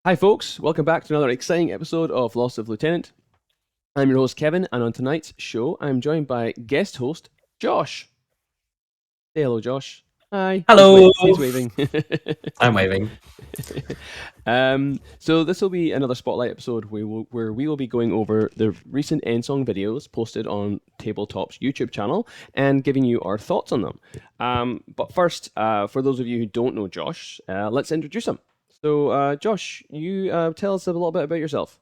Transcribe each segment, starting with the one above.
Hi, folks. Welcome back to another exciting episode of Loss of Lieutenant. I'm your host, Kevin, and on tonight's show, I'm joined by guest host, Josh. Say hello, Josh. Hi. Hello. He's waving. I'm waving. So this will be another spotlight episode where we will be going over the recent Endsong videos posted on Tabletop's YouTube channel and giving you our thoughts on them. But first, for those of you who don't know Josh, let's introduce him. So, Josh, you tell us a little bit about yourself.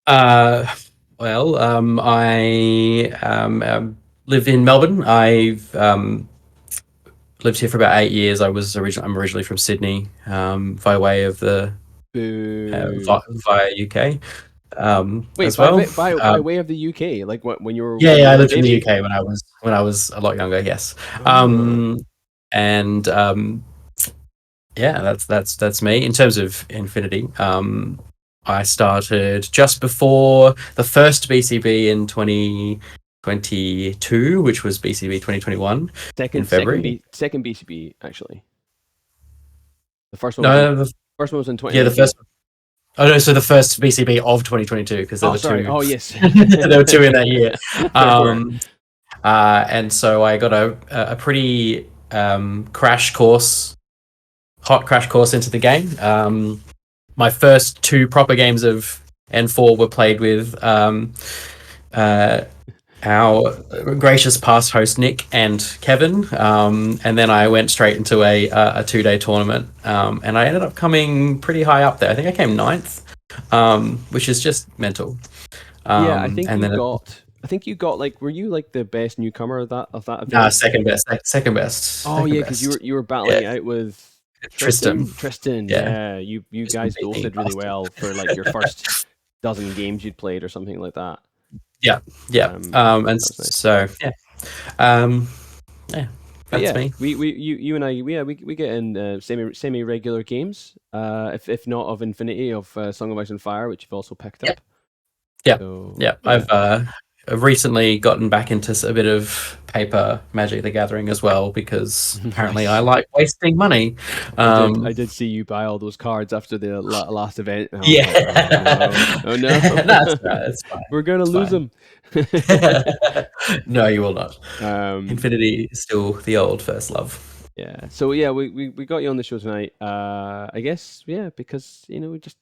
I live in Melbourne. I've lived here for about 8 years. I'm originally from Sydney, via way of the Boo. via UK, Wait, as well. by way of the UK, like when you were Yeah, I a lived in the baby. UK when I was a lot younger. Yes. Oh. And yeah, that's me. In terms of Infinity, I started just before the first BCB in 2022, which was BCB 2021 in February. Second BCB actually. The first one was in No, first one was in yeah, the 2019. first. Oh no, so the first BCB of 2022 because there Oh, were sorry. two. Oh, yes. There were two in that year. Fair. And so I got a pretty hot crash course into the game. My first two proper games of N4 were played with uh, our gracious past host Nick and Kevin, and then I went straight into a 2 day tournament, and I ended up coming pretty high up there. I think I came ninth, which is just mental. Yeah, I think And then you got like, were you like the best newcomer of that event? second best, second best, Oh second yeah, because best. you were battling Yeah, it out with Tristan. Tristan. Yeah, Yeah, you Tristan guys beat me, dosed really bastard. well for like your first dozen games you'd played or something like that. Yeah, yeah. And That was nice. so yeah, um, yeah, But that's yeah, me. you and I, we get in semi regular games. If not of Infinity, of Song of Ice and Fire, which you've also picked Yeah, up. yeah, So yeah. yeah, I've recently gotten back into a bit of paper Magic the Gathering as well because apparently I nice. like wasting money. I Um, did see you buy all those cards after the last event, and I was like, oh yeah, no, oh no, that's right. It's fine. we're gonna It's lose fine. them. No, you will not. um, Infinity is still the old first love. yeah. So yeah, we got you on the show tonight. I guess yeah, because we just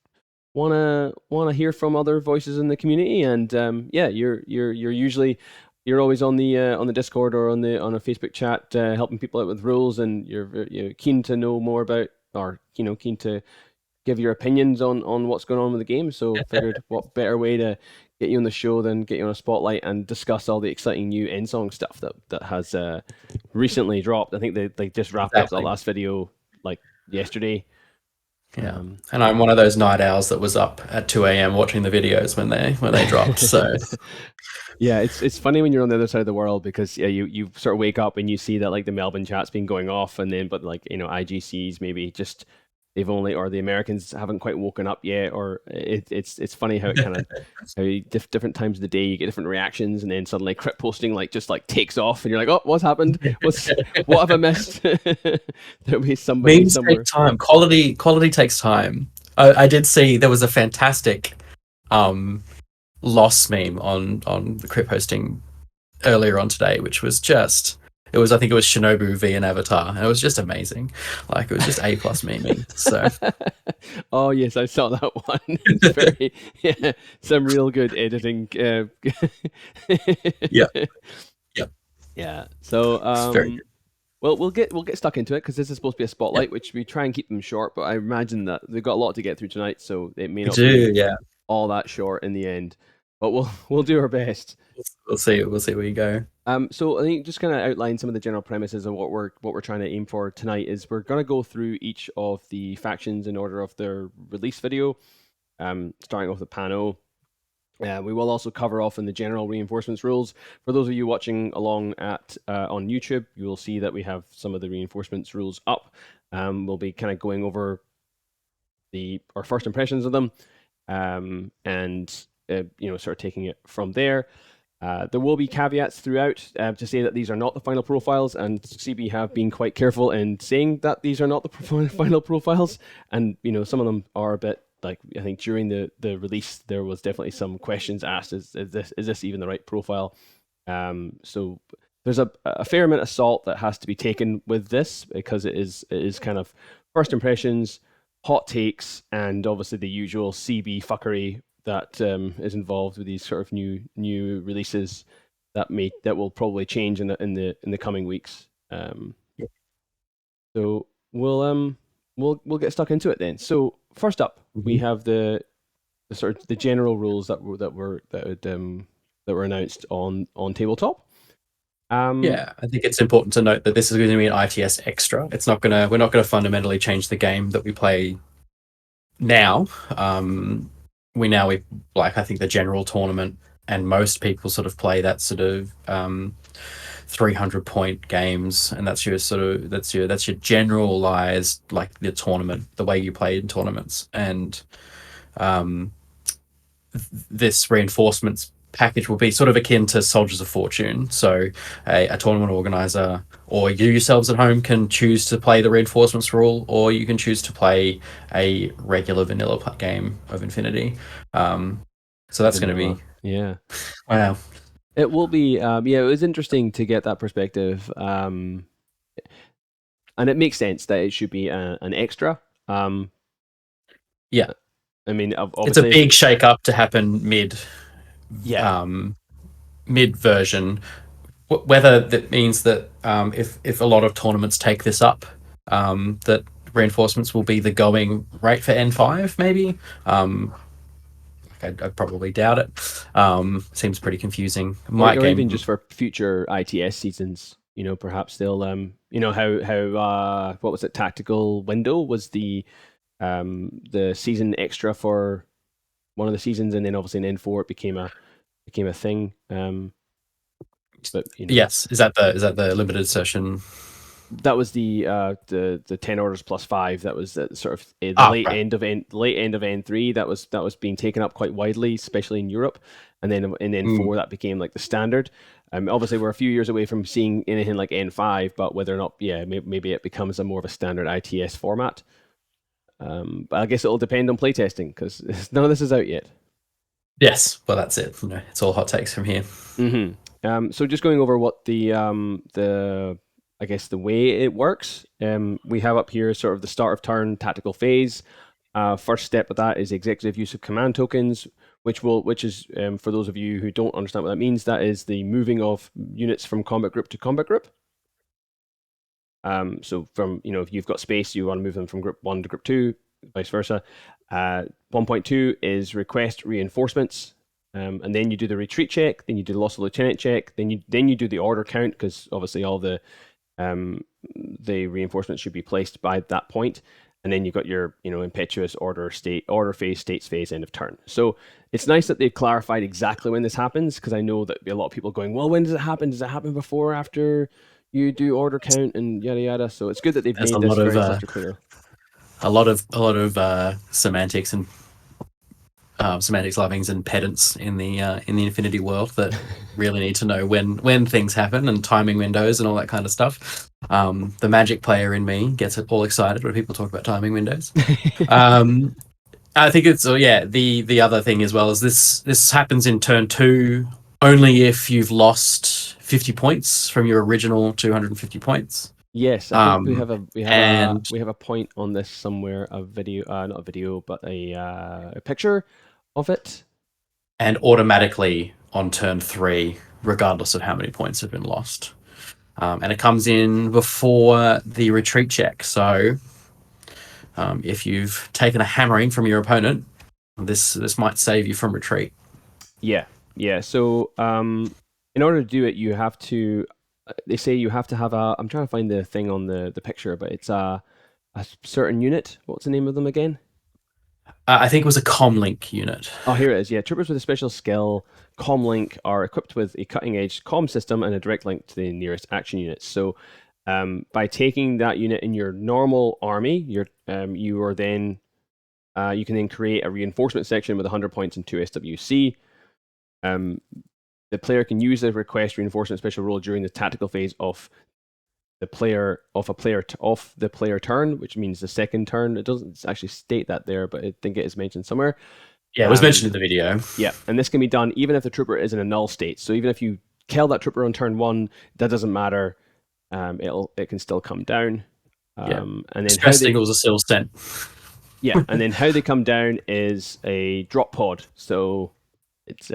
wanna hear from other voices in the community, and yeah, you're usually you're always on the Discord or on a Facebook chat helping people out with rules, and you're keen to know more about, or keen to give your opinions on what's going on with the game. So figured what better way to get you on the show than get you on a spotlight and discuss all the exciting new Endsong stuff that has recently dropped. I think they just wrapped up that Exactly. last video like yesterday. Yeah, Um, and I'm one of those night owls that was up at 2 a.m. watching the videos when they dropped. So Yeah, it's funny when you're on the other side of the world because yeah, you sort of wake up and you see that like the Melbourne chat's been going off, and then but like IGCs maybe just they've only, or the Americans haven't quite woken up yet, or it's funny how it kind of how different times of the day you get different reactions, and then suddenly crypt posting like just like takes off, and you're like, oh, what's happened? What have I missed? There'll be somebody memes take somewhere. time. Quality takes time. I did see there was a fantastic um loss meme on the crypt hosting earlier on today, which was just I think it was Shinobu v an Avatar, and it was just amazing. Like it was just A+ memeing. So Oh yes, I saw that one. It's very yeah, some real good editing. yeah, yeah, Yeah. So it's very good. well we'll get stuck into it because this is supposed to be a Yeah, spotlight, which we try and keep them short. But I imagine that they've got a lot to get through tonight, so it may we not be do. Yeah, all that short in the end. But we'll do our best. we'll see. We'll see where you go. So I think just kind of outline some of the general premises of what we're trying to aim for tonight is we're gonna go through each of the factions in order of their release video. Starting off with PanO. We will also cover off in the general reinforcements rules. For those of you watching along on YouTube, you will see that we have some of the reinforcements rules up. We'll be kind of going over our first impressions of them, and sort of taking it from there. There will be caveats throughout to say that these are not the final profiles, and CB have been quite careful in saying that these are not the final profiles. And some of them are a bit like, I think during the release there was definitely some questions asked: is this even the right profile? So there's a fair amount of salt that has to be taken with this, because it is kind of first impressions, hot takes, and obviously the usual CB fuckery that is involved with these sort of new releases that will probably change in the coming weeks. So we'll get stuck into it then. So first up, we Mhm. have the sort of the general rules that were announced on tabletop. Yeah, I think it's important to note that this is going to be an ITS extra. We're not gonna fundamentally change the game that we play now. We like, I think the general tournament, and most people sort of play that sort of 300-point games, and that's your generalized, like, the tournament, the way you play in tournaments. And um, this reinforcements package will be sort of akin to Soldiers of Fortune. So a tournament organizer, or you yourselves at home, can choose to play the reinforcements rule, or you can choose to play a regular vanilla game of Infinity. So that's going to be, Vanilla, yeah. wow. It will be, yeah. It was interesting to get that perspective, and it makes sense that it should be an extra. Um, Yeah, I mean, it's a obviously, big shake up to happen yeah, um, mid version. Whether that means that if a lot of tournaments take this up, that reinforcements will be the going rate for N5, maybe. I probably doubt it. Seems pretty confusing. Might or even game. just for future ITS seasons. Perhaps they'll, how what was it? Tactical Window was the season extra for one of the seasons, and then obviously in N4 it became a thing. But Yes, is that the limited session? that was the 10 orders plus 5. That was sort of the Ah, late right. end of N3. That was being taken up quite widely, especially in Europe. And then in Mm, N4 that became like the standard. Obviously we're a few years away from seeing anything like N5, but whether or not, yeah, maybe it becomes a more of a standard ITS format. But I guess it'll depend on playtesting, because none of this is out yet. yes, well, that's it. It's all hot takes from here. So just going over what the I guess the way it works. We have up here sort of the start of turn tactical phase. First step of that is executive use of command tokens, which is, for those of you who don't understand what that means, that is the moving of units from combat group to combat group. So from, if you've got space, you want to move them from group 1 to group 2, vice versa. 1.2 is request reinforcements. And then you do the retreat check, then you do the loss of lieutenant check, then you do the order count, because obviously all the reinforcements should be placed by that point. And then you've got your, impetuous order phase, states phase, end of turn. So it's nice that they've clarified exactly when this happens, because I know that there'll be a lot of people going, well, when does it happen? Does it happen before or after you do order count and yada yada? So it's good that they've There's a made this lot of very crystal clear. semantics and semantics lovings and pedants in the Infinity world that really need to know when things happen, and timing windows and all that kind of stuff. The Magic player in me gets all excited when people talk about timing windows. Um, I think it's, oh yeah. The other thing as well is this happens in turn two only if you've lost 50 points from your original 250 points. Yes, I think we Um, have a we have a and we have a point on this somewhere, a video, not a video, but a picture of it. and automatically on turn three, regardless of how many points have been lost. And it comes in before the retreat check. So if you've taken a hammering from your opponent, this might save you from retreat. Yeah, yeah. So, in order to do it, you have to. They say you have to have a. I'm trying to find the thing on the picture, but it's a certain unit. What's the name of them again? I think it was a comlink unit. Oh, here it is. Yeah, troopers with a special skill, comlink, are equipped with a cutting-edge comm system and a direct link to the nearest action units. So, by taking that unit in your normal army, you are then you can then create a reinforcement section with 100 points and 2 SWC. Um, the player can use the request reinforcement special rule during the tactical phase of the player off the player turn, which means the second turn. It doesn't actually state that there, but I think it is mentioned somewhere. Yeah, it was mentioned in the video. Yeah, and this can be done even if the trooper is in a null state. So even if you kill that trooper on turn 1, that doesn't matter. It can still come down. And then Stress signals are still sent. Yeah, and then how they come down is a drop pod. So it's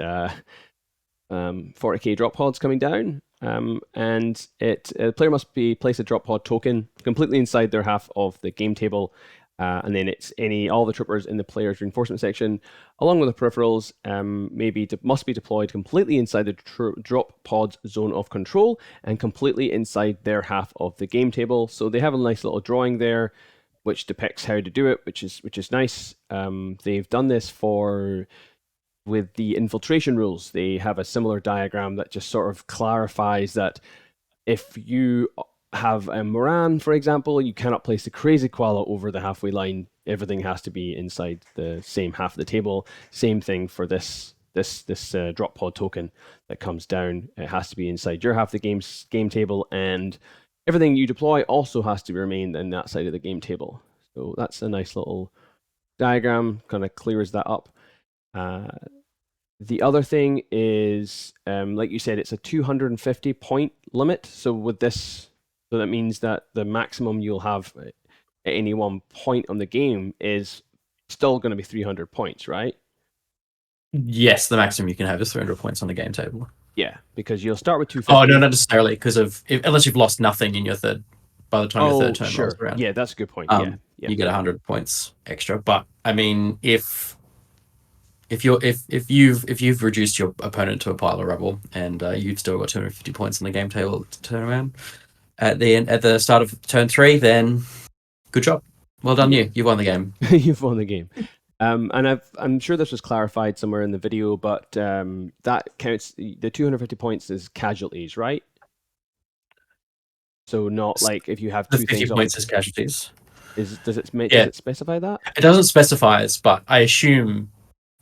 40k drop pods coming down, and the player must place a drop pod token completely inside their half of the game table, and then it's all the troopers in the player's reinforcement section, along with the peripherals, must be deployed completely inside the drop pod's zone of control and completely inside their half of the game table. So they have a nice little drawing there, which depicts how to do it, which is nice. They've done this with the infiltration rules. They have a similar diagram that just sort of clarifies that if you have a Moran, for example, you cannot place the crazy koala over the halfway line. Everything has to be inside the same half of the table. Same thing for this drop pod token that comes down. It has to be inside your half of the game table, and everything you deploy also has to remain in that side of the game table. So that's a nice little diagram, kind of clears that up. The other thing is, like you said, it's a 250 point limit. So that means that the maximum you'll have at any one point on the game is still going to be 300 points, right? Yes, the maximum you can have is 300 points on the game table. Yeah, because you'll start with 250. Oh, no, not necessarily, because unless you've lost nothing in your third. By the time your third turn rolls around, yeah, that's a good point. You get 100 points extra. But I mean, if you've reduced your opponent to a pile of rubble and you've still got 250 points on the game table to turn around at the start of turn 3, then good job, well done. You've won the game. You've won the game. And I'm sure this was clarified somewhere in the video, but that counts. The 250 points is casualties, right? So not like if you have the 2 50 things points as casualties. Does it specify that? It doesn't specify us, but I assume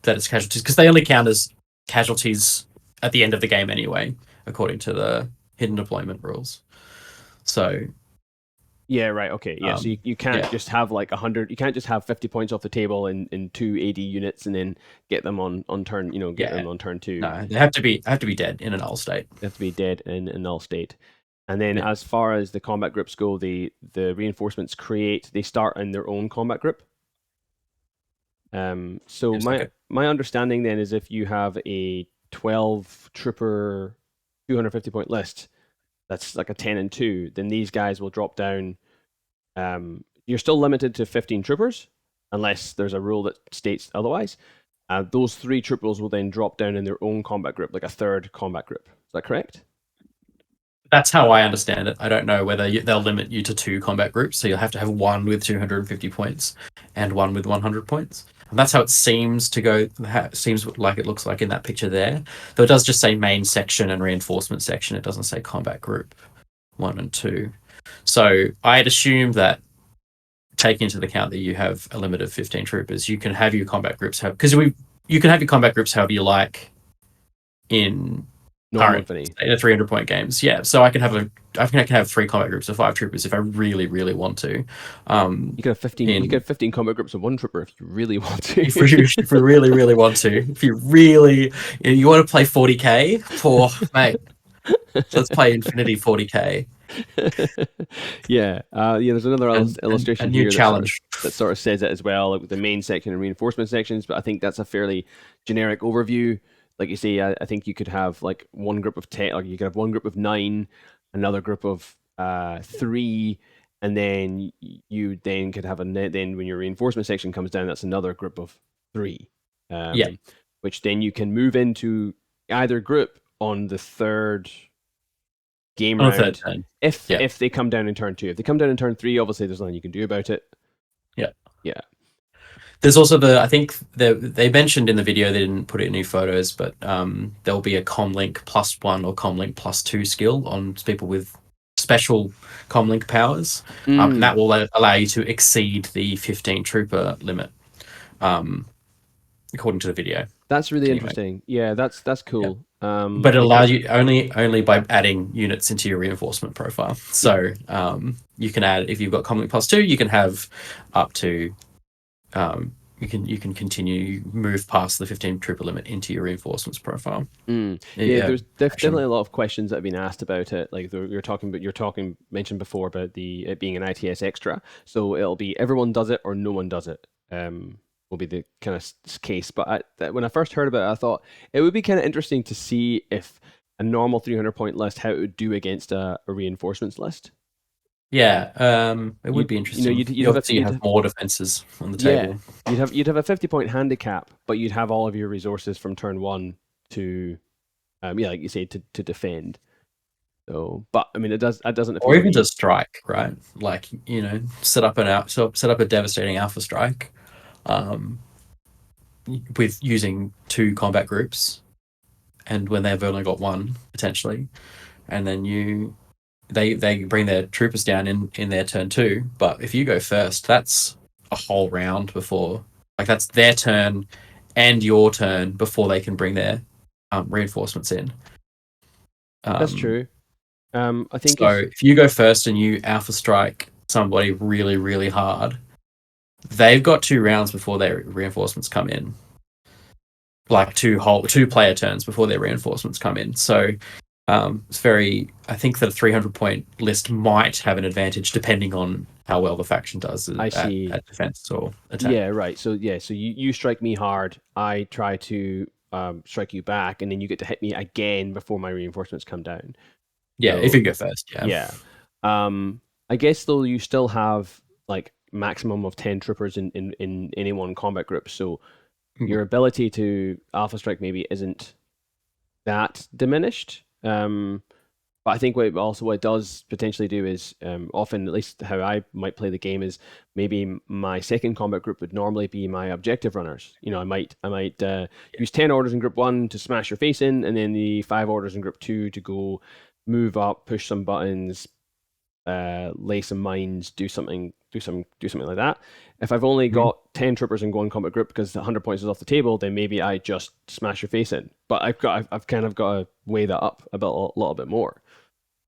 that it's casualties because they only count as casualties at the end of the game anyway, according to the hidden deployment rules. So yeah, right. Okay. Yeah. So you can't just have like 100. You can't just have 50 points off the table in 2 AD units and then get them on turn. Get them on turn 2. No, they have to be dead in a null state. They have to be dead in a null state. And then as far as the combat groups go, the reinforcements they start in their own combat group. So my understanding then is if you have a 12 trooper 250 point list, that's like a 10 and 2, then these guys will drop down. You're still limited to 15 troopers unless there's a rule that states otherwise. Those 3 troopers will then drop down in their own combat group, like a third combat group. Is that correct? That's how I understand it. I don't know whether they'll limit you to 2 combat groups, so you'll have to have one with 250 points and one with 100 points. And that's how it seems to go. Seems like it looks like in that picture there. Though it does just say main section and reinforcement section. It doesn't say combat group 1 and 2. So I'd assume that, taking into account that you have a limit of 15 troopers, you can have your combat groups you can have your combat groups however you like in a 300 point games. Yeah, so I can have 3 combat groups of 5 troopers if I really, really want to. You can have 15. You can have 15 combat groups of 1 trooper if you really want to. if you really, really want to. If you want to play 40k, mate, let's play Infinity 40k. Yeah. There's another illustration here challenge that sort of says it as well, like with the main section and reinforcement sections. But I think that's a fairly generic overview. Like you say, I think you could have like one group of 10, or you could have one group of 9, another group of 3, and then you then could have then when your reinforcement section comes down, that's another group of 3. Which then you can move into either group on the third game round if they come down in turn 2. If they come down in turn 3, obviously there's nothing you can do about it. Yeah. There's also I think they mentioned in the video, they didn't put it in any photos, but there'll be a comlink +1 or comlink +2 skill on people with special comlink powers. And that will allow you to exceed the 15 trooper limit, according to the video. That's really interesting. Yeah, that's cool. But it allows Because you only by adding units into your reinforcement profile. yeah. So you can add, if you've got comlink +2, you can have up to you can continue move past the 15 trooper limit into your reinforcements profile. Yeah, Yeah, there's actually. definitely a lot of questions that have been asked about it. Like you're talking mentioned before about it being an ITS extra. So it'll be everyone does it or no one does it. Will be the kind of case. But when I first heard about it, I thought it would be kind of interesting to see if a normal 300 point list how it would do against a reinforcements list. Yeah, it would You'd be you know interesting. You obviously you have more defenses on the yeah, table. you'd have a 50 point handicap, but you'd have all of your resources from turn one to yeah, like you say, to defend. So, but I mean, that doesn't Or appeal to even me. just strike, right? Like, set up set up a devastating alpha strike, um, with using two combat groups, and when they've only got one potentially, and then they bring their troopers down in their turn two. But if you go first, that's a whole round before, like that's their turn and your turn before they can bring their reinforcements in. That's Um, true. I think so if if you go first and you alpha strike somebody really really hard, they've got 2 rounds before their reinforcements come in, like two player turns before their reinforcements come in. So it's very. I think that a 300 point list might have an advantage depending on how well the faction does I at, see, at defense or attack. yeah, right. So yeah, so you strike me hard, I try to strike you back, and then you get to hit me again before my reinforcements come down. Yeah, if So you go first, yeah. yeah, I guess though you still have like maximum of 10 troopers in any one combat group, so Mhm. your ability to alpha strike maybe isn't that diminished. But I think what it does potentially do is often, at least how I might play the game, is maybe my second combat group would normally be my objective runners. You know, I might use 10 orders in group one to smash your face in, and then the 5 orders in group two to go move up, push some buttons, lay some mines, do something like that. If I've only Mhm. got 10 troopers in one combat group because the 100 points is off the table, then maybe I just smash your face in. But I've kind of got to weigh that up a little bit more.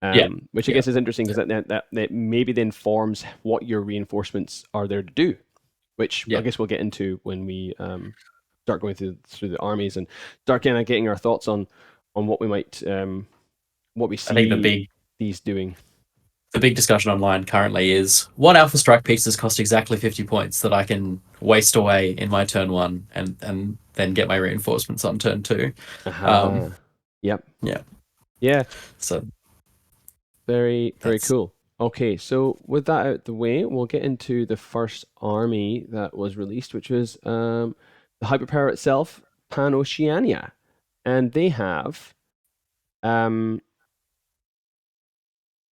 Yeah, Which I yeah, guess is interesting because that maybe then forms what your reinforcements are there to do, which I yeah. guess we'll get into when we start going through the armies and start kind of getting our thoughts on what we might what we I think the see big these doing. the big discussion online currently is what alpha strike pieces cost exactly 50 points that I can waste away in my turn one and then get my reinforcements on turn two. Um, Aha. Yep. yeah, Yeah. so Very, very that's cool. Okay, so with that out the way, we'll get into the first army that was released, which was the hyperpower itself, Pan-Oceania. And they have um,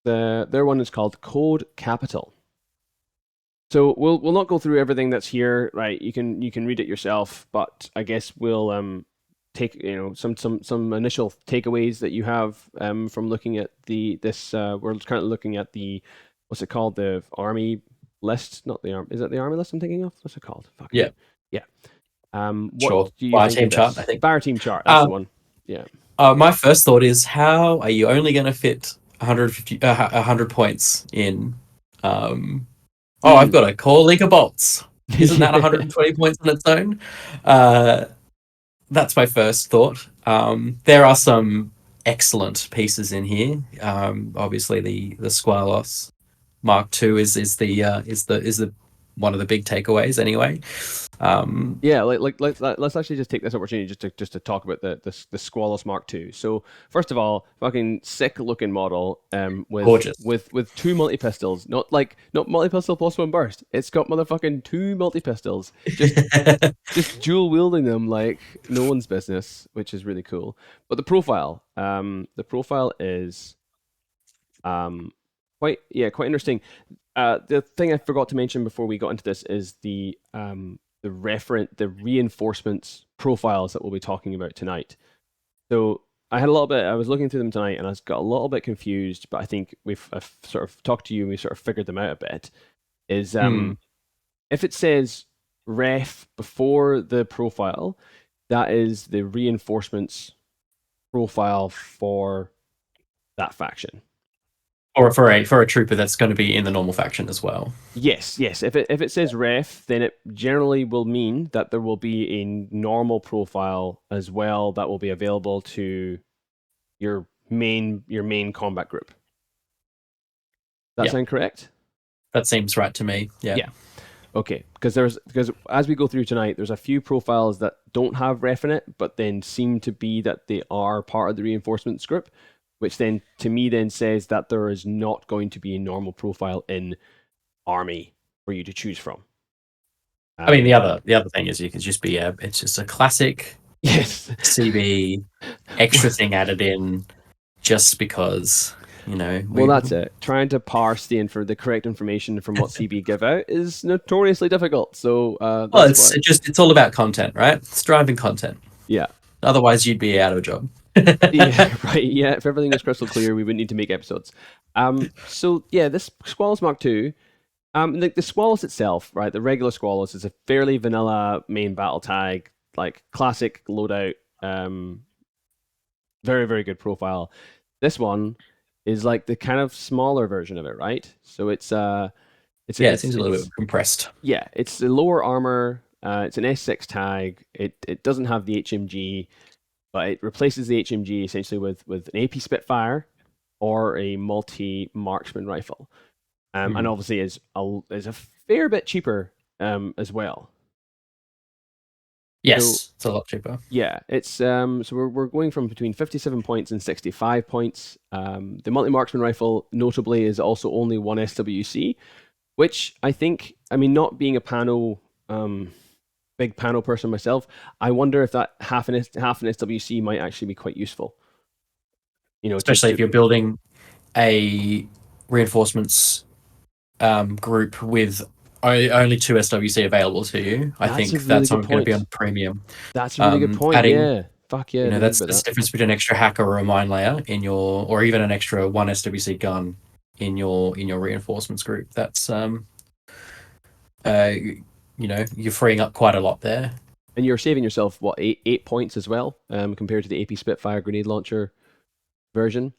their one is called Code Capital. So we'll not go through everything that's here, right? You can read it yourself, but I guess we'll take some initial takeaways that you have from looking at this. We're currently looking at the what's it called, the army list, not the arm. Is it the army list I'm thinking of? What's it called? yeah, Fucking yeah. What sure. do you Fire think of team chart, I this think. fire team chart? That's the Um, one. Yeah. my first thought is, how are you only going to fit 100 points in? Um, oh, I've Mm. got a core link of bolts. Isn't that Yeah. 120 points on its own? Uh, that's my first thought. There are some excellent pieces in here. Obviously, the Squalos Mark II is the one of the big takeaways anyway. Um, Yeah, let's actually just take this opportunity just to talk about the Squalus Mark II. So first of all, fucking sick looking model, with Gorgeous. with two multi pistols, not multi pistol plus one burst. It's got motherfucking two multi pistols, just dual wielding them like no one's business, which is really cool. But the profile is um quite interesting. The thing I forgot to mention before we got into this is the reinforcements profiles that we'll be talking about tonight. So I had a little bit. I was looking through them tonight, and I got a little bit confused. But I think I've sort of talked to you, and we sort of figured them out a bit. Is Hmm. if it says ref before the profile, that is the reinforcements profile for that faction. Or for a trooper that's going to be in the normal faction as well. Yes, yes. If it says ref, then it generally will mean that there will be a normal profile as well that will be available to your main combat group. That Yeah, sound correct? that seems right to me. Yeah. Yeah. Okay. Because as we go through tonight, there's a few profiles that don't have ref in it, but then seem to be that they are part of the reinforcements group, which then to me then says that there is not going to be a normal profile in army for you to choose from. I mean, Um, the other thing is you could just be it's just a classic yes. CB extra thing added in just because Well, we. that's it. Trying to parse the correct information from what CB give out is notoriously difficult. So Well, that's why. it's all about content, right? It's driving content. Yeah. Otherwise, you'd be out of a job. Yeah. Right. Yeah. If everything was crystal clear, we wouldn't need to make episodes. So yeah, this Squalus Mark II. The Squalus itself, right? The regular Squalus is a fairly vanilla main battle tag, like classic loadout. Very very good profile. This one is like the kind of smaller version of it, right? So it's Yeah, it seems a little it's bit compressed. yeah, it's the lower armor. It's an S6 tag. It doesn't have the HMG, but it replaces the HMG essentially with an AP Spitfire or a multi marksman rifle. And Mm. obviously is a fair bit cheaper as well. So Yes, it's a lot cheaper. yeah, it's so we're going from between 57 points and 65 points. The multi marksman rifle notably is also only one SWC, which I think, I mean, not being a big PanO person myself, I wonder if that half an SWC might actually be quite useful. You know, Especially if you're building a reinforcements group with only two SWC available to you. I that's a think really that's good going to be point. on premium. That's a really good point. Adding, Yeah, fuck yeah, I didn't think that's about the that. difference between an extra hacker or a mine layer in your, or even an extra one SWC gun in your reinforcements group. That's you're freeing up quite a lot there. And you're saving yourself what, eight points as well, compared to the AP Spitfire grenade launcher version,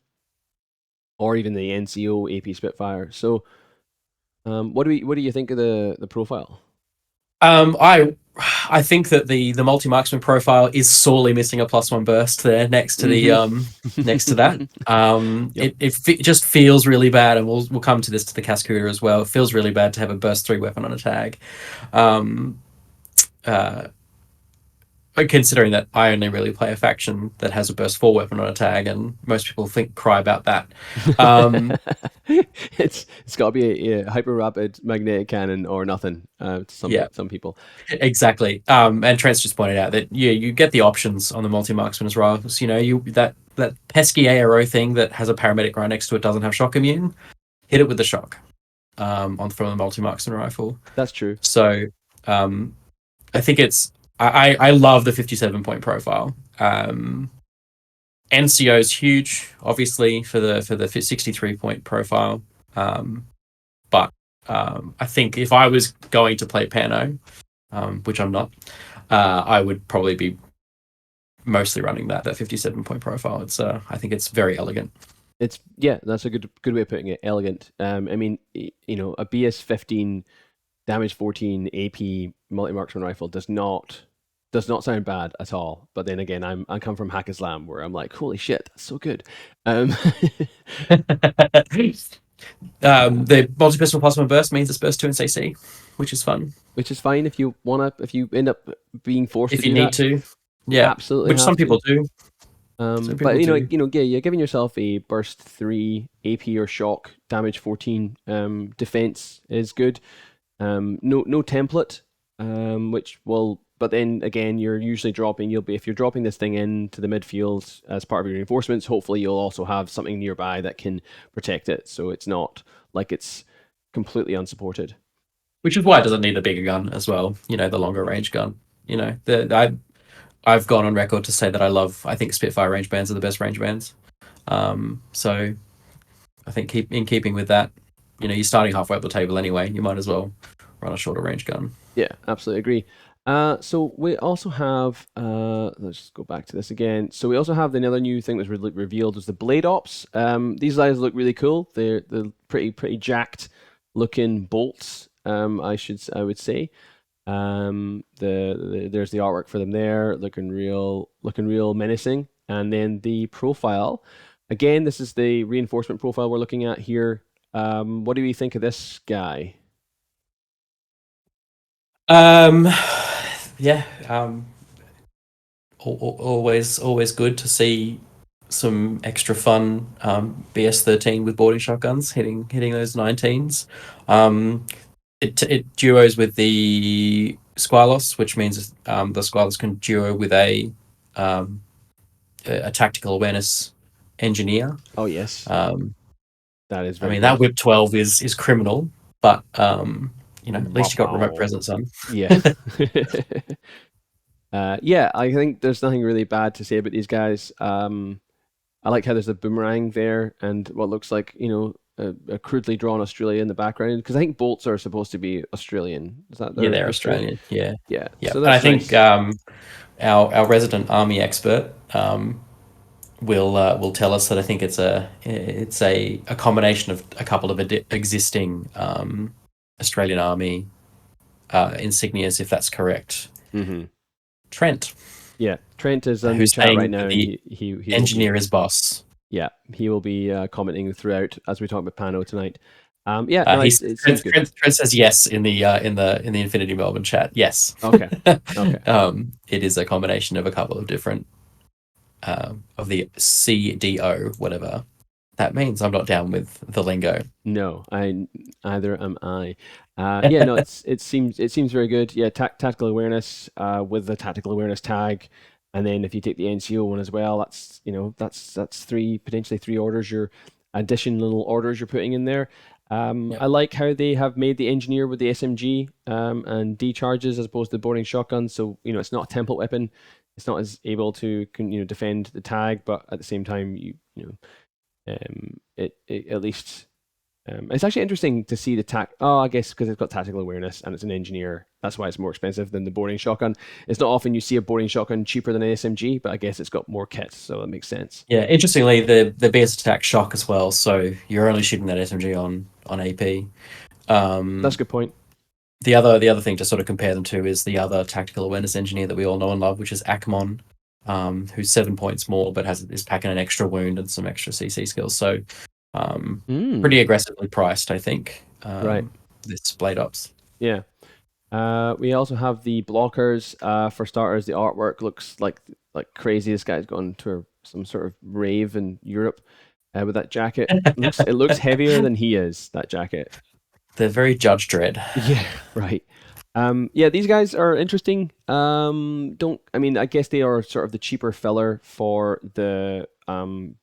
or even the NCO AP Spitfire. So, what do you think of the profile? I think that the multi marksman profile is sorely missing a +1 burst there next to the next to that. Yep. It just feels really bad, and we'll come to this to the Cascuda as well. It feels really bad to have a burst 3 weapon on a tag. Um, uh, Considering that I only really play a faction that has a burst 4 weapon on a tag, and most people cry about that. It's got to be a hyper rapid magnetic cannon or nothing to Yeah, some people. exactly. And Trent's just pointed out that you get the options on the multi marksman as well. So, you that pesky ARO thing that has a paramedic right next to it doesn't have shock immune. Hit it with the shock on from the multi marksman rifle. That's true. So I think I love the 57 point profile. NCO is huge, obviously for the 63 point profile. But I think if I was going to play PanO, which I'm not, I would probably be mostly running that 57 point profile. It's I think it's very elegant. That's a good way of putting it. Elegant. I mean, a BS15 damage 14 AP multi marksman rifle does not sound bad at all. But then again, I come from Haqqislam where I'm like, holy shit, that's so good. The multi-pistol +1 burst means it's burst 2 in CC, which is fun. Which is fine if you end up being forced If to you do need that. to, yeah, Absolutely which have some to. people do. Some But people do. yeah, you're giving yourself a burst 3 AP or shock damage 14 defense is good. No template, which will. But then again, you're usually dropping. If you're dropping this thing into the midfield as part of your reinforcements, hopefully you'll also have something nearby that can protect it, so it's not like it's completely unsupported. Which is why it doesn't need the bigger gun as well. The longer range gun. I've gone on record to say that I think Spitfire range bands are the best range bands. So I think in keeping with that, you're starting halfway up the table anyway. You might as well run a shorter range gun. Yeah, absolutely agree. So we also have let's just go back to this again. So we also have another new thing that's revealed is the Blade Ops. These guys look really cool. They're pretty jacked looking bolts. I would say. There's the artwork for them there, looking real menacing. And then the profile, again, this is the reinforcement profile we're looking at here. What do you think of this guy? Um, yeah, always good to see some extra fun BS13 with boarding shotguns hitting those 19s. Um, it duos with the Squalos, which means the Squalos can duo with um, a tactical awareness engineer. Oh yes, Um, that is I very mean that good. Whip 12 is criminal, but at Wow, least you got remote wow. presence on. Yeah. Yeah, I think there's nothing really bad to say about these guys. I like how there's a boomerang there and what looks like, a crudely drawn Australia in the background because I think bolts are supposed to be Australian. Is that Yeah, their they're history? Australian. Yeah, Yeah, yeah. so And I that's think nice. our resident army expert will tell us that I think it's a combination of a couple of existing Australian army insignias, if that's correct. Hmm. Trent, Yeah, Trent is in the who's chat right saying now, that and the he will be engineer is boss. he will be commenting throughout as we talk about PanO tonight. Yeah, no, it seems good. Trent says yes in the Infinity Melbourne chat. Yes, Okay, okay. it is a combination of a couple of different of the CDO, whatever that means. I'm not down with the lingo. No, I either am I. Yeah, no, it seems very good. Yeah, tactical awareness with the tactical awareness tag, and then if you take the NCO one as well, that's three potentially three orders your additional orders you're putting in there. Yep. I like how they have made the engineer with the SMG and D charges as opposed to the boarding shotgun. So it's not a template weapon. It's not as able to defend the tag, but at the same time it at least it's actually interesting to see the tac. Oh, I guess because it's got tactical awareness and it's an engineer, that's why it's more expensive than the boarding shotgun. It's not often you see a boarding shotgun cheaper than an SMG, but I guess it's got more kit, so that makes sense. Yeah, interestingly, the BS attack shock as well. So you're only shooting that SMG on AP. That's a Um, good point. the other thing to sort of compare them to is the other tactical awareness engineer that we all know and love, which is Akmon, who's 7 points more, but is packing an extra wound and some extra CC skills. So pretty Mm, aggressively priced, I think. right. This Blade Ops. Yeah. We also have the blockers. For starters, the artwork looks like crazy. This guy's gone to some sort of rave in Europe with that jacket. It looks heavier than he is. That jacket. They're very Judge Dredd. Yeah, right. Yeah, these guys are interesting. Don't I mean I guess they are sort of the cheaper filler for the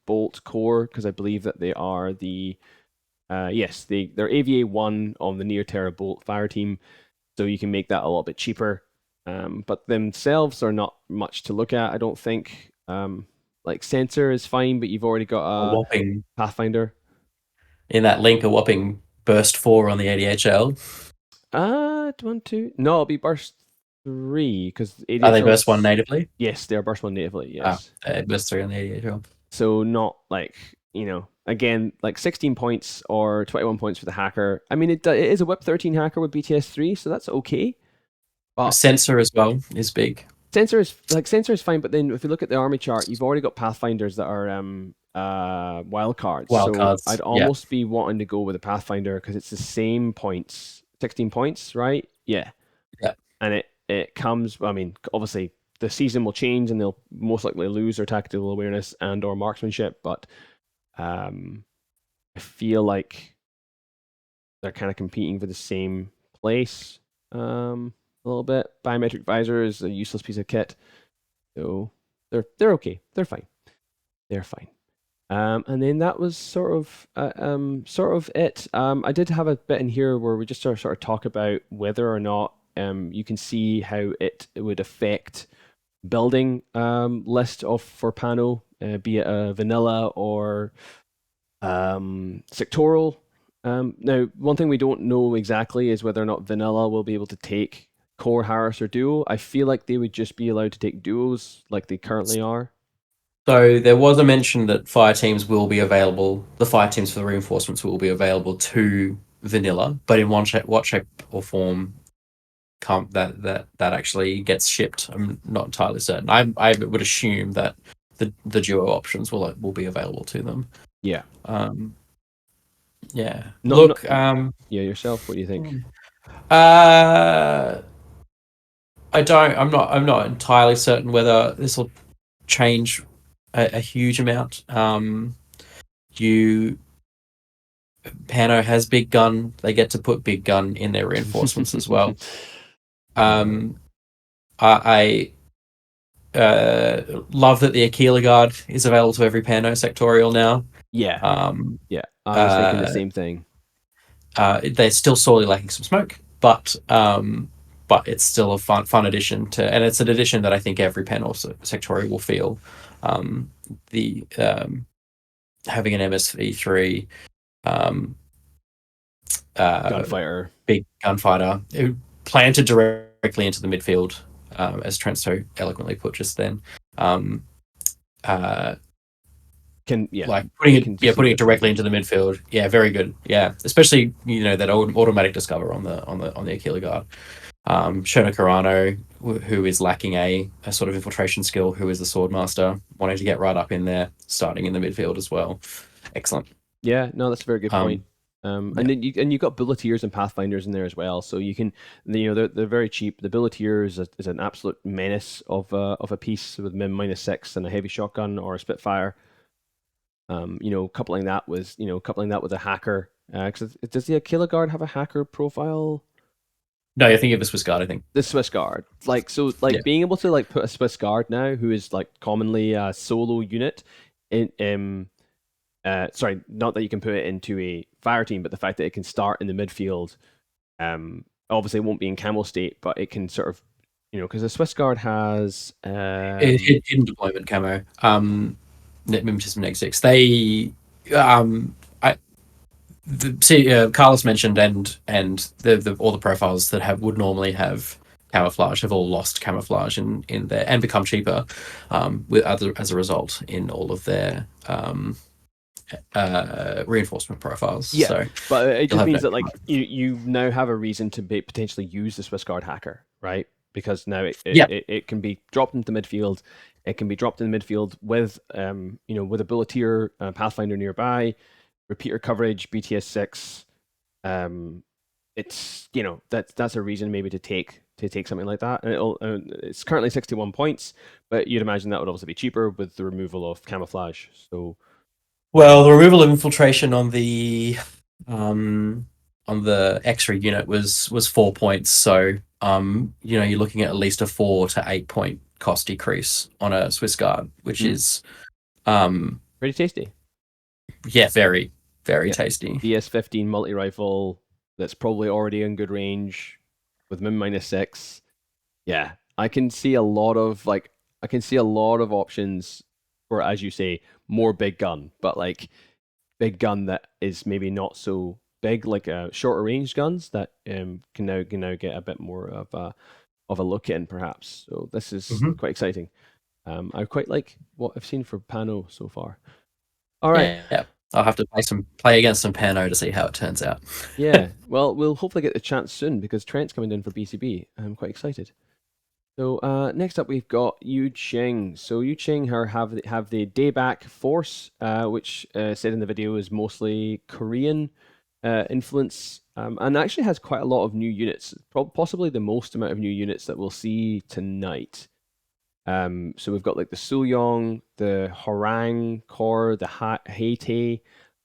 Bolt core because I believe that they are the yes, they're AVA 1 on the Near Terra Bolt fire team, so you can make that a little bit cheaper. But themselves are not much to look at, I don't think. Like sensor is fine, but you've already got A a whopping Pathfinder. in that link, a whopping burst 4 on the ADHL. One, two. No, it'll be burst 3 because Are they burst 1 ADHL's. natively? Yes, they're burst 1 natively. Ah, Yes, burst 3 on the ADHL. so not like again like 16 points or 21 points for the hacker. I mean, it is a whip 13 hacker with BTS 3, so that's okay. But Sensor as well is big. sensor is fine, but then if you look at the army chart, you've already got pathfinders that are wild cards. Wild So cards. I'd Yeah. almost be wanting to go with a pathfinder because it's the same points, 16 points, right? Yeah, Yeah. and it comes. I mean, obviously the season will change and they'll most likely lose their tactical awareness and or marksmanship, but um, I feel like they're kind of competing for the same place a little bit. Biometric visor is a useless piece of kit, so they're okay. They're fine. They're fine. And then that was sort of it. I did have a bit in here where we just sort of talk about whether or not you can see how it would affect building list of for PanO, be it a vanilla or sectoral. Now, one thing we don't know exactly is whether or not vanilla will be able to take core Harris or duo. I feel like they would just be allowed to take duos like they currently are. So there was a mention that fire teams will be available. The fire teams for the reinforcements will be available to vanilla, but in what shape or form can't that actually gets shipped? I'm not entirely certain. I would assume that the duo options will be available to them. Yeah. Um, yeah. Not Look. yeah, yourself, what do you think? Uh, I don't. I'm not entirely certain whether this will change a huge amount. You PanO has big gun. They get to put big gun in their reinforcements as well. Uh, Um, I love that the Aquila Guard is available to every PanO sectorial now. yeah. Um, Yeah. I was thinking the uh, same thing. they're still sorely lacking some smoke, but it's still a fun addition to, and it's an addition that I think every PanO sectorial will feel. The having an MSV3 um, uh, Gunfighter. big gunfighter planted directly into the midfield, as Trent so eloquently put just then. Um, uh, Can yeah. like It can see putting it directly distance. into the midfield. Yeah, very good. Yeah, especially that automatic discover on the Aquila Guard. Shona Carano, who is lacking a sort of infiltration skill, who is the sword master, wanting to get right up in there, starting in the midfield as well. Excellent. Yeah, no, that's a very good point. And Yeah. then you've got bulleteers and pathfinders in there as well, so you can they're very cheap. The bulleteer is an absolute menace of a piece with min -6 and a heavy shotgun or a Spitfire. Coupling that with a hacker. Because does the Aquila Guard have a hacker profile? No, you're thinking of the Swiss Guard, I think. The Swiss Guard, Yeah. being able to put a Swiss Guard now, who is commonly a solo unit, in sorry, not that you can put it into a fire team, but the fact that it can start in the midfield. Obviously, it won't be in camel state, but it can sort of, because the Swiss Guard has Hidden deployment camo. Mimetism -6. They, I see. Carlos mentioned and all the profiles that would normally have camouflage have all lost camouflage in there and become cheaper, as a result in all of their reinforcement profiles. yeah, So but it you'll just have means no. that you now have a reason to potentially use the Swiss Guard hacker, right? Because now Yeah. it can be dropped into midfield. It can be dropped in the midfield with with a bulleteer, pathfinder nearby, repeater coverage, BTS 6. Um, it's that's a reason maybe to take something like that. And it's currently 61 points, but you'd imagine that would also be cheaper with the removal of camouflage. So Well, the removal of infiltration on the X-ray unit was 4 points. So you're looking at least a 4 to 8 point cost decrease on a Swiss Guard, which is um pretty tasty. yeah, very, very Yeah, tasty. DS15 multi rifle that's probably already in good range with min -6. Yeah, I can see a lot of options for, as you say, more big gun, but big gun that is maybe not so big, like shorter range guns that can now get a bit more of a look in, perhaps. So this is Hmm. quite exciting. I quite like what I've seen for PanO so far. All right. Yeah, I'll have to play against some PanO to see how it turns out. Yeah. Well, we'll hopefully get the chance soon because Trent's coming in for BCB. I'm quite excited. So next up, we've got Yu Ching. So Yu Ching have the Dayback Force, which said in the video is mostly Korean influence, and actually has quite a lot of new units, possibly the most amount of new units that we'll see tonight. So we've got the Suyong, the Horang Core, the Haite,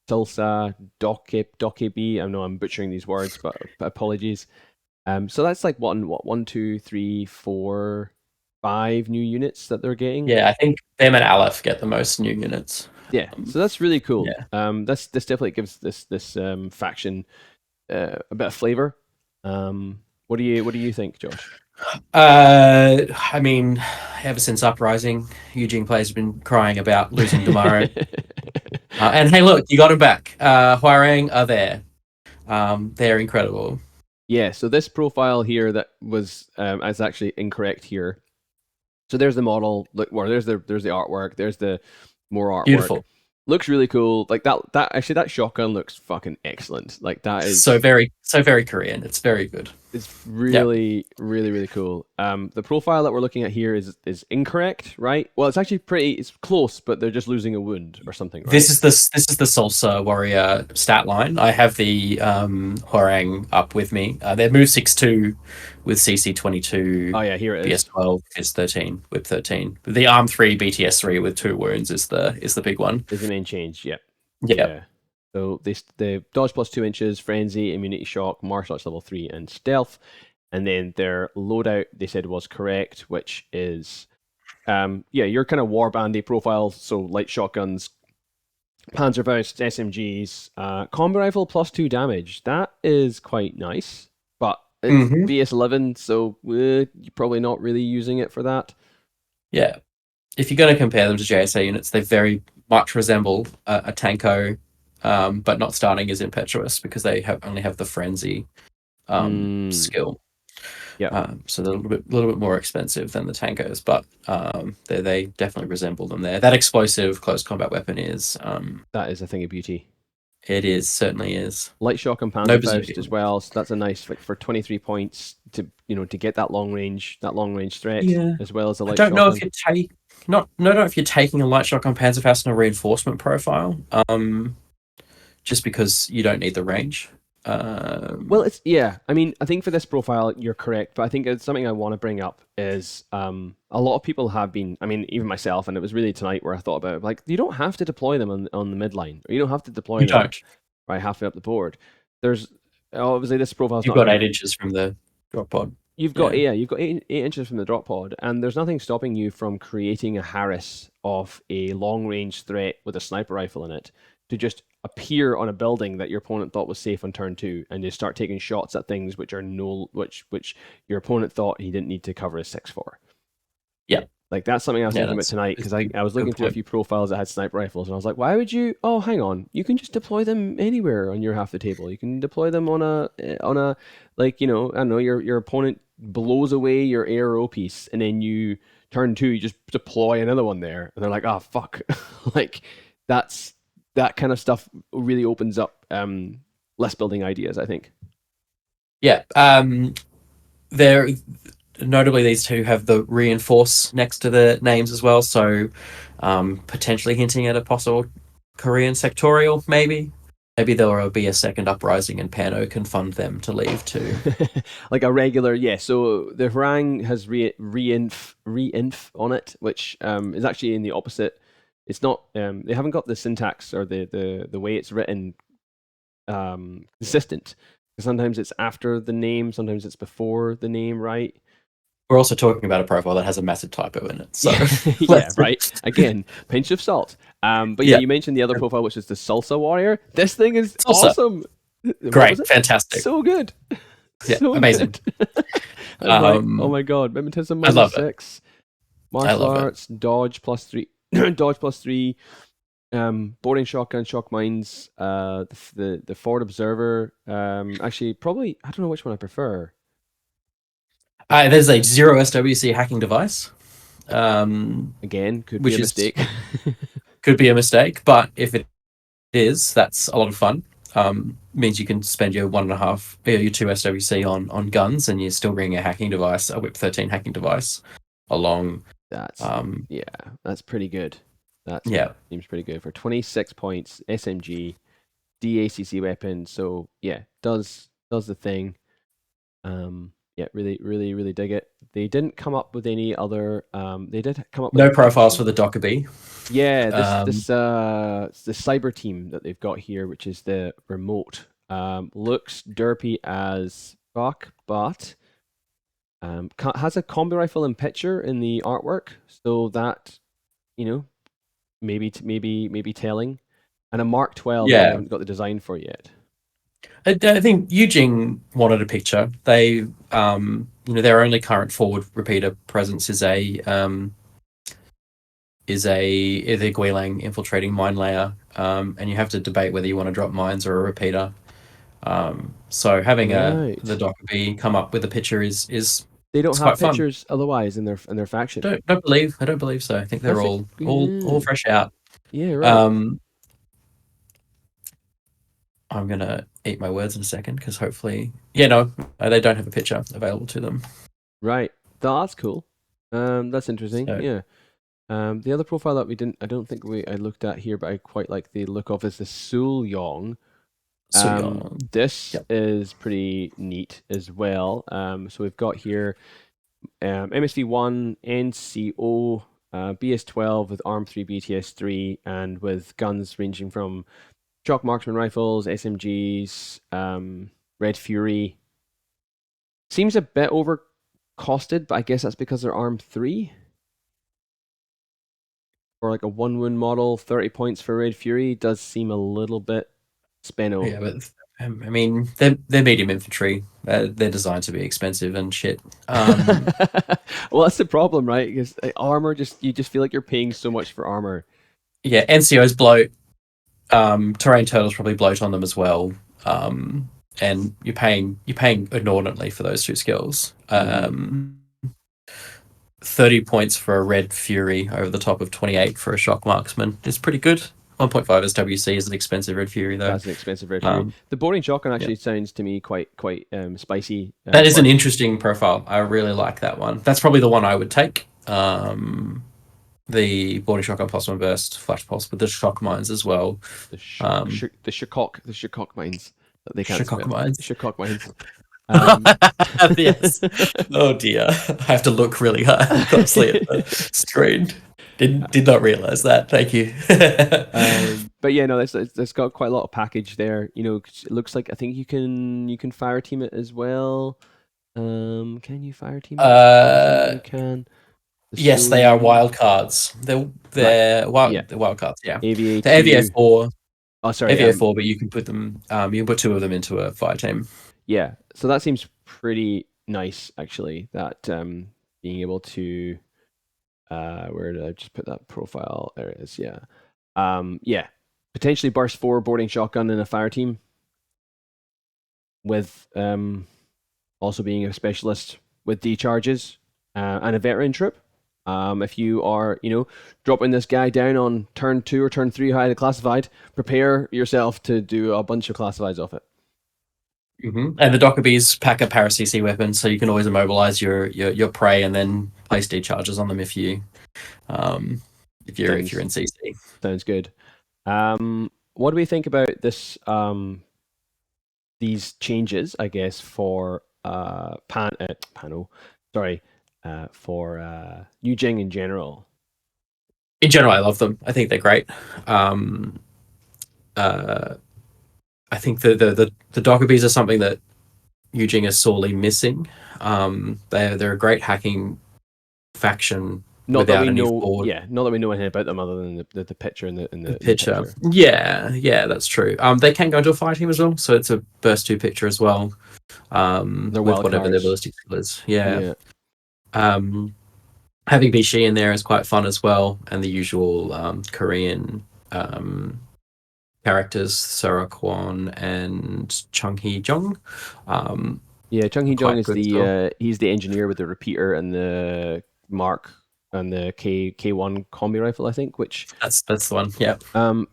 Tulsa, Dokebi. I know I'm butchering these words, but apologies. So that's one, two, three, four, 5 new units that they're getting. Yeah, I think them and Aleph get the most new units. Yeah, so that's really cool. Yeah. This definitely gives this faction a bit of flavor. What do you think, Josh? I mean, ever since Uprising, Eugene Play's been crying about losing Damaro. And hey, look, you got him back. Huarang are there. They're incredible. Yeah, so this profile here that was is actually incorrect here. So there's the model. Look, well, there's the artwork. There's the more artwork. Beautiful. Looks really cool. Like that actually that shotgun looks fucking excellent. Like that So is very, so very Korean. It's very good. it's Yeah. really really cool. The profile that we're looking at here is incorrect, right? Well, it's actually pretty. It's close, but they're just losing a wound or something, right? This is the Salsa Warrior stat line. I have the Hwarang up with me. They're move 6-2 with CC 22, Oh yeah, here it BS is. 12, is 13, whip 13. The arm 3, BTS 3 with 2 wounds is the big one. Is the main change? Yeah, Yeah. yeah. So they dodge plus 2 inches, frenzy, immunity shock, martial arts level 3, and stealth. And then their loadout they said was correct, which is yeah, your kind of warbandy profile. So light shotguns, Panzerfaust, SMGs, combo rifle plus 2 damage. That is quite nice, but it's Hmm. BS11, so you're probably not really using it for that. Yeah. If you're going to compare them to JSA units, they very much resemble a Tanko, but not starting as impetuous because they only have the frenzy Mm, skill. yeah, So they're a little bit more expensive than the Tankos, but they definitely resemble them there. That explosive close combat weapon is that is a thing of beauty. it is certainly is. Light shock and No Panzerfaust as bazooka. well. So that's a nice like for 23 points to to get that long range threat Yeah, as well as a I light don't know if shotgun. you take not no know if you're taking a light shock on Panzerfaust and a reinforcement profile, just because you don't need the range. Well, it's yeah. I mean, I think for this profile, you're correct, but I think it's something I want to bring up is a lot of people have been. I mean, even myself, and it was really tonight where I thought about it. Like, you don't have to deploy them on the midline, or you don't have to deploy You them don't. right halfway up the board. There's obviously this profile's You've not got going to 8 inches from the drop pod. You've got Yeah. yeah, you've got 8 inches from the drop pod, and there's nothing stopping you from creating a Harris of a long range threat with a sniper rifle in it to just appear on a building that your opponent thought was safe on turn two, and just start taking shots at things which are no which your opponent thought he didn't need to cover a six for. Yeah. Like that's something I was Yeah. thinking about That's tonight it's because a I was looking good through a point. few profiles that had sniper rifles and I was like, why would you? Oh, hang on, you can just deploy them anywhere on your half the table. You can deploy them on a like I don't know your opponent blows away your ARO piece and then you turn two, you just deploy another one there and they're like, oh fuck, like that's that kind of stuff really opens up less building ideas. I think. Yeah. There notably these two have the reinforce next to the names as well, so potentially hinting at a possible Korean sectorial, maybe there will be a second uprising and PanO can fund them to leave too. Like a regular, yeah. So the Harang has reinf on it, which is actually in the opposite. It's not. They haven't got the syntax or the way it's written consistent. Sometimes it's after the name, sometimes it's before the name, right? We're also talking about a profile that has a massive typo in it, so Yeah, yeah, let's right. Again, pinch of salt. But yeah, yeah, you mentioned the other profile, which is the Salsa Warrior. This thing is salsa, awesome. What was great, it? fantastic, So good. yeah, So amazing. good. I was like, oh um my god, Mimetism I minus love it. six, I martial love it. arts, dodge plus three, dodge plus three, boarding shotgun, shock mines, the forward observer. Actually, probably I don't know which one I prefer. There's a zero SWC hacking device, Again, could be a which is mistake. could be a mistake, but if it is, that's a lot of fun. Means you can spend your 1.5, your 2 SWC on guns, and you're still bringing a hacking device, a Whip 13 hacking device, along. That's Um, yeah, that's pretty good. That yeah, seems pretty good for 26 points. SMG, DACC weapon. So yeah, does the thing. Yeah, really dig it. They didn't come up with any other. They did come up with a no profiles picture. for the Dockerbee. Yeah, Um, it's the cyber team that they've got here, which is the remote. Looks derpy as fuck, but has a combi rifle and picture in the artwork, so that you know maybe telling. And a Mark 12 that we yeah, haven't got the design for yet. I think Eugene wanted a picture. They, their only current forward repeater presence is a Guilang infiltrating mine layer, and you have to debate whether you want to drop mines or a repeater. So having the Right. Dockerby come up with a picture They don't is have quite fun. pictures otherwise in their faction. I don't believe so. I think they're That's a all yeah, fresh out. yeah, right. Um, I'm gonna eat my words in a second because hopefully, yeah, no, they don't have a picture available to them. Right. That's cool. That's interesting. So Yeah. The other profile that we didn't, I don't think I looked at here, but I quite like the look of is the Sul Yong. Young, This yep. is pretty neat as well. So we've got here MSV1, NCO, BS12 with Arm 3, BTS3, and with guns ranging from shock marksman rifles, SMGs, Red Fury. Seems a bit over costed, but I guess that's because they're Arm 3. Or like a one wound model, 30 points for Red Fury does seem a little bit speno. Yeah, but I mean, they're medium infantry. They're designed to be expensive and shit. Well, that's the problem, right? Because armor just you just feel like you're paying so much for armor. Yeah, NCOs bloat. Terrain turtles probably bloat on them as well. And you're paying inordinately for those two skills. Mm, 30 points for a Red Fury over the top of 28 for a Shock Marksman is pretty good. 1.5 SWC is an expensive Red Fury though. that's an expensive Red Fury. Um, The boarding shotgun yeah. actually sounds to me quite spicy. That is an But interesting profile. I really like that one. That's probably the one I would take. The Boarding Shotgun plus one burst, Flash Pulse with the Shock Mines as well. the Shakok mines that they can't Shock spell. Mines. Shakok mines. Um, Yes. Oh dear. I have to look really hard, closely at the screen. Did not realize that. Thank you. but yeah, no, that's got quite a lot of package there. You know, 'cause it looks like I think you can fire team it as well. Can you fire team it? I'm assuming uh, you can. The yes, they are Soul, wild cards. right? Yeah, They're wild cards. Yeah, AVA they're AVA two. four, Oh, sorry. AVA four, but you can put them. You can put two of them into a fire team. Yeah. So that seems pretty nice, actually. That being able to where did I just put that profile? There it is. Yeah. Yeah. Potentially burst four boarding shotgun in a fire team with also being a specialist with decharges and a veteran trip. If you are, you know, dropping this guy down on turn 2 or turn 3 highly classified, prepare yourself to do a bunch of classifieds off it. And the Dockerbees pack a para CC weapon, so you can always immobilize your prey and then place decharges on them if you're Sounds in CC. sounds good. What do we think about this? These changes, I guess, for PanO, sorry, for Yu Jing in general. In general, I love them. I think they're great. Um, uh, I think the Dockerbees are something that Eugene is sorely missing. They're a great hacking faction Not that without we any know, forward yeah, not that we know anything about them other than the picture in the picture. picture. Yeah, that's true. They can go into a fire team as well, so it's a burst two picture as well. They're With wild whatever their cards. ballistic skill is. Yeah. Yeah, Having Bishi in there is quite fun as well, and the usual Korean characters, Sarah Kwon and Chung Hee Jong. yeah. Chung Hee Jong Quite is good as well. the he's the engineer with the repeater and the Mark and the K1 combi rifle, I think, which That's the one. Yeah.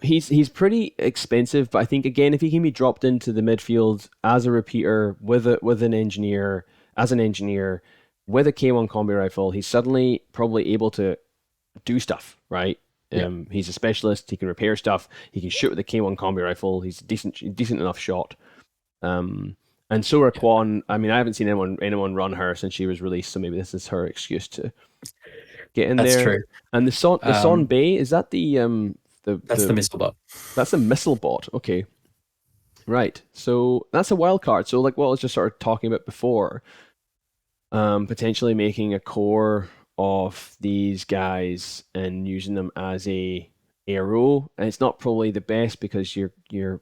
he's pretty expensive, but I think again if he can be dropped into the midfield as a repeater with an engineer as an engineer with a K1 combi rifle, he's suddenly probably able to do stuff, right? Yeah. He's a specialist. He can repair stuff. He can shoot with a K1 combi rifle. He's a decent enough shot. And Sora Yeah. Kwan. I mean, I haven't seen anyone run her since she was released, so maybe this is her excuse to get in That's there. true. And the Son Um, Bay, is that that's the the missile bot. that's a missile bot? Okay, right. So that's a wild card. So like what I was just sort of talking about before, potentially making a core of these guys and using them as a arrow. And it's not probably the best because you're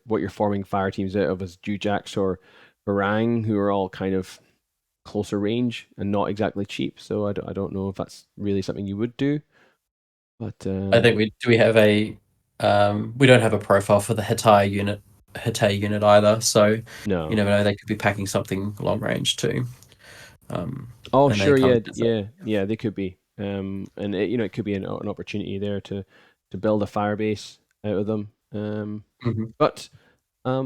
what you're forming fire teams out of is Jujax or Barang, who are all kind of closer range and not exactly cheap. So I don't know if that's really something you would do. But I think we have a we don't have a profile for the Hittite unit Hete unit either. So you No. never know, they could be packing something long range too. Um, Oh, and they sure. come Yeah, in as yeah. They could be. And it could be an opportunity there to build a fire base out of them. Mhm. But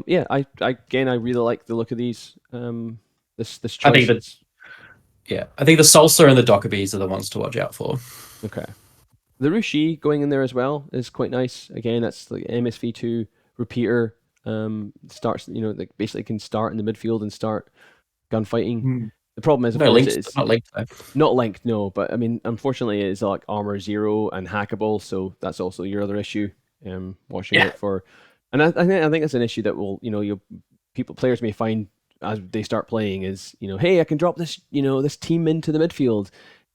yeah, I really like the look of these. This I think choice. that It's I think the Salsa and the Dockerbees are the ones to watch out for. okay. The Rushi going in there as well is quite nice. Again, that's like MSV2 repeater. Starts, like basically can start in the midfield and start gunfighting. Mm. The problem is, of No course, links, it's not linked though. not linked, no. But I mean, unfortunately, it's like armor zero and hackable, so that's also your other issue. Watching Yeah, out for, and I think that's an issue that will, you players may find as they start playing is, hey, I can drop this team into the midfield,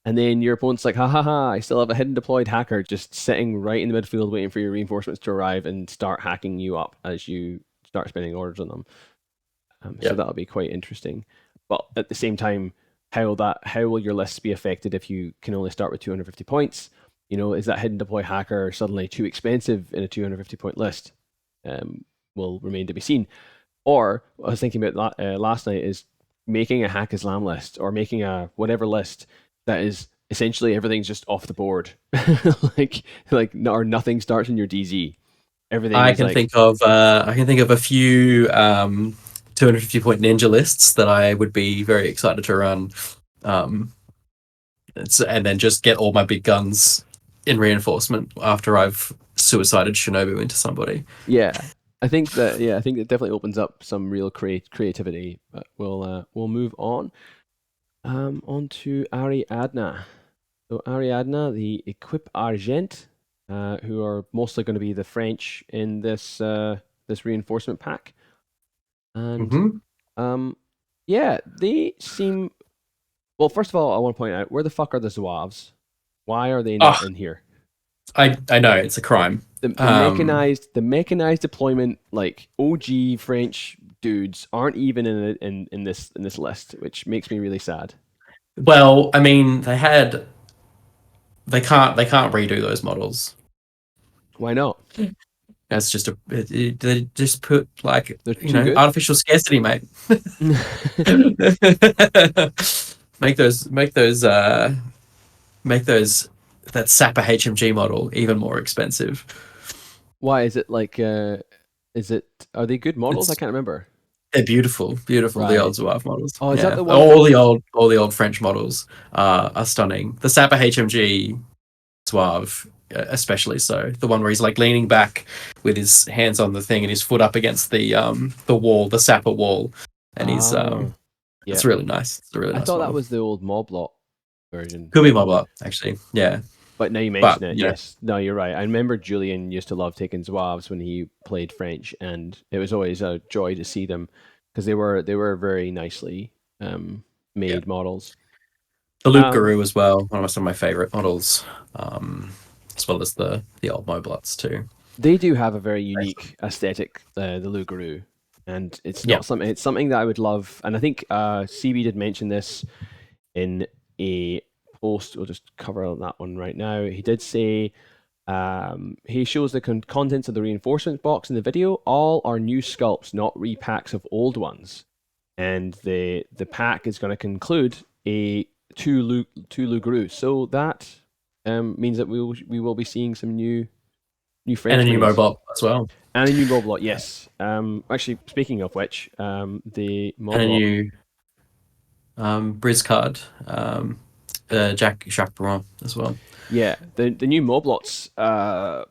and then your opponent's like, ha ha ha, I still have a hidden deployed hacker just sitting right in the midfield waiting for your reinforcements to arrive and start hacking you up as you start spinning orders on them. So yeah. that'll be quite interesting. But at the same time, how will your lists be affected if you can only start with 250 points? Is that hidden deploy hacker suddenly too expensive in a 250 point list? Will remain to be seen. Or what I was thinking about last night is making a Haqqislam list or making a whatever list that is essentially everything's just off the board, or nothing starts in your DZ. Everything is like I can think of a few 250 point ninja lists that I would be very excited to run. Um, and then just get all my big guns in reinforcement after I've suicided Shinobu into somebody. Yeah, I think it definitely opens up some real creativity. But we'll move on to Ariadna. So Ariadna, the Equipe Argent, who are mostly going to be the French in this reinforcement pack, and Hmm. um, yeah, they seem well. First of all, I want to point out where the fuck are the Zouaves? Why are they Oh, not in here? I know it's a crime. The Um, mechanized deployment like OG French dudes aren't even in this list, which makes me really sad. well, I mean, they can't redo those models. Why not? That's just they just put like They're too good. artificial scarcity, mate. Make those make those that Sapper HMG model even more expensive. Why is it like? Is it? Are they good models? I It's can't remember. They're beautiful, beautiful. The old Right. Zouave models, Oh, is that yeah. the one? All the old French models are stunning. The Sapper HMG Zouave, especially so. The one where he's like leaning back with his hands on the thing and his foot up against the wall, the Sapper wall, and he's Ah, yeah. it's really nice. It's a really I nice thought that model. was the old Mob Lot version, Could be but my butt, actually. Yeah, now you but mention it, yes. No, you're right. I remember Julian used to love taking Zouaves when he played French, and it was always a joy to see them because they were very nicely yeah. made models. The Loop Um, Guru as well, one of some of my favorite models, um, as well as the old Moblots too. they do have a very unique aesthetic, the Lugaroo, and it's Yeah. not something. It's something that I would love, and I think CB did mention this in a post. We'll just cover that one right now. He did say he shows the contents of the reinforcement box in the video. All are new sculpts, not repacks of old ones. And the pack is going to conclude a two Lugaroo. So that means that we will be seeing some new And a French new minis Mobot as well. and a new mob lot. Yes. Actually, speaking of which, the And mob a lot. new Briz card, Jacques Baron as well. Yeah, the new moblots uh,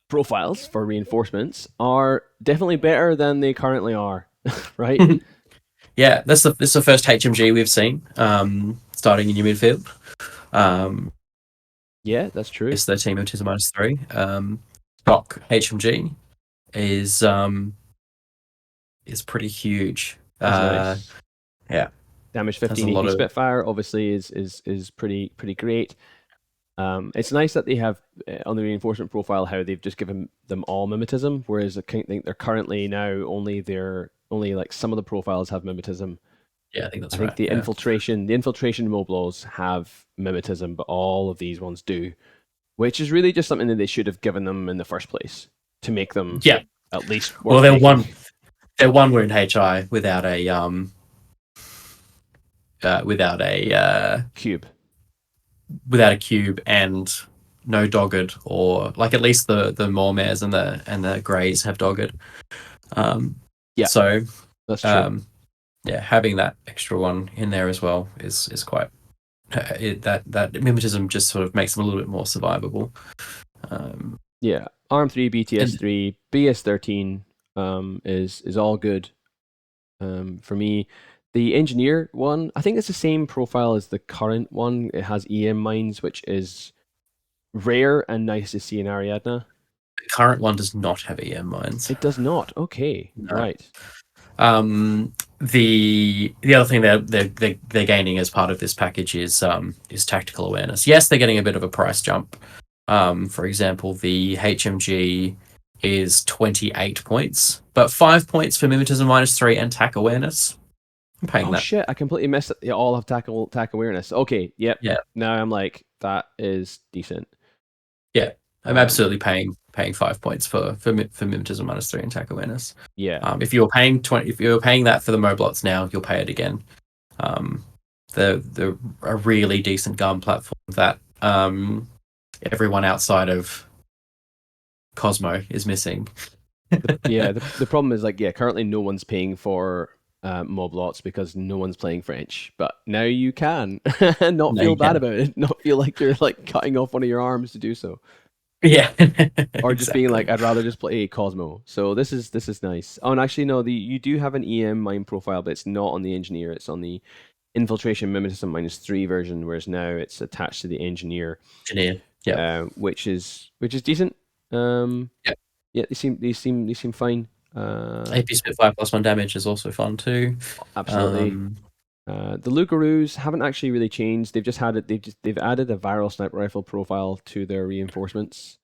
profiles for reinforcements are definitely better than they currently are, right? Yeah, this is the first HMG we've seen starting in your midfield. Yeah, that's true. It's the team of 2 -3. Stock HMG is pretty huge. That's nice. Yeah, Damage has a 15 lot AP of Spitfire obviously is pretty great. It's nice that they have on the reinforcement profile how they've just given them all mimetism, whereas I think they're currently now only like some of the profiles have mimetism. yeah. I think I that's think right. Yeah, the infiltration moblos have mimetism, but all of these ones do, which is really just something that they should have given them in the first place to make them yeah. at least Well, worth taking. they're one wound HI without Cube. without a cube and no dogged, or like at least the Mormares and the Greys have dogged. Yeah, So that's true. um, yeah, having that extra one in there as well is quite that mimetism just sort of makes them a little bit more survivable. Yeah, ARM 3, BTS And 3, BS 13 is all good for me. The engineer one, I think it's the same profile as the current one. It has EM mines, which is rare and nice to see in Ariadna. the current one does not have EM mines. It does not. Okay, No. right. The other thing they're gaining as part of this package is tactical awareness. Yes, they're getting a bit of a price jump. For example, the HMG is 28 points, but 5 points for mimetism -3 and tack awareness. I'm paying Oh that. shit! I completely missed it. They all have tack awareness. Okay, yep. Yeah, Now I'm like, that is decent. yeah. I'm Um, absolutely paying 5 points for mimetism -3 and tack awareness. yeah, If you're paying if you're paying that for the Moblots now, you'll pay it again. Um, the a really decent gun platform that everyone outside of Cosmo is missing. yeah. The problem is like, yeah, currently no one's paying for mob lots because no one's playing French. But now you can, and not No, feel you bad can. about it. Not feel like you're like cutting off one of your arms to do so, Yeah, or just being like, exactly. I'd rather just play Cosmo. So this is nice. Oh, and actually no, the you do have an EM mine profile, but it's not on the engineer. It's on the infiltration mimetism -3 version, whereas now it's attached to the engineer, Engineer. Yep. which is decent. Um, Yep. yeah, they seem fine. AP Spitfire +1 damage is also fun too. Absolutely. Um, The Lugaroos haven't actually really changed. They've just had it. They've added a viral sniper rifle profile to their reinforcements,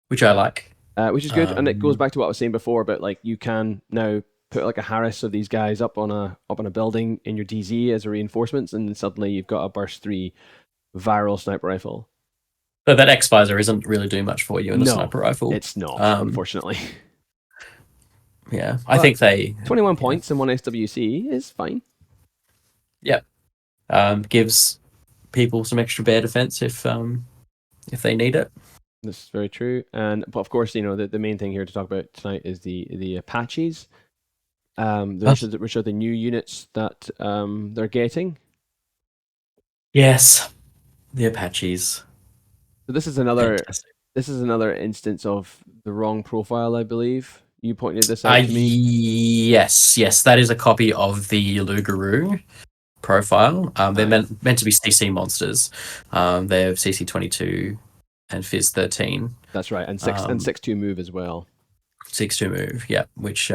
which I like. which is good. And it goes Um, back to what I was saying before about like you can now put like a Harris of these guys up on a building in your DZ as a reinforcements, and then suddenly you've got a burst 3 viral sniper rifle. but that X visor isn't really doing much for you in the No, sniper rifle. it's not, Um, unfortunately. yeah, I But think they 21 yeah points and one SWC is fine. yeah gives people some extra bear defense if they need it. This is very true. And but of course, the main thing here to talk about tonight is the Apaches, Oh, which are the new units that they're getting. yes, the Apaches. So Fantastic. this is another instance of the wrong profile, I believe. You pointed this out to me. Yes, that is a copy of the Lugaroo profile. They're Aye, meant to be CC monsters. They're CC 22 and Fizz 13. that's right, and six and Um, 6-2 move as well. 6-2 move, yeah, which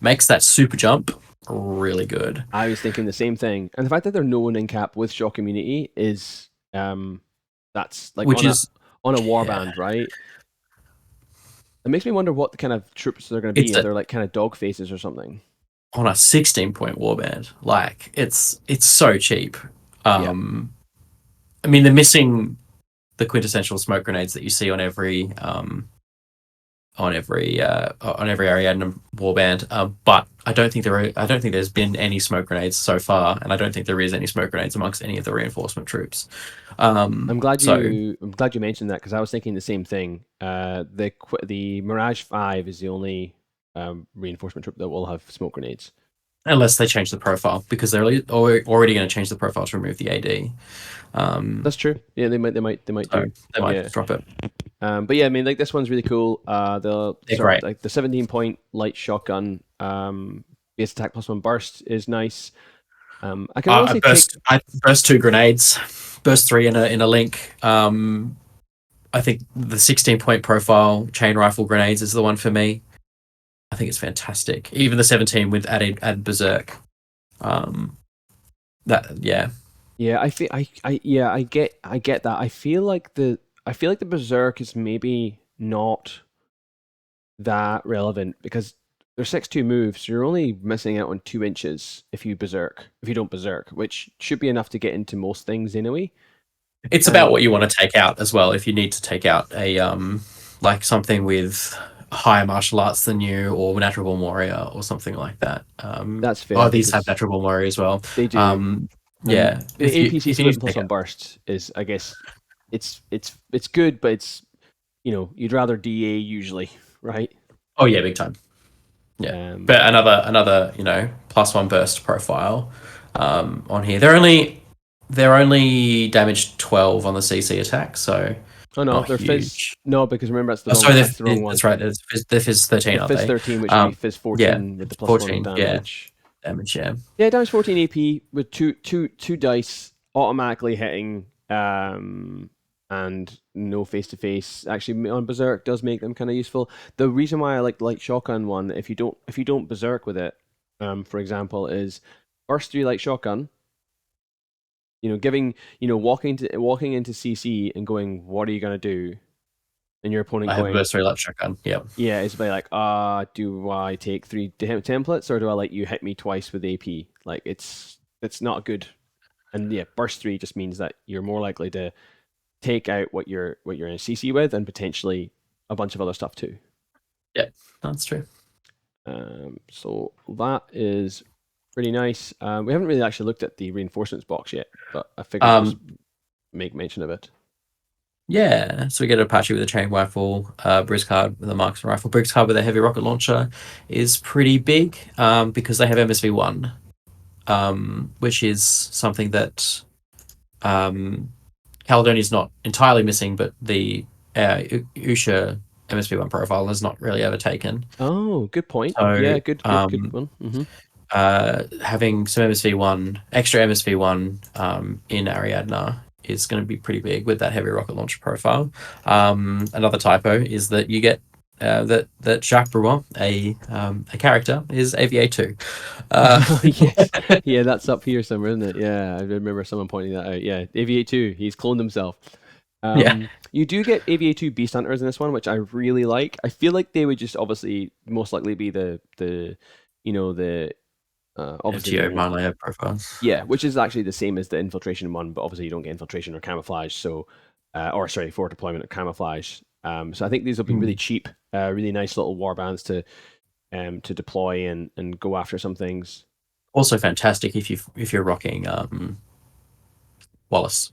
makes that super jump really good. I was thinking the same thing, and the fact that they're known in cap with shock immunity is that's like Which is on a yeah, warband, right? It makes me wonder what the kind of troops they're going to be it's if they're like kind of dog faces or something. on a 16-point warband. Like it's so cheap. Yeah, Um, I mean, they're missing the quintessential smoke grenades that you see on every Ariadna warband. But I don't think there's been any smoke grenades so far, and I don't think there is any smoke grenades amongst any of the reinforcement troops. So I'm glad you mentioned that because I was thinking the same thing. The Mirage 5 is the only reinforcement troop that will have smoke grenades. unless they change the profile, because they're already going to change the profile to remove the AD, That's true. Yeah, they might so do. they might Yeah. drop it. But yeah, I mean, like this one's really cool. They're great. Like the 17-point light shotgun, base attack +1 burst is nice. I can honestly take. I burst 2 grenades, burst 3 in a link. I think the 16-point profile chain rifle grenades is the one for me. I think it's fantastic. Even the 17 with added berserk. That yeah, Yeah, I feel yeah, I get that. I feel like the berserk is maybe not that relevant because they're 6-2 moves. So you're only missing out on 2 inches if you don't berserk, which should be enough to get into most things anyway. it's about Um, what you want to take out as well. If you need to take out a like something with higher martial arts than you, or natural born warrior, or something like that. That's Oh, fair these have because natural born warrior as well. they do. Um, And yeah, the APC if you need split to and plus pick one it. burst is, I guess, it's good, but it's you'd rather DA usually, right? Oh yeah, big time. Yeah, Um, but another +1 burst profile on here. They're only damage 12 on the CC attack, so oh no, not they're Fizz. huge. No, because remember Oh, sorry, that's the wrong one. that's right. They're Fizz The 13, aren't Fizz they? 13, which would be Fizz Yeah, 14 with the plus one 14. Yeah, damage. damage. Yeah. Yeah, damage 14 AP with two dice automatically hitting, and no face to face. Actually, on Berserk does make them kind of useful. The reason why I like the light shotgun one, if you don't Berserk with it, for example, is burst 3 light shotgun. Giving walking into CC and going, what are you gonna do? And your opponent I have a going, burst 3 light shotgun. Yeah. yeah, it's about like, do I take 3 templates or do I let you hit me twice with AP? Like it's not good. And yeah, burst 3 just means that you're more likely to take out what you're in a CC with and potentially a bunch of other stuff too. Yeah, that's true. So that is pretty nice. We haven't really actually looked at the reinforcements box yet, but I figured I'd just make mention of it. Yeah, so we get Apache with a chain rifle, Brizcard with a marksman rifle. Brizcard with a heavy rocket launcher is pretty big because they have MSV1, which is something that Caledonia's not entirely missing, but the Usha MSV1 profile has not really ever taken. Oh, good point. So Yeah, good one. Mm-hmm. having some MSV1, extra MSV1 in Ariadna is going to be pretty big with that heavy rocket launcher profile. Another typo is that you get that Jacques Brouin, a character, is AVA2. Yes, yeah, that's up here somewhere, isn't it? Yeah, I remember someone pointing that out. Yeah, AVA2, he's cloned himself. Yeah, You do get AVA2 Beast Hunters in this one, which I really like. I feel like they would just obviously most likely be the obviously they FGO won't. mainly have profiles. Yeah, which is actually the same as the infiltration one, but obviously you don't get infiltration or camouflage. So, or sorry, forward deployment or camouflage. So I think these will be really cheap, really nice little warbands to deploy and go after some things. Also fantastic if you're rocking Wallace.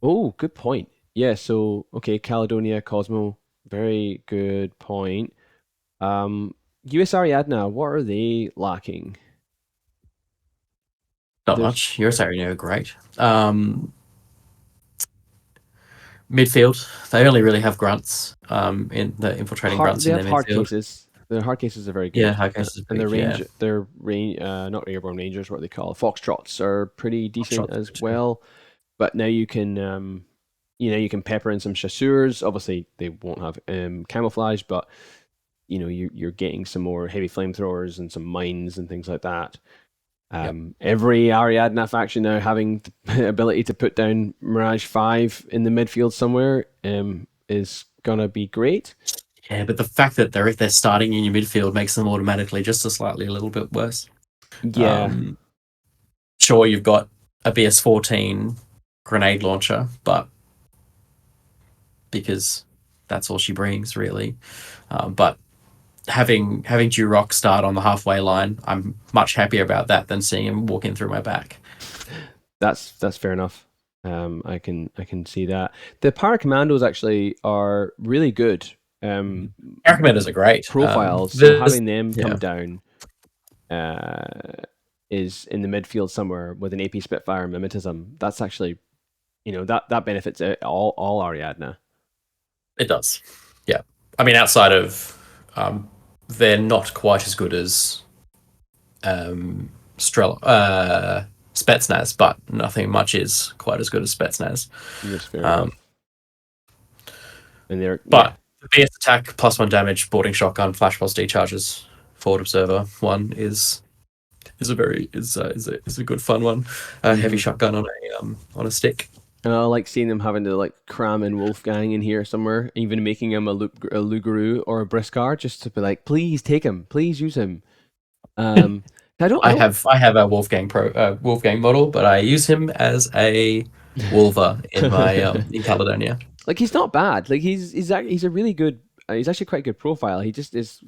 Oh, good point. Yeah, so okay, Caledonia, Cosmo, very good point. US Ariadna, what are they lacking? Not There's much. Your area are great. Midfield, they only really have grunts in the infiltrating grunts they in have their hard midfield. cases. Their hard cases are very Yeah, good. hard cases is And their big. Yeah, not airborne rangers, what they call foxtrots, are pretty decent shots as good too. well. But now you can pepper in some chasseurs. Obviously, they won't have camouflage, but you're getting some more heavy flamethrowers and some mines and things like that. Yep. Every Ariadna faction now having the ability to put down Mirage 5 in the midfield somewhere is gonna be great. Yeah, but the fact that they're starting in your midfield makes them automatically just a little bit worse. Yeah, Um, sure, you've got a BS14 grenade launcher, but because that's all she brings, really. But having Durock start on the halfway line, I'm much happier about that than seeing him walk in through my back. that's fair enough. I can see that. The Para Commandos actually are really good Our commanders are great. profiles. So There's having them come yeah, down is in the midfield somewhere with an AP Spitfire and Mimetism. That's actually that benefits all Ariadna. it does. Yeah, I mean outside of they're not quite as good as Strela, Spetsnaz, but nothing much is quite as good as Spetsnaz. That's fair Um, enough. And they're yeah. but the BS attack +1 damage, boarding shotgun, flash pulse D charges, forward observer one is a very is a good fun one. Heavy shotgun on a stick. And I like seeing them having to like cram in Wolfgang in here somewhere, even making him a Lugaru or a Briscar, just to be like, please take him, please use him. I don't. I have a Wolfgang model, but I use him as a Wolver in my in Caledonia. Like he's not bad. Like he's a really good he's actually quite a good profile. He just is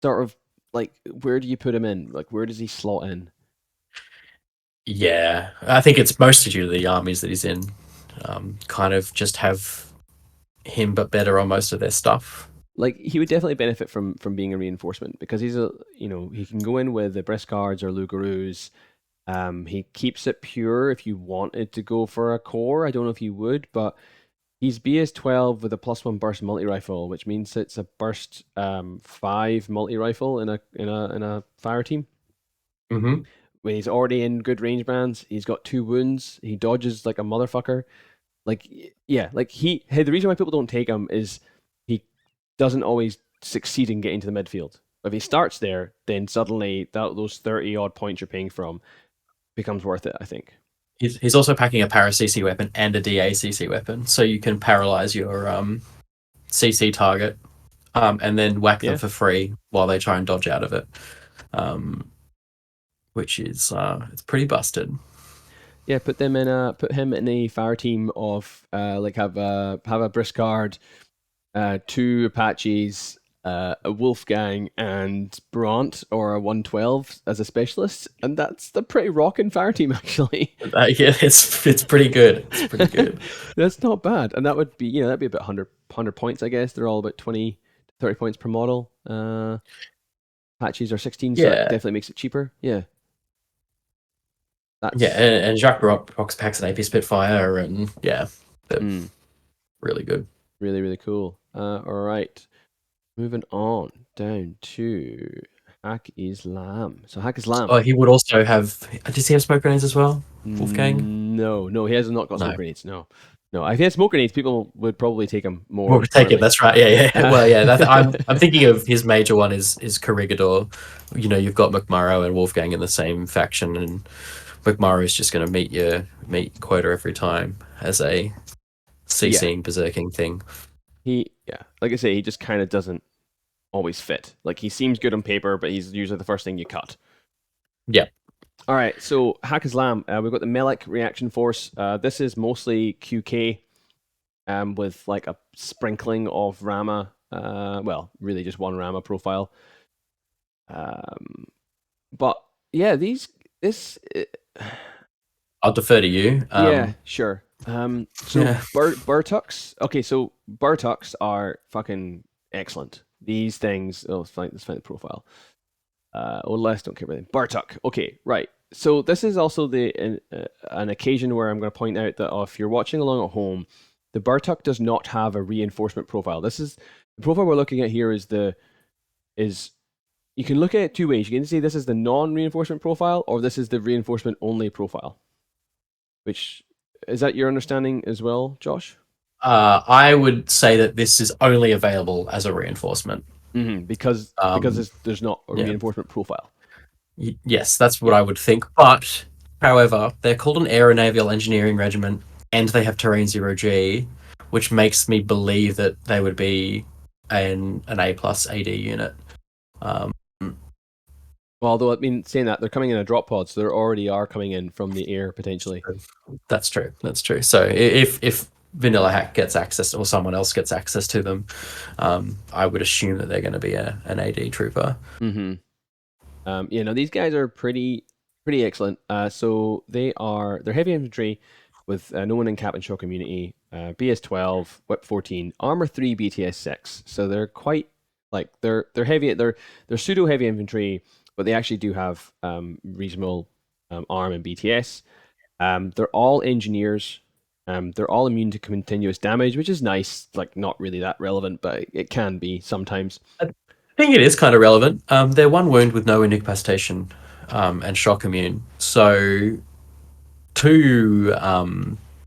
sort of like, where do you put him in? Like, where does he slot in? Yeah, I think it's mostly due to the armies that he's in. Kind of just have him, but better on most of their stuff. Like, he would definitely benefit from being a reinforcement because he's a, he can go in with the Briscards or Lugaroos. He keeps it pure if you wanted to go for a core. I don't know if you would, but he's BS12 with a +1 burst multi rifle, which means it's a burst 5 multi rifle in a fire team. Mm-hmm. When he's already in good range bands, he's got 2 wounds. He dodges like a motherfucker. Like, yeah, like hey, the reason why people don't take him is he doesn't always succeed in getting to the midfield. If he starts there, then suddenly those 30 odd points you're paying from becomes worth it, I think. He's also packing a para CC weapon and a DA CC weapon, so you can paralyze your CC target, and then whack them Yeah. for free while they try and dodge out of it, which is it's pretty busted. Yeah, put him in a fire team of like have a Briscard, 2 Apaches, a Wolfgang, and Brant or a 112 as a specialist, and that's the pretty rocking fire team actually. Yeah, it's pretty good. It's pretty good. That's not bad, and that would be that'd be about 100 points, I guess. They're all about 20 30 points per model. Apaches are 16, so that Yeah, definitely makes it cheaper. Yeah, yeah, that's and Jacques Baroque packs an AP Spitfire, and yeah, they're mm, really good. really really cool. All right. Moving on down to Haqqislam. So Haqqislam. Oh, he would also have. Does he have smoke grenades as well, Wolfgang? No, he has not got No. smoke grenades. No, no. If he had smoke grenades, people would probably take him We'll more take it. currently. That's right. Yeah, yeah. Well, yeah. I'm thinking of his major one is Corregidor. You know, you've got McMurrow and Wolfgang in the same faction, and McMurrow is just going to meet quota every time as a Yeah, CCing berserking thing. like I say, he just kind of doesn't always fit. Like he seems good on paper, but he's usually the first thing you cut. Yeah. All right, so Haqqislam, we've got the Melik reaction force. This is mostly QK, with like a sprinkling of Rama. Well, really just one Rama profile. Um, but yeah, this I'll defer to you. yeah, sure. So Yeah. Burtucks. Okay, so Burtucks are fucking excellent. These things. Oh, let's find the profile. Less don't care about them. Bartuk. Okay, right. So this is also an occasion where I'm going to point out that if you're watching along at home, the Bartuk does not have a reinforcement profile. This is the profile we're looking at here. Is you can look at it 2 ways. You can see this is the non-reinforcement profile, or this is the reinforcement only profile. Which is that your understanding as well, Josh? I would say that this is only available as a reinforcement. Because there's not a Yeah. reinforcement profile. Yes, that's what Yeah. I would think. But, however, they're called an aeronaval engineering regiment, and they have terrain 0G, which makes me believe that they would be an A plus AD unit. Um, Well, although I mean, saying that they're coming in a drop pod, so they already are coming in from the air potentially. that's true. That's true. So if Vanilla Hack gets access or someone else gets access to them, I would assume that they're going to be an AD trooper. Mm-hmm. These guys are pretty excellent. So they're heavy infantry with no one in cap and shock immunity, BS12, Whip 14, armor 3, BTS 6. So they're quite like they're heavy. They're pseudo heavy infantry, but they actually do have reasonable arm and BTS. They're all engineers. They're all immune to continuous damage, which is nice. Like not really that relevant, but it can be sometimes. I think it is kind of relevant. They're one wound with no incapacitation and shock immune. So two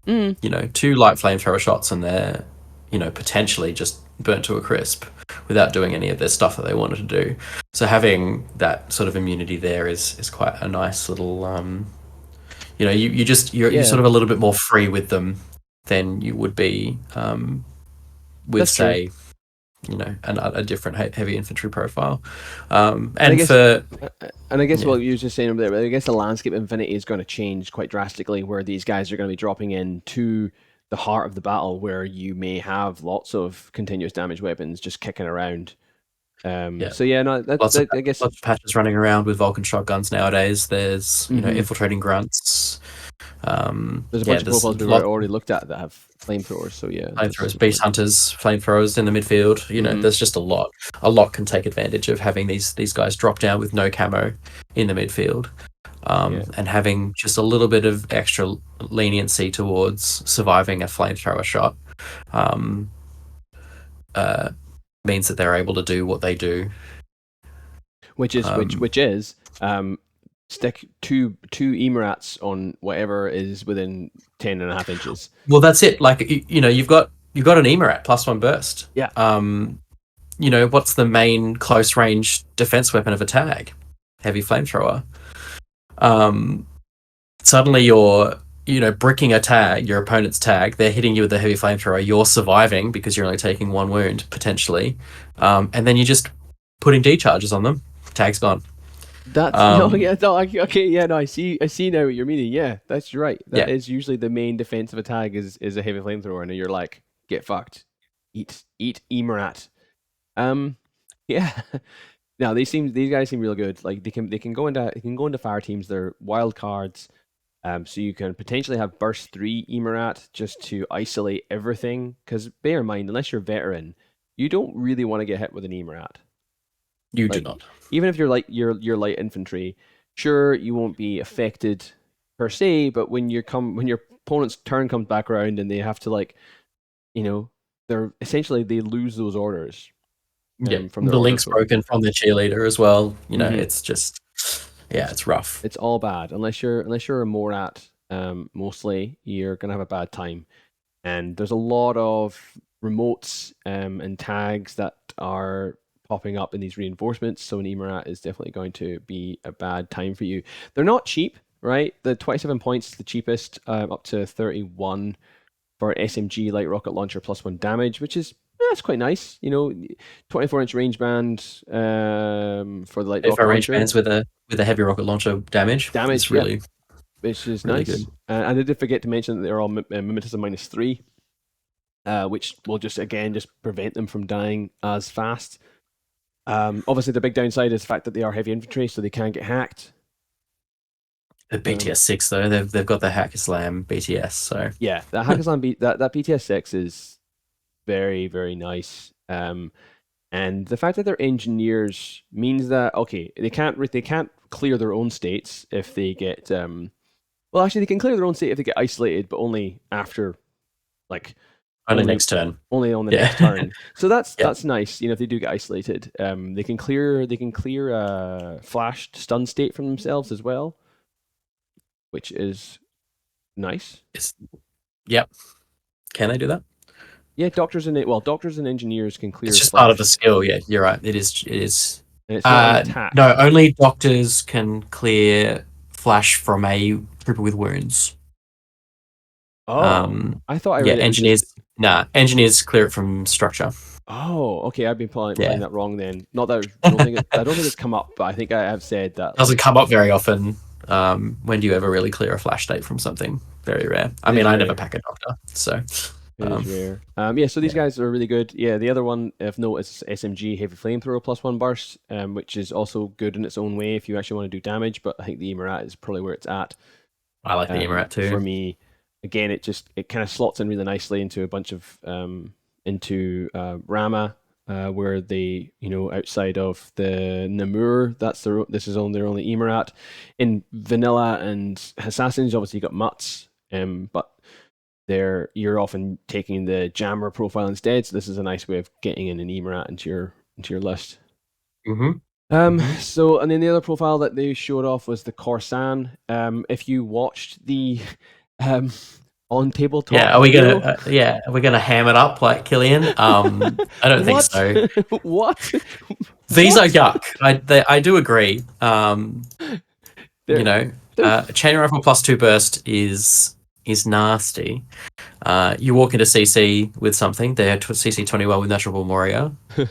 Mm, two light flamethrower shots and they're, potentially just burnt to a crisp without doing any of their stuff that they wanted to do. So having that sort of immunity there is quite a nice little, you're yeah, sort of a little bit more free with them than you would be with, that's true. say, a different heavy infantry profile. And I And guess, for, and I guess yeah, what you were just saying over there, I guess the landscape of Infinity is going to change quite drastically, where these guys are going to be dropping in to the heart of the battle where you may have lots of continuous damage weapons just kicking around. Yeah. So yeah, no, that I guess. Lots of patches running around with Vulcan shotguns nowadays. There's Mhm. infiltrating grunts. There's a bunch Yeah, of there's profiles we've lots already looked at that have flamethrowers. So yeah, of flamethrowers, beast hunters, flamethrowers in the midfield. Mhm. There's just a lot. A lot can take advantage of having these guys drop down with no camo in the midfield, Yeah. and having just a little bit of extra leniency towards surviving a flamethrower shot. Um, uh, Means that they're able to do what they do. Which is Um, stick two emirats on whatever is within 10.5 inches. well, that's it. Like you've got an Emirat +1 burst. Yeah. What's the main close range defense weapon of a tag? Heavy flamethrower. Um, Suddenly you're bricking a tag, your opponent's tag. They're hitting you with the heavy flamethrower. You're surviving because you're only taking one wound potentially, and then you just putting D charges on them. Tag's gone. That's no, Um, yeah, no, okay, yeah, no, I see now what you're meaning. Yeah, that's right. That yeah, is usually the main defensive attack is a heavy flamethrower, and you're like, get fucked, eat Emirat. Um, yeah. Now these guys seem real good. Like they can go into fire teams. They're wild cards. So you can potentially have burst 3 Emirat just to isolate everything. Because bear in mind, unless you're veteran, you don't really want to get hit with an Emirat. you do Like not. even if you're like you're light infantry, sure you won't be affected per se, but when your opponent's turn comes back around and they have to like you know they're essentially they lose those orders Yeah, from their the order link's flow. broken from the cheerleader as well. Hmm. It's just, yeah, it's rough. It's all bad unless you're a Morat. Mostly you're gonna have a bad time. And there's a lot of remotes and tags that are popping up in these reinforcements. So an Emirat is definitely going to be a bad time for you. They're not cheap, right? The 27 points is the cheapest, up to 31 for SMG light rocket launcher +1 damage, which is that's quite nice. 24-inch range band for the light If rocket our range launcher bands with a heavy rocket launcher damage, it's damage. Yeah, really which is really nice. good. And I did forget to mention that they're all mimetism -3. Which will just again just prevent them from dying as fast. Obviously, the big downside is the fact that they are heavy infantry, so they can get hacked. The Um, BTS 6 though, they've got the Haqqislam BTS, so yeah, that Haqqislam that BTS 6 is very very nice. And the fact that they're engineers means that okay, they can't clear their own states if they get well actually they can clear their own state if they get isolated, but only after like only only next turn. only on the Yeah. next turn. So that's Yeah. that's nice. If they do get isolated, they can clear a flashed stun state from themselves as well, which is nice. It's, yep. Can they do that? Yeah, doctors and engineers can It's clear just part of the flashed, skill. Yeah, you're right. It is. and it's not an No, attack. only doctors can clear flash from a trooper with wounds. Oh, I thought I Yeah, read it was just. engineers clear it from structure. Oh, okay. I've been playing Yeah, that wrong then. Not that I don't think it's come up, but I think I have said that doesn't like come up very often. When do you ever really clear a flash state from something? Very rare. I it mean, is I never rare. pack a doctor, so It is um, rare. Yeah, so these yeah, guys are really good. Yeah, the other one, if note, is SMG Heavy Flamethrower +1 burst, which is also good in its own way if you actually want to do damage. But I think the Emirat is probably where it's at I like the Emirat for too. me. Again, it kind of slots in really nicely into a bunch of into Rama, where they outside of the Namur, this is on their only Emirat. In Vanilla and Assassins, obviously you got Mutts, but there you're often taking the jammer profile instead. So this is a nice way of getting in an Emirat into your list. Mm-hmm. Mm-hmm. So and then the other profile that they showed off was the Corsan. If you watched the um on tabletop Yeah, are we gonna? video, Are we gonna ham it up like Killian? I don't think what, so. what, These are what? yuck. I do agree. They're they're Chain rifle +2 burst is nasty. You walk into CC with something, they're CC 21 with natural born warrior, they're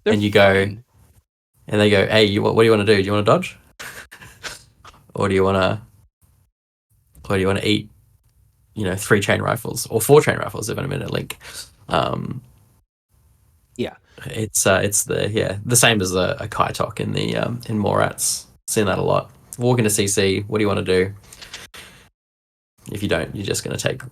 and you go, fun. and they go, hey, what do you want to do? Do you want to dodge, or do you want to eat? 3-chain rifles or 4-chain rifles if I'm in a link. Yeah. It's the same as a Kaitok in the in Morats. Seen that a lot. Walk into CC. What do you want to do? If you don't, you're just going to take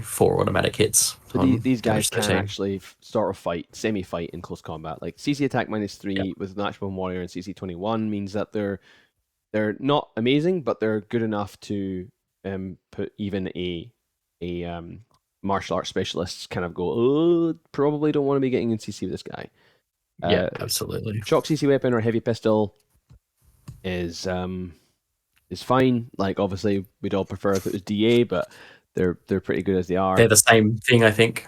4 automatic hits But on these guys damage can 13. actually start a fight, semi-fight in close combat. Like CC attack Yep. -3 with Natural Warrior and CC 21 means that they're not amazing, but they're good enough to put even a martial arts specialist kind of go, oh, probably don't want to be getting in CC with this guy. Yeah, absolutely. Shock CC weapon or heavy pistol is fine. Like obviously we'd all prefer if it was DA, but they're pretty good as they are. They're the same thing, I think.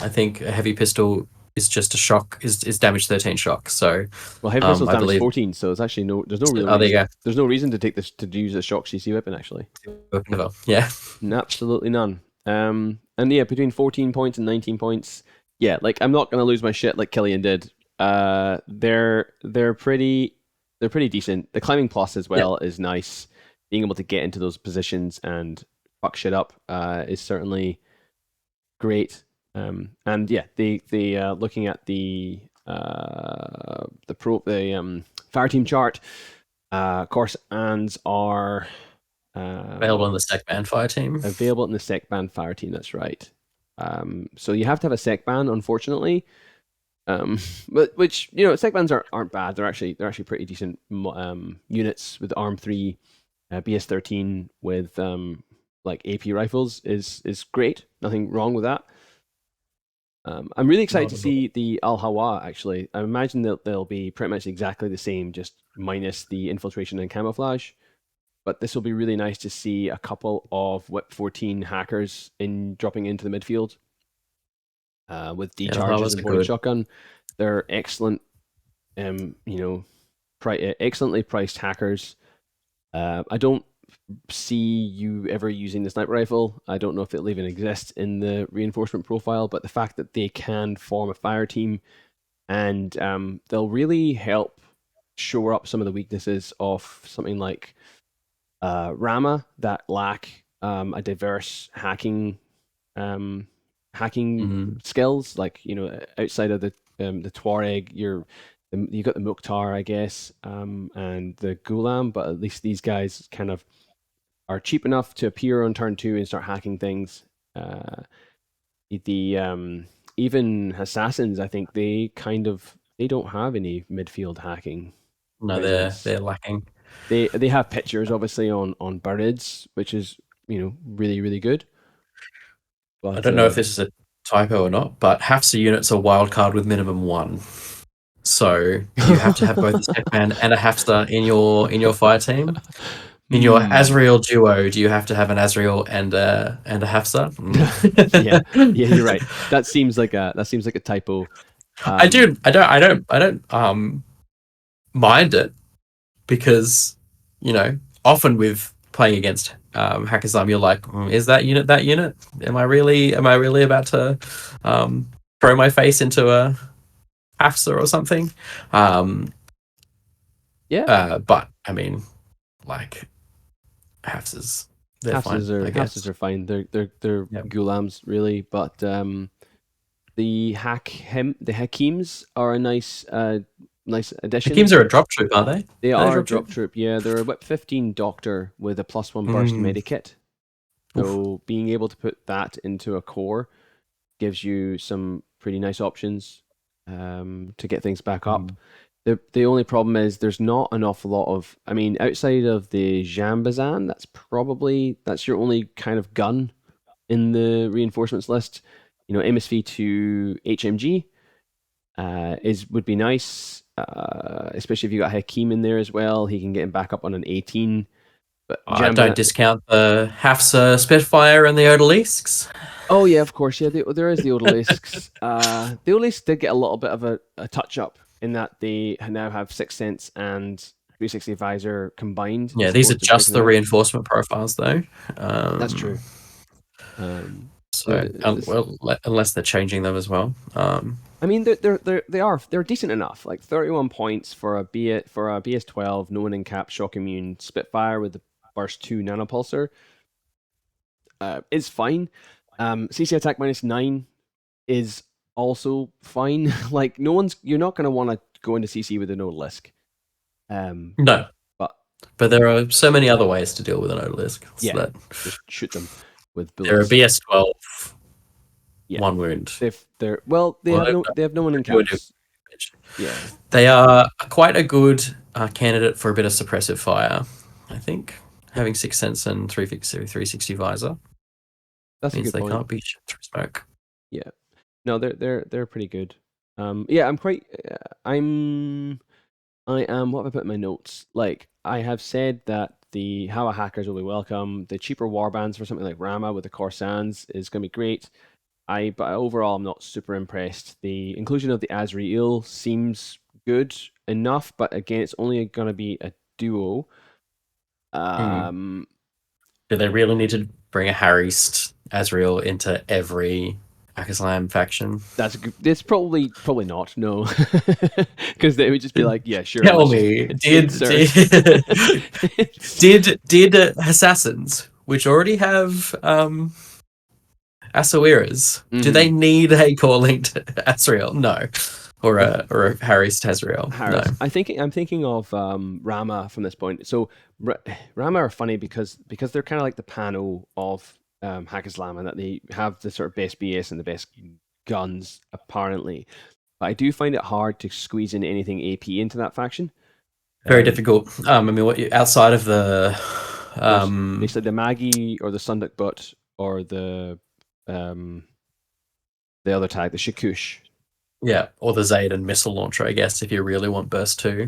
I think a heavy pistol is just a shock, is damage 13 shock. So Well, heavy pistol's I damage believe 14, so it's actually there's no real there you reason. go. There's no reason to take this to use a shock CC weapon actually. Yeah. Absolutely none. And yeah, between 14 points and 19 points, yeah, like I'm not gonna lose my shit like Killian did. They're pretty decent. The climbing plus as Yep. well is nice. Being able to get into those positions and fuck shit up is certainly great. And yeah, they looking at the fire team chart. Of course, ANS are Available in the Sec Band Fire team. available in the sec ban fire team. That's right. So you have to have a sec ban, unfortunately. But which sec bans aren't bad. They're actually pretty decent units with Arm 3, BS13 with like AP rifles is great. Nothing wrong with that. I'm really excited to see the Al Hawa actually. I imagine that they'll be pretty much exactly the same, just minus the infiltration and camouflage. But this will be really nice to see a couple of Whip 14 hackers dropping into the midfield with decharges and boarded shotgun. They're excellent, excellently priced hackers. I don't see you ever using the sniper rifle. I don't know if it'll even exist in the reinforcement profile, but the fact that they can form a fire team and they'll really help shore up some of the weaknesses of something like Rama that lack a diverse hacking skills. Like outside of the Tuareg, you got the Mukhtar, I guess, and the Gulam, but at least these guys kind of are cheap enough to appear on turn 2 and start hacking things. The even assassins, I think they don't have any midfield hacking. No, they're lacking. They have pictures obviously on Burids, which is really really good. But I don't know if this is a typo or not, but Hafsa units are wildcard with minimum 1. So you have to have both a Sec Band and a Hafsa in your fire team. In your Azrael duo, do you have to have an Azrael and a Hafsa? yeah, you're right. That seems like a typo. I don't mind it because often with playing against Haqqislam, you're like, is that unit that unit? Am I really about to throw my face into a Hafsa or something? But I mean, like Hafsas, they're fine. I guess Hafsas are fine. They're Gulams really, but the Hakims are a nice addition. Hakims are a drop troop, aren't they? They are a drop troop. Yeah, they're a Whip 15 Doctor with a +1 burst medikit. So being able to put that into a core gives you some pretty nice options to get things back up. The only problem is there's not an awful lot of. I mean, outside of the Jambazan, that's your only kind of gun in the reinforcements list. MSV2 HMG would be nice, especially if you got Hakim in there as well. He can get him back up on an 18. But don't discount the Hafsa Spitfire and the Odalisks. Oh yeah, of course. Yeah, there is the Odalisks. The Odalisks did get a little bit of a touch up in that they now have Sixth Sense and 360 Visor combined. Yeah, these are just the reinforcement profiles, though. That's true. Unless they're changing them as well. I mean, they're decent enough. Like 31 points for a BS12, no one in cap, shock immune Spitfire with the burst 2 nanopulsar. is fine. CC attack -9 is also fine. Like you're not gonna want to go into CC with a no lisk. No, But but there are so many other ways to deal with an odalisk. yeah, That just shoot them with they're a bullets. BS12, Yeah, one wound. they Well, have no one in do a new camps. damage. Yeah, They are quite a good candidate for a bit of suppressive fire, I think. Having Sixth Sense and 360 visor that's a means good they point. can't be shot through smoke. Yeah, no, they're pretty good. Yeah, I'm quite. I am. What have I put in my notes? Like I have said that the Hawa hackers will be welcome. The cheaper warbands for something like Rama with the Corsans is going to be great. But overall, I'm not super impressed. The inclusion of the Azrael seems good enough, but again, it's only going to be a duo. Hmm. Um, Do they really need to bring a Harriest Azrael into every Haqqislam faction? that's good. It's probably not. No, because they would just be like, yeah, sure, Tell let's just me, insert. did assassins, which already have Asawiras, do they Mhm. need a core linked Azrael? No, or I th- a Harriest Azrael? No. Harris. I'm thinking of Rama from this point. So Rama are funny because they're kind of like the PanO of Haqqislam, and that they have the sort of best BS and the best guns apparently. But I do find it hard to squeeze in anything AP into that faction. Very Um, difficult. I mean, outside of the there's um, basically the Maggie or the Sunduk Butt or um, the other tag, the Shikush. yeah, or the Zayden missile launcher, I guess, if you really want burst two,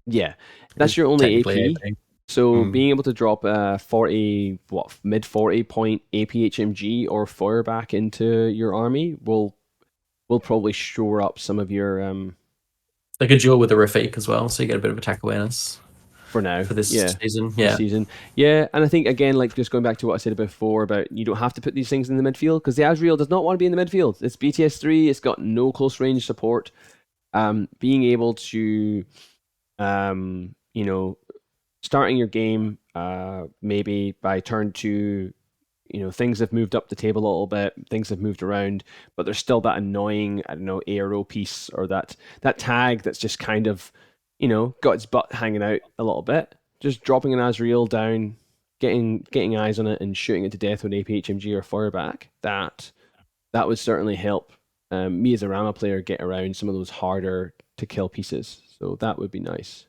Yeah, that's is your only technically AP. AP. So Mm. being able to drop a 40, mid 40 point APHMG or Feuerback into your army will probably shore up some of your They could duel with a Rafik as well, so you get a bit of attack awareness for now. for this Yeah. season. This Yeah, season. Yeah, and I think again, like just going back to what I said before about you don't have to put these things in the midfield because the Azrael does not want to be in the midfield. It's BTS3, it's got no close range support. Being able to you know, starting your game maybe by turn two, things have moved up the table a little bit, things have moved around, but there's still that annoying, I don't know, ARO piece or that tag that's just kind of, got its butt hanging out a little bit. Just dropping an Azrael down, getting eyes on it and shooting it to death with APHMG or Feuerback. That would certainly help me as a Rama player get around some of those harder to kill pieces. So that would be nice.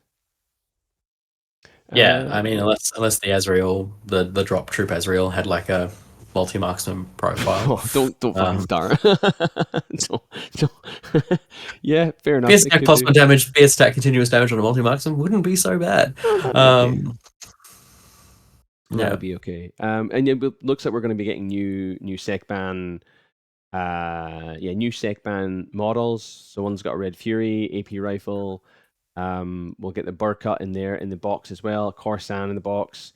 yeah. I mean, Yeah. unless the Azrael, the drop troop Azrael had like a multi marksman profile. Oh, don't fucking Um, start. don't, don't. Yeah, fair enough. BS It stack could plus do. one damage, BS stack continuous damage on a multi marksman wouldn't be so bad. Oh, that'd be okay. Um, That yeah, would be okay. And it looks like we're going to be getting new sec ban. New sec ban models. So one's got a Red Fury, AP rifle. We'll get the Burkut in there in the box as well. Corsan in the box,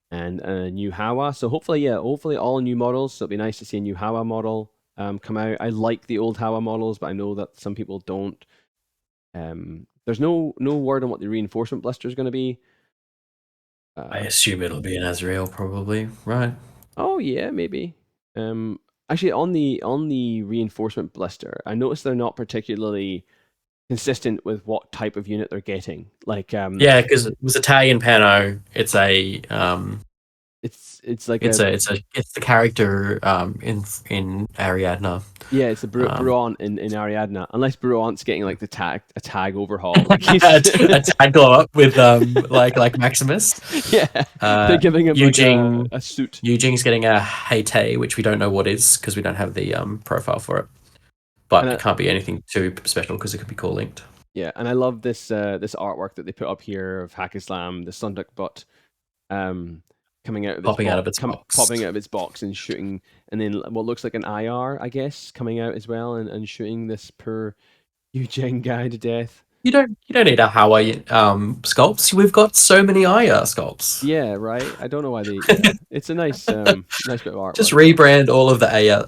and a new Hawa. So hopefully all new models. So it'll be nice to see a new Hawa model come out. I like the old Hawa models, but I know that some people don't. There's no word on what the reinforcement blister is going to be. I Uh, assume it'll be an Azrael, probably, right? oh yeah, maybe. Actually, on the reinforcement blister, I noticed they're not particularly consistent with what type of unit they're getting. Like, Yeah, because it was Italian Pano. it's It's the character in Ariadna. yeah, it's the Um, Bruant in Ariadna. Unless Bruant's getting like the tag overhaul, like he's a tag glow up with like Maximus. yeah, they're giving him like a, Eugene a suit. Eugene's getting a Heyte, which we don't know what is because we don't have the profile for it. And But it can't be anything too special because it could be core linked. yeah, and I love this artwork that they put up here of Haqqislam, the Sunduk butt, um, coming out of its Popping out box, of its box. popping out of its box and shooting, and then what looks like an IR, I guess, coming out as well and shooting this poor Eugene guy to death. You don't need a Hawaii sculpts. We've got so many IR sculpts. Yeah, right. I don't know why they. Yeah, it's a nice bit of Just artwork, but rebrand all of the IR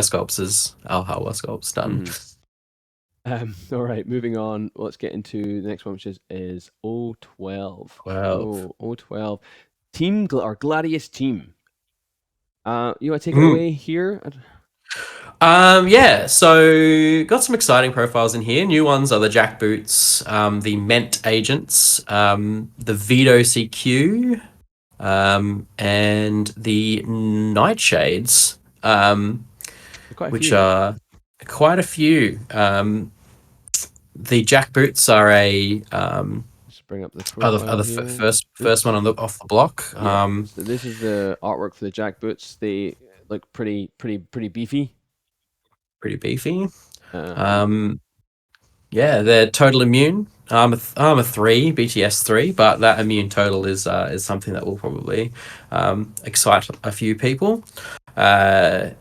sculpts as Al Hawa sculpts done. mhm. All right, moving on. Let's get into the next one, which is O12. 12. So O12 team or Gladius team. You want to take it Mm. away here? Yeah, so got some exciting profiles in here. New ones are the jackboots, the Ment agents, the Veto CQ, and the Nightshades, Quite a which few. are quite a few. The jackboots are Just bring up the are profile the here. first one on the off the block. Yeah. So this is the artwork for the jack boots. They look pretty beefy. Pretty beefy. Um, Um, Yeah, they're total immune. Armor 3, BTS 3, but that immune total is something that will probably excite a few people. Uh,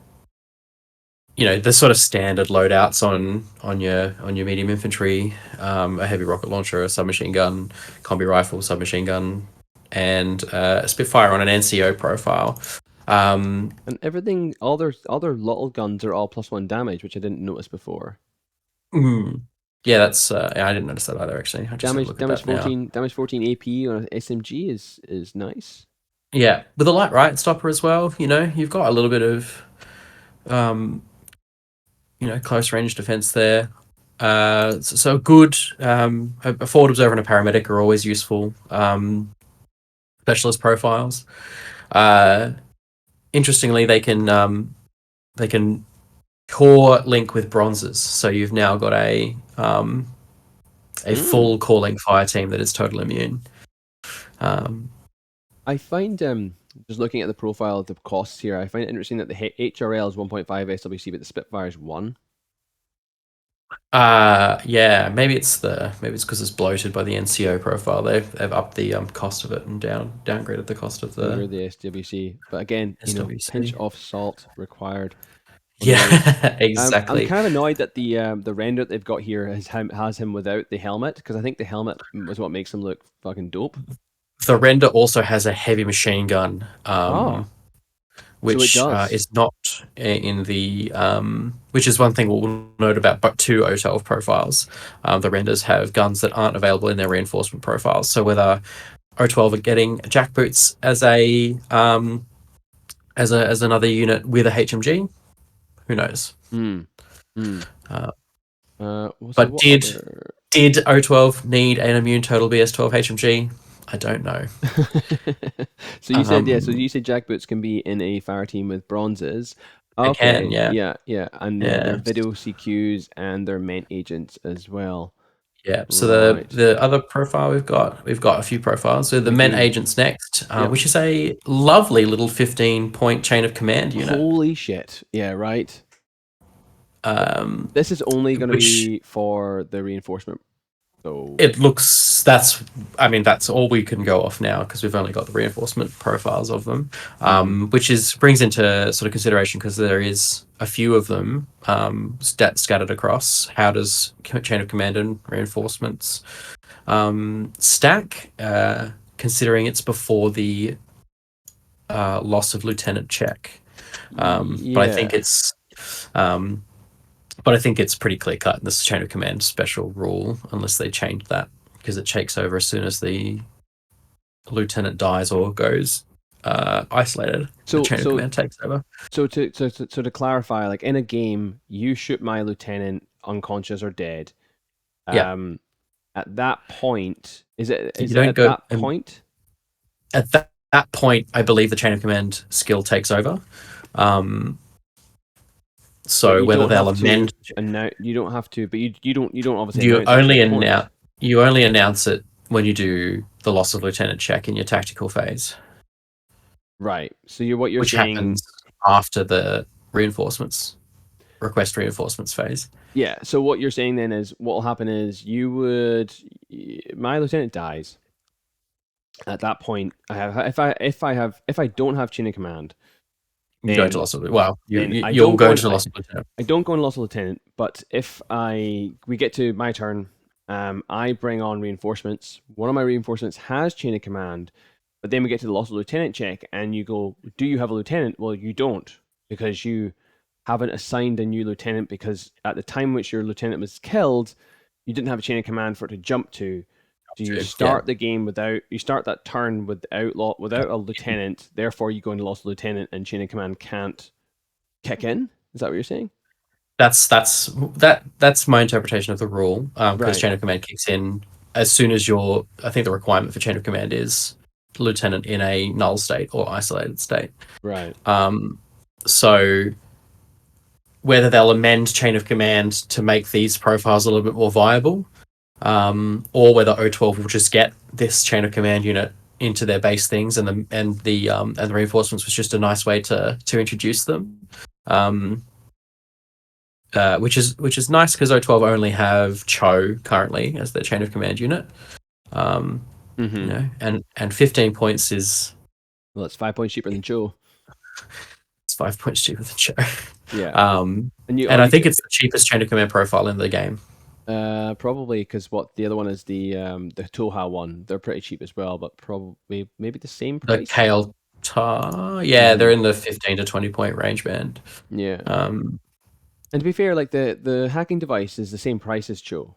the sort of standard loadouts on your medium infantry, a heavy rocket launcher, a submachine gun, combi rifle, submachine gun, and a Spitfire on an NCO profile. Um, and everything, all their little guns are all +1 damage, which I didn't notice before. mm, yeah, that's yeah, I didn't notice that either. Actually, I just had a Damage look at damage that now. 14 damage 14 AP on an SMG is nice. Yeah, with a light right stopper as well. You've got a little bit of um, close range defense there. So good. A forward observer and a paramedic are always useful. Specialist profiles. Uh, Interestingly, they can core link with bronzes. So you've now got a Mm. full calling fire team that is total immune. Um, I find just looking at the profile of the costs here, I find it interesting that the HRL is 1.5 SWC, but the Spitfire is 1. yeah, maybe it's because it's bloated by the NCO profile. They've upped the cost of it and downgraded the cost of the Under the SWC. But again, pinch SWC. of salt required on those. Yeah, I'm exactly. kind of annoyed that the render they've got here has him without the helmet, because I think the helmet was what makes him look fucking dope. The render also has a heavy machine gun, Ah, so it which does. is not in the which is one thing we'll note about but two O12 profiles. The renders have guns that aren't available in their reinforcement profiles. So whether O12 are getting jackboots as another unit with a HMG, who knows? Hmm. Hmm. Uh, So but what did other? did O12 need an immune total BS12 HMG? I don't know. So you said, yeah. So Um, you said jackboots can be in a fire team with bronzes. they can, Okay, yeah, yeah, yeah, and they're yeah, video CQs and they're ment agents as well. yeah. So the Right, the other profile we've got a few profiles. So the we Men do. Agents next, Yep. which is a lovely little 15-point chain of command unit. Holy shit. Yeah, right. Um, This is only going to which be for the reinforcement. So, it looks that's all we can go off now because we've only got the reinforcement profiles of them, mhm. which is brings into sort of consideration because there is a few of them scattered across. How does chain of command and reinforcements stack? Considering it's before the loss of lieutenant check, but I think Yeah. it's um, but I think it's pretty clear cut in this chain of command special rule, unless they change that, because it takes over as soon as the lieutenant dies or goes isolated. The So, chain of so, command takes over. so to clarify, like in a game, you shoot my lieutenant unconscious or dead. Yeah, Um, at that point, is it you is it don't at go that point? at that point. I believe the chain of command skill takes over. Um, But so you whether don't they'll have to amend, announce. You don't have to. But you don't obviously you announce it to your only opponent. announce you only announce it when you do the loss of lieutenant check in your tactical phase, Right. So what you're which saying. happens after the reinforcements request reinforcements phase. Yeah. So what you're saying then is what will happen is my lieutenant dies. At that point, I have if I don't have chain of command, You go into then loss of well, then I you'll don't go go in. into loss of lieutenant. I don't go in loss of lieutenant. But if we get to my turn, I bring on reinforcements. One of my reinforcements has chain of command, but then we get to the loss of lieutenant check, and you go, "Do you have a lieutenant?" Well, you don't, because you haven't assigned a new lieutenant, because at the time which your lieutenant was killed, you didn't have a chain of command for it to jump to. So you Yeah, start the game you start that turn without a lieutenant. Therefore, you go into lost lieutenant, and chain of command can't kick in. Is that what you're saying? that's my interpretation of the rule. Because Right. chain of command kicks in as soon as you're. I think the requirement for chain of command is lieutenant in a null state or isolated state. Right. Um, so whether they'll amend chain of command to make these profiles a little bit more viable, or whether O12 will just get this chain of command unit into their base things, and the reinforcements was just a nice way to introduce them. Um, which is nice because O12 only have Cho currently as their chain of command unit. Um, Mm-hmm. and 15 points is Well, it's 5 points cheaper than Joe. it's 5 points cheaper than Cho. Yeah. Um, And and I think it's the cheapest chain of command profile in the game. probably because what the other one is the Tohaa one. They're pretty cheap as well, but probably maybe the same The price. Kale Tar, yeah, they're Mm-hmm. in the 15 to 20 point range band. Yeah. Um, And to be fair, like the hacking device is the same price as Cho,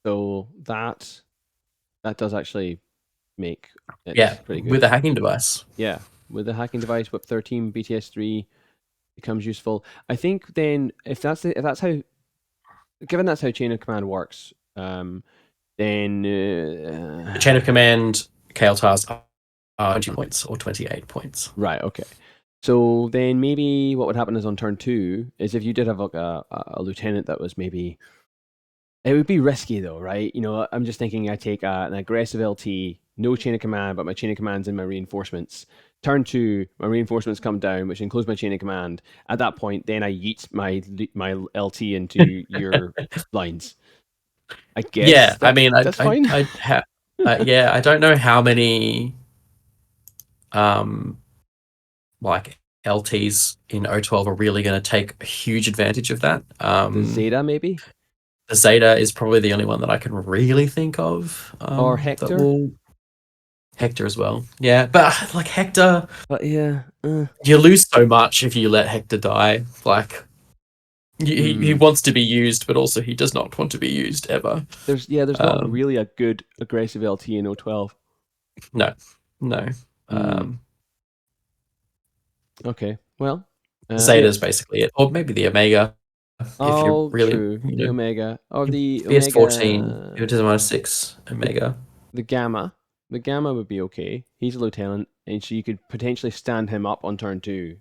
so that does actually make yeah, it's pretty with good. a hacking device. Yeah, with the hacking device, Whip 13, BTS3 becomes useful. I think then if that's how given that's how chain of command works, then The chain of command Kale Tars are 20 points or 28 points. right, okay. So then maybe what would happen is on turn two is if you did have like a lieutenant that was maybe it would be risky though, right? You know, I'm just thinking I take an aggressive LT, no chain of command, but my chain of command's in my reinforcements. Turn two, my reinforcements come down, which includes my chain of command. At that point, then I yeet my LT into your lines. I Yeah, guess I mean, that's fine. yeah, I don't know how many um like LTs in O12 are really going to take a huge advantage of that. The Zeta maybe The Zeta is probably the only one that I can really think of or that Hector, will Hector as well. Yeah, but like Hector, but yeah, you lose so much if you let Hector die. Like he mm, wants to be used, but also he does not want to be used ever. there's not Um, really a good aggressive LT in O12. no, no. Mm, Um, okay, well, Zeta yeah. is basically it, or maybe the Omega if you're Oh, really, true. The Omega or the BS14, Omega, Hypnotism -6, the Omega. the Gamma. The Gamma would be okay. He's a lieutenant, and so you could potentially stand him up on turn two,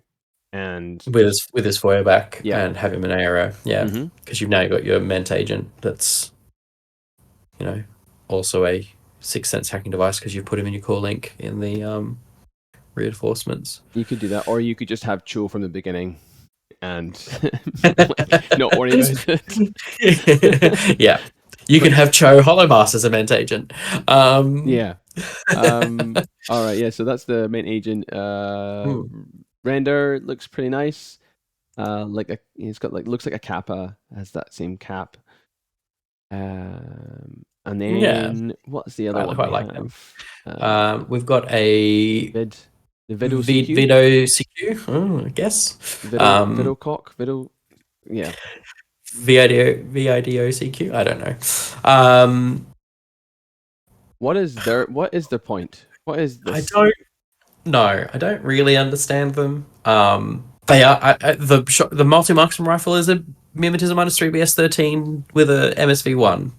and with just his foil back yeah. and have him an arrow. Yeah, Mm-hmm. because you've now got your Ment agent that's also a 6 cents hacking device because you've put him in your core link in the reinforcements. You could do that, or you could just have Cho from the beginning and like not worry about it. Yeah, you can But have Cho Hollowmask as a Ment agent. yeah. All right. Yeah. So that's the main agent. Hmm. Render looks pretty nice. He's got like looks like a kappa, has that same cap. And Yeah, then what's the other I one we quite like them. have? Uh, We've got a vid, the Vido CQ, Vido CQ, I guess. Vido cock, Vido, yeah. VIDO CQ. I don't know. Um, What is their point? What is I this? don't know. I don't really understand them. They are the multi marksman rifle is a mimetism -3 BS13 with a MSV1,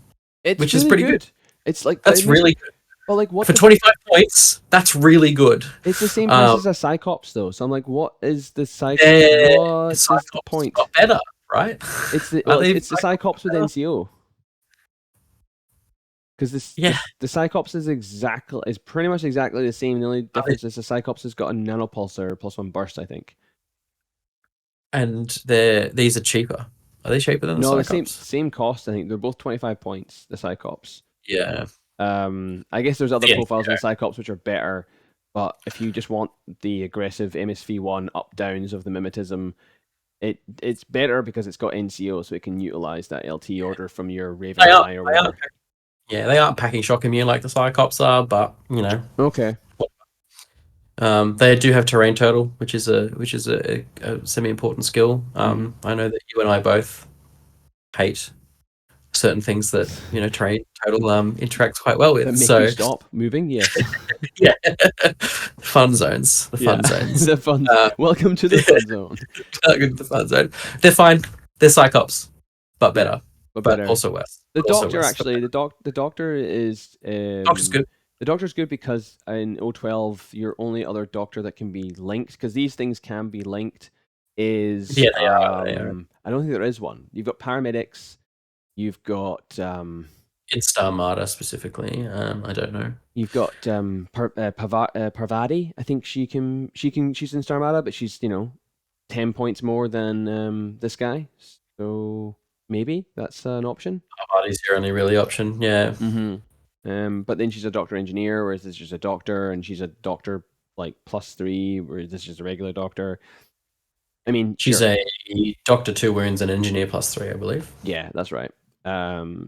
It's which is really pretty good. good. It's like That's really good but like what for the 25 points. That's really good. it's the same price Um, as a Cyclops though. So I'm like, what is the their what is the Cyclops point? got better, right? Are they It's the Cyclops Cyclops with better? NCO. Because Yeah, the Cyclops is pretty much exactly the same. The only are they, difference is the Cyclops has got a nanopulsar plus one burst, I think. and these are cheaper. Are they cheaper than the No, the Cyclops? same cost. I think they're both 25 points. The Cyclops. Yeah. I guess there's other Yeah. profiles in the Cyclops which are better, but if you just want the aggressive MSV1 up downs of the mimetism, it's better because it's got NCO, so it can utilize that LT order from your Raven They are. Eye or They are. whatever. Yeah, they aren't packing shock immune like the Cyclops are, but Okay. they do have terrain turtle, which is a semi important skill. Mm-hmm. I know that you and I both hate certain things that Terrain Total interacts quite well That with. make you So stop moving. Yes. yeah, fun zones, the Yeah. fun zones. The fun. Uh, Welcome to the fun zone. the fun zone. They're fine. They're Cyclops, but Yeah, better, but but better. also worse. The But also doctor worse. But actually, the doctor is Doctor's good. the doctor's good because in O12 your only other doctor that can be linked, because these things can be linked, is Yeah, they are. They are. I don't think there is one. You've got paramedics, you've got In Star Martyr specifically, I don't know. Parvati. I think she's in Starmada, but she's 10 points more than this guy. So maybe that's an option. Body's your only really option. Yeah, But then she's a doctor engineer, whereas this is just a doctor, and she's a doctor like +3, whereas this is just a regular doctor. I mean, she's sure. a Doctor 2 wounds and Engineer +3, I believe. Yeah, that's right.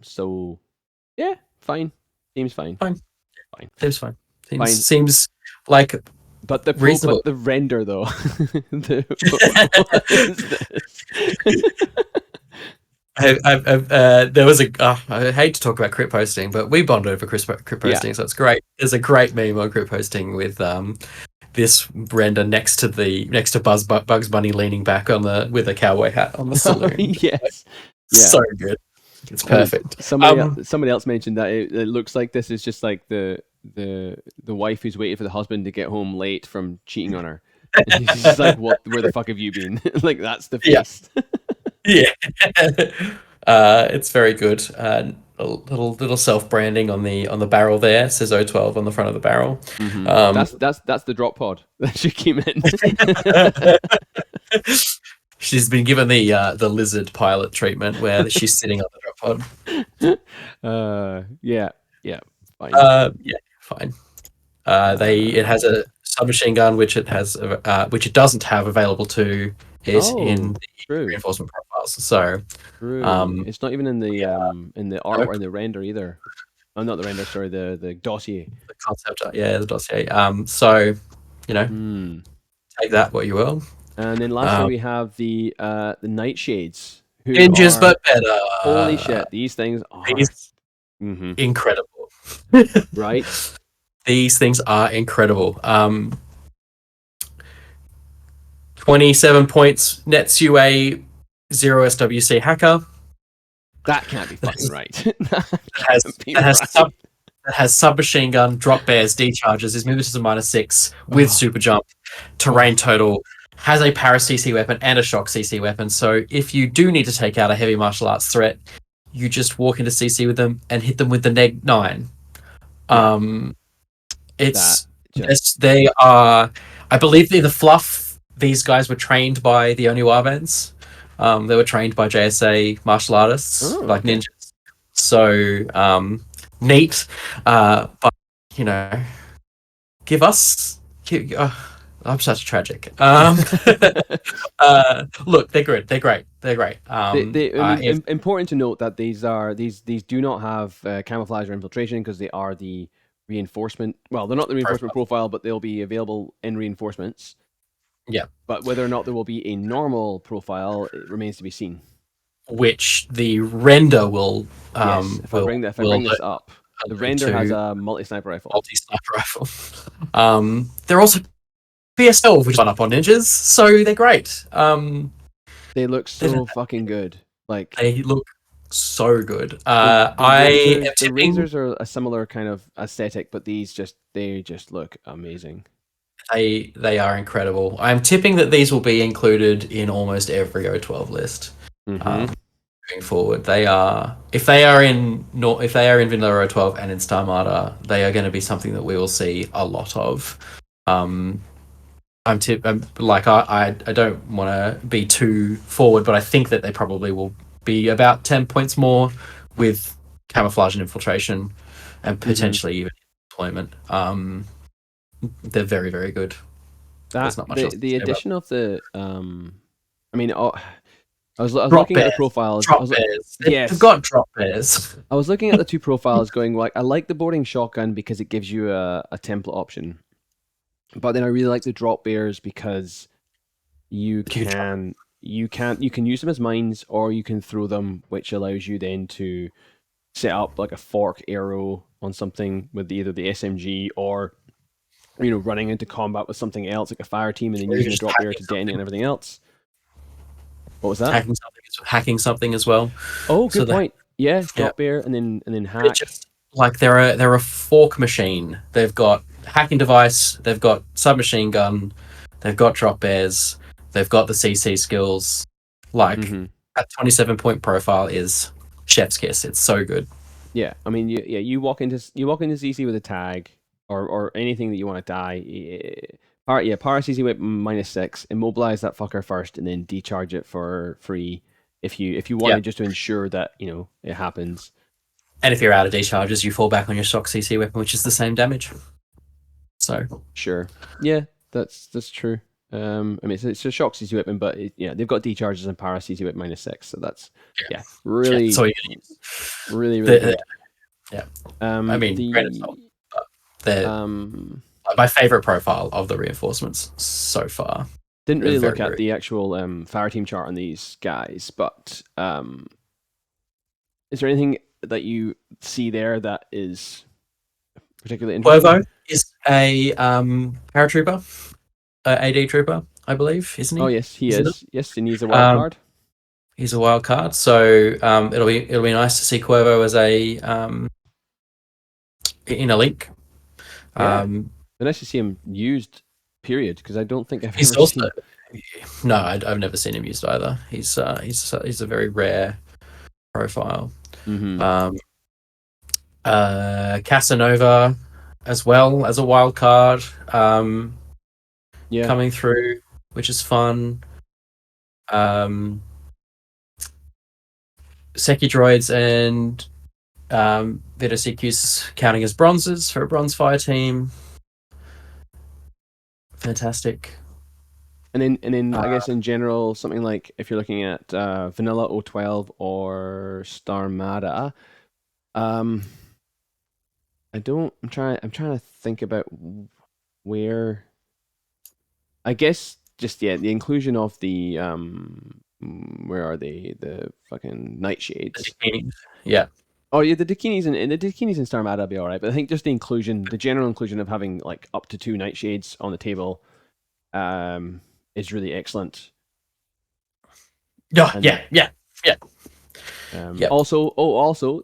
So yeah, fine. Seems fine. Fine. Fine. Seems fine. Fine. Seems like But the reasonable. but the render though. What is this? There was a. I hate to talk about crypt posting, but we bond over crypt posting, so it's great. There's a great meme on crypt posting with this render next to Bugs Bunny leaning back on the with a cowboy hat on the saloon. Yes. Yeah. So good. It's perfect. Somebody else mentioned that it looks like this is just like the wife who's waiting for the husband to get home late from cheating on her. And she's just like, "What? Where the fuck have you been?" Like that's the face. Yeah. It's very good. A little self branding on the barrel there. It says O12 on the front of the barrel. That's the drop pod that she came in. She's been given the lizard pilot treatment where she's sitting on the drop pod. Yeah, fine. Yeah, fine. It has a submachine gun which it doesn't have available to it in the reinforcement profiles. So it's not even in the art or in the render either. Oh, not the render. Sorry, the dossier. The concept, the dossier. So take that what you will. And then lastly, we have the Nightshades. Ninjas, but better. Holy shit! These things are incredible. Right? These things are incredible. 27 points, nets you a 0 SWC hacker. That can't be fucking right. that has submachine gun, drop bears, decharges, his movement is a -6 with super jump, terrain total, has a para CC weapon and a shock CC weapon. So if you do need to take out a heavy martial arts threat, you just walk into CC with them and hit them with the -9. They are, I believe, the fluff. These guys were trained by the Onyu Warbans. They were trained by JSA martial artists, ninjas. So neat, but give us. I'm such tragic. Look, they're good. They're great. They're great. Important to note that these do not have camouflage or infiltration because they are the reinforcement. Well, they're not the reinforcement profile, but they'll be available in reinforcements. Yeah. But whether or not there will be a normal profile, it remains to be seen. Which the render will. If I bring this up, the render has a multi-sniper rifle. They're also PSL, which run up on ninjas, so they're great. They look so fucking good. Like they look so good. The razors are a similar kind of aesthetic, but they just look amazing. They are incredible. I'm tipping that these will be included in almost every O12 list going forward. They are if they are in Vanilla O12 and in Star Martyr, they are going to be something that we will see a lot of. I don't want to be too forward, but I think that they probably will be about 10 points more with camouflage and infiltration, and potentially even deployment. They're very, very good. There's not much else the addition of the I was looking at the profiles. They've got drop bears. I was looking at the two profiles, going like, I like the boarding shotgun because it gives you a template option, but then I really like the drop bears because you can you can use them as mines, or you can throw them, which allows you then to set up like a fork arrow on something with either the SMG or running into combat with something else like a fire team, and then Or using even the just drop bearer to detonate and everything else. What was that? hacking something as well. Oh, So good point. Yeah, yeah, drop bear and then it's hack. just like they're a fork machine. They've got hacking device, they've got submachine gun, they've got drop bears, they've got the CC skills. Like Mm-hmm. that 27-point profile is chef's kiss. It's so good. Yeah, I mean, you walk into CC with a tag or anything that you want to die. Power CC whip -6. Immobilize that fucker first, and then decharge it for free if you Yeah. wanted, just to ensure that it happens. And if you're out of decharges, you fall back on your stock CC weapon, which is the same damage. So Sure. Yeah, that's true. I mean, it's a shock CC weapon, but yeah, they've got decharges and power CC whip -6, so that's yeah, yeah. That's really, all you're gonna use. really The, good. yeah. I mean, grain of salt. The But they're um my favorite profile of the reinforcements so far. didn't They're really very, look at very. the actual fire team chart on these guys, but is there anything that you see there that is particularly interesting? Cuervo is a paratrooper, AD trooper, I believe, isn't Oh he? yes, he Is he not? is. Yes, and he's a wild Um, card. he's a wild card, so it'll be nice to see Cuervo as a in a link. Yeah, Um, and nice to see him used. Period, because I don't think I've he's ever also seen. no, I've never seen him used either. He's a very rare profile. Mm-hmm. Um, Casanova as well as a wild card Yeah, coming through, which is fun. Um, Seki droids and Vita CQ's counting as bronzes for a bronze fire team. Fantastic. and then Uh, I guess in general, something like if you're looking at vanilla O12 or Starmada, um, I don't. I'm trying to think about where. I guess just yeah, the inclusion of the where are they? The fucking nightshades. yeah, Oh yeah, the Dakinis and Starmada will be all right, but I think just the general inclusion of having like up to two nightshades on the table, um, is really excellent. yeah, And yeah, yeah, yeah, yeah. also,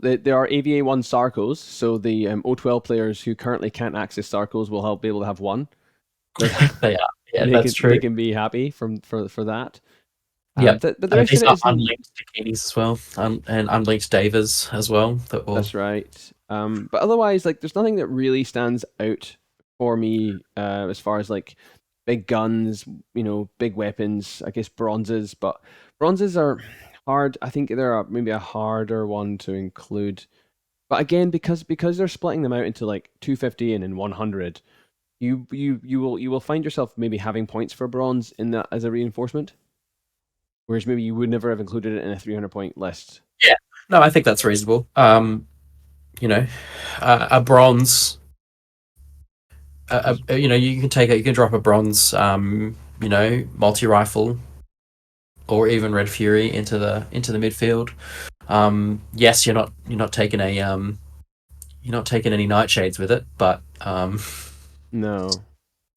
there are AVA1 Sarcos, so the O12 players who currently can't access Sarcos will be able to have one. So They are. Yeah, they that's can they true. can be happy for that. Yeah. But the rest These of it are is unlinked bikinis as well, and unlinked Davas as well. That will. that's right. But otherwise, like, there's nothing that really stands out for me as far as like big guns, big weapons. I guess bronzes, but bronzes are hard. I think they're maybe a harder one to include. But again, because they're splitting them out into like 250 and then 100, you will find yourself maybe having points for bronze in that as a reinforcement, whereas maybe you would never have included it in a 300-point list. Yeah. No, I think that's reasonable. You know, a bronze. You can you can drop a bronze. Multi rifle or even Red Fury into the midfield. Yes, you're not taking a you're not taking any nightshades with it, but No. which is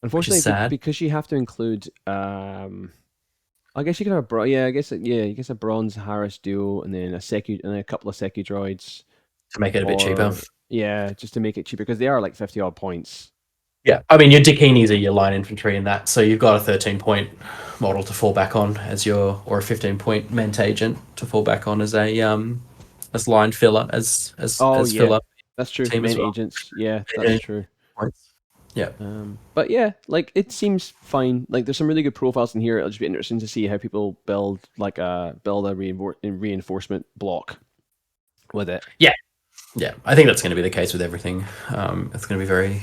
Unfortunately, sad. because you have to include, I guess you can have yeah, I guess a bronze Harris duo, and then a couple of Seku droids, To make it a bit cheaper. or yeah, just to make it cheaper because they are like 50 odd points. Yeah, I mean your Dakinis are your line infantry in that, so you've got a 13-point model to fall back on as your, or a 15-point ment agent to fall back on as line filler Oh as yeah, filler that's true. team as Men well. agents, yeah, that's Yeah. true. Points. Yeah, But yeah, like it seems fine. Like there's some really good profiles in here. It'll just be interesting to see how people build a reinforcement block with it. yeah, yeah. I think that's going to be the case with everything. It's going to be very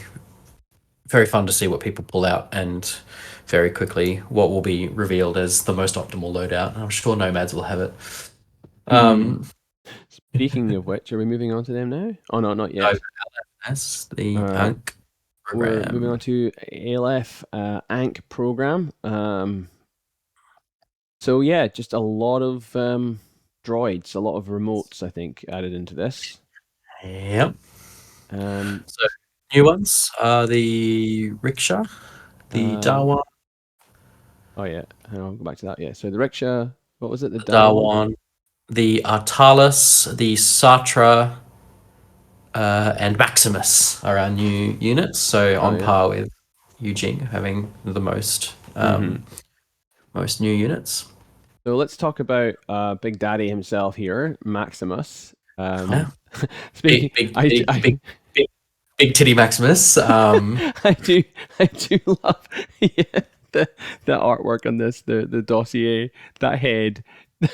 very fun to see what people pull out, and very quickly what will be revealed as the most optimal loadout. I'm sure Nomads will have it. Mm-hmm. Um, Speaking of which, are we moving on to them now? Oh no, not no, yet. that's the All right, Ankh we're moving program. on to Aleph Ankh program. So yeah, just a lot of droids, a lot of remotes, I think, added into this. Yep. Um, So new ones are the rickshaw, the uh, Darwan, oh yeah, hang on, I'll go back to that. Yeah, so the rickshaw, what was it? The the Darwan? Darwan, the Artalis, the Satra, and Maximus are our new units. So Oh on yeah. par with Jing having the Mm-hmm. most new units. So let's talk about Big Daddy himself here, Maximus. Yeah. Speaking, Big, big, big, big, I big, big titty Maximus. I do I do love yeah, the the artwork on this, the dossier, that head. It's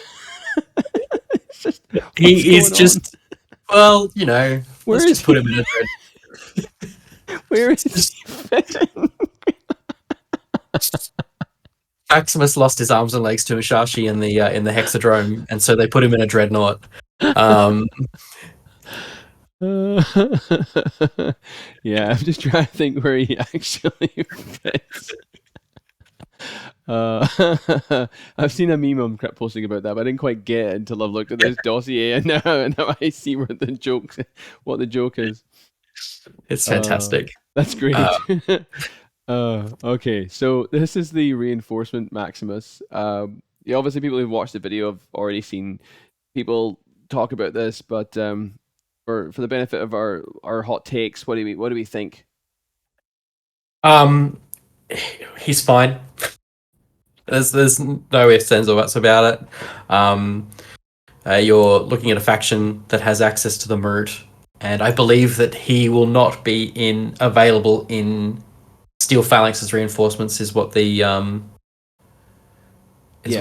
just what's He is going on? just, well, you know, Where let's is just put he? him in a Where is dread. he fitting? Maximus lost his arms and legs to Mushashi in the Hexadrome, and so they put him in a dreadnought. Um, Uh, yeah, I'm just trying to think where he actually fits. I've seen a meme I'm posting about that, but I didn't quite get it until I've looked at this dossier, and now I see where the jokes, what the joke is. it's Uh, fantastic. that's Uh, great. Okay, so this is the reinforcement Maximus. Yeah, obviously people who've watched the video have already seen people talk about this, but for the benefit of our hot takes, what do we think? um, he's fine. There's no ifs, ands, or buts about it. Um, you're looking at a faction that has access to the Murt, and I believe that he will not be in available in Steel Phalanx's reinforcements. Is Yeah,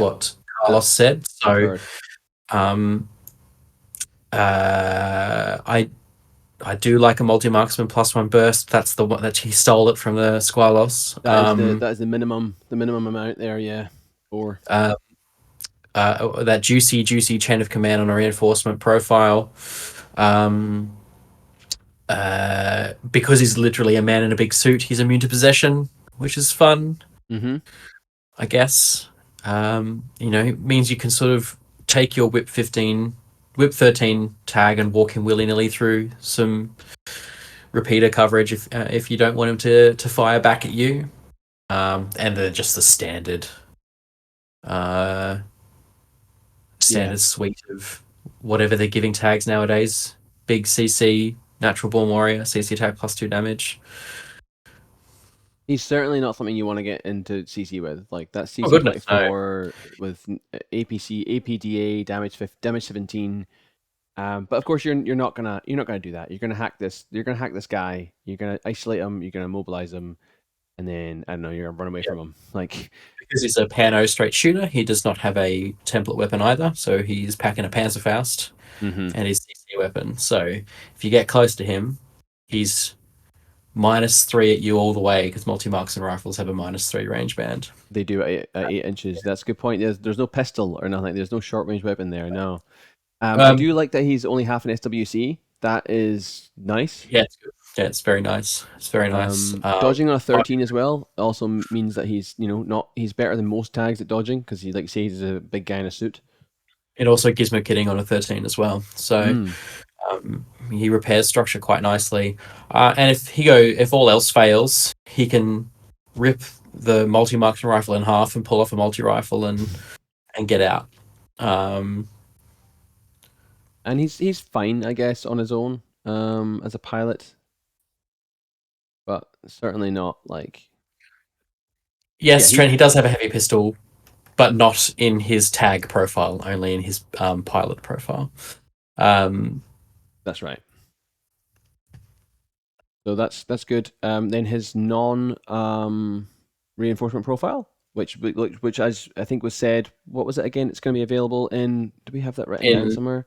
what Carlos that's said. I've So heard. um, uh, I I do like a multi marksman plus one burst. That's the one that he stole it from the Squalos. That is the minimum amount there. Yeah, four. Uh, that juicy chain of command on a reinforcement profile. Um, because he's literally a man in a big suit, he's immune to possession, which is fun, Mm-hmm. I guess. You know, it means you can sort of take your whip 13 tag and walk him willy nilly through some repeater coverage if you don't want him to fire back at you. And then just the uh, Yeah, standard suite of whatever they're giving tags nowadays. Big CC, natural born warrior, CC attack plus 2 damage. he's certainly not something you want to get into CC with. Like that Oh CC goodness, no. 24 with APC, APDA damage 17. But of course you're not gonna do that. You're gonna hack this. You're gonna hack this guy. You're gonna isolate him. You're gonna mobilize him, and then I don't know. You're gonna run away Yeah. from him. Like, Because he's a PanO straight shooter, he does not have a template weapon either, so he's packing a Panzerfaust mm-hmm. and his CC weapon. So if you get close to him, he's -3 at you all the way because multi marks and rifles have a -3 range band. They do at 8 inches. That's a good point. There's no pistol or nothing. There's no short range weapon there. No. I Um, do like that he's only half an SWC. That is nice. yeah, it's good. Yeah, it's very nice. It's very nice. Dodging on a 13 as well also means that he's not he's better than most tags at dodging because he like you say he's a big guy in a suit. It also gizmo kitting on a 13 as well. So Mm. he repairs structure quite nicely. And if all else fails, he can rip the multi marksman rifle in half and pull off a multi rifle and get out. Um, And he's fine, I guess, on his own as a pilot, but certainly not like yeah yes, he Trent, he does have a heavy pistol, but not in his tag profile, only in his pilot profile. Um, that's right. So that's good. Then his non reinforcement profile, which as I think was said, what was it again? It's going to be available in. Do we have that written down in somewhere?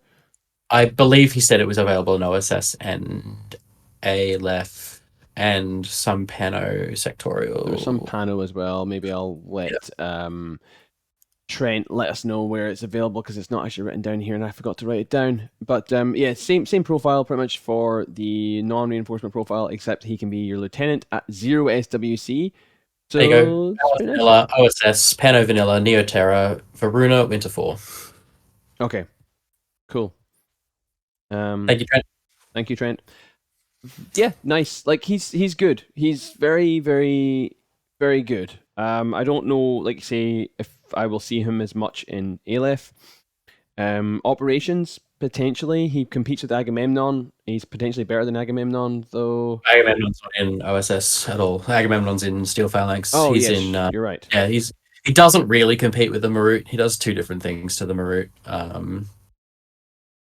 I believe he said it was available in OSS and Aleph and some PanO There was some sectorial. PanO as well. Maybe I'll Yeah. let Trent let us know where it's available because it's not actually written down here and I forgot to write it down. But yeah, same profile pretty much for the non-reinforcement profile, except he can be your lieutenant at 0 SWC There you go. So it's Vanilla, pretty nice. Vanilla, OSS, PanO Vanilla, Neoterra, Varuna, Winter 4. Okay, cool. Thank you, Trent. Thank you, Trent. Yeah, nice. Like he's good. He's very, very, very good. I don't know, like say, if I will see him as much in Aleph. Operations, potentially. He competes with Agamemnon. He's potentially better than Agamemnon, though. Agamemnon's not in OSS at all. Agamemnon's in Steel Phalanx. Oh, He's yes, in you're right. yeah, he doesn't really compete with the Marut. He does two different things to the Marut.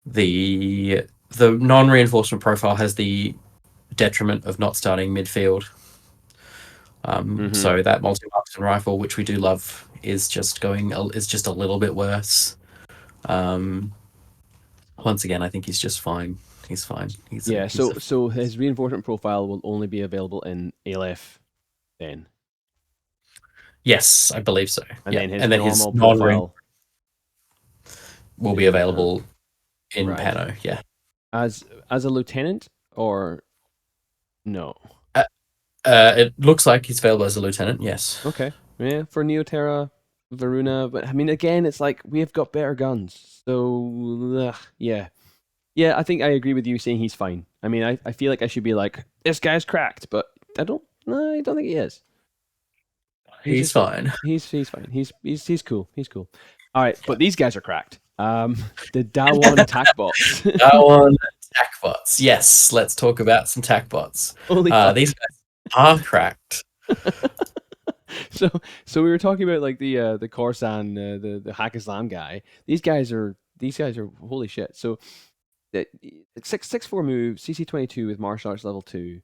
The non-reinforcement profile has the detriment of not starting midfield. So that multi-marksman rifle, which we do love, is just a little bit worse. Once again, I think he's just fine. He's fine. Yeah, so his reinforcement profile will only be available in Aleph then. Yes, I believe so. And yeah, then his and then his normal non-ring profile will be available in right. PanO. Yeah, As a lieutenant or no? it looks like he's available as a lieutenant. Yes. Okay. Yeah, for Neoterra, Varuna, but I mean, again, it's like we've got better guns. So yeah. Yeah, I think I agree with you saying he's fine. I mean, I feel like I should be like, this guy's cracked, but I don't think he is. He's fine. He's fine. He's cool. He's cool. All right, but these guys are cracked. The Dawon tac bots. Dawon tac bots. Yes, let's talk about some tac bots. Holy fuck. These guys are cracked. So we were talking about like the Corsan, the Haqqislam guy. These guys are holy shit. So the 6'4" move, CC22 with martial arts level 2.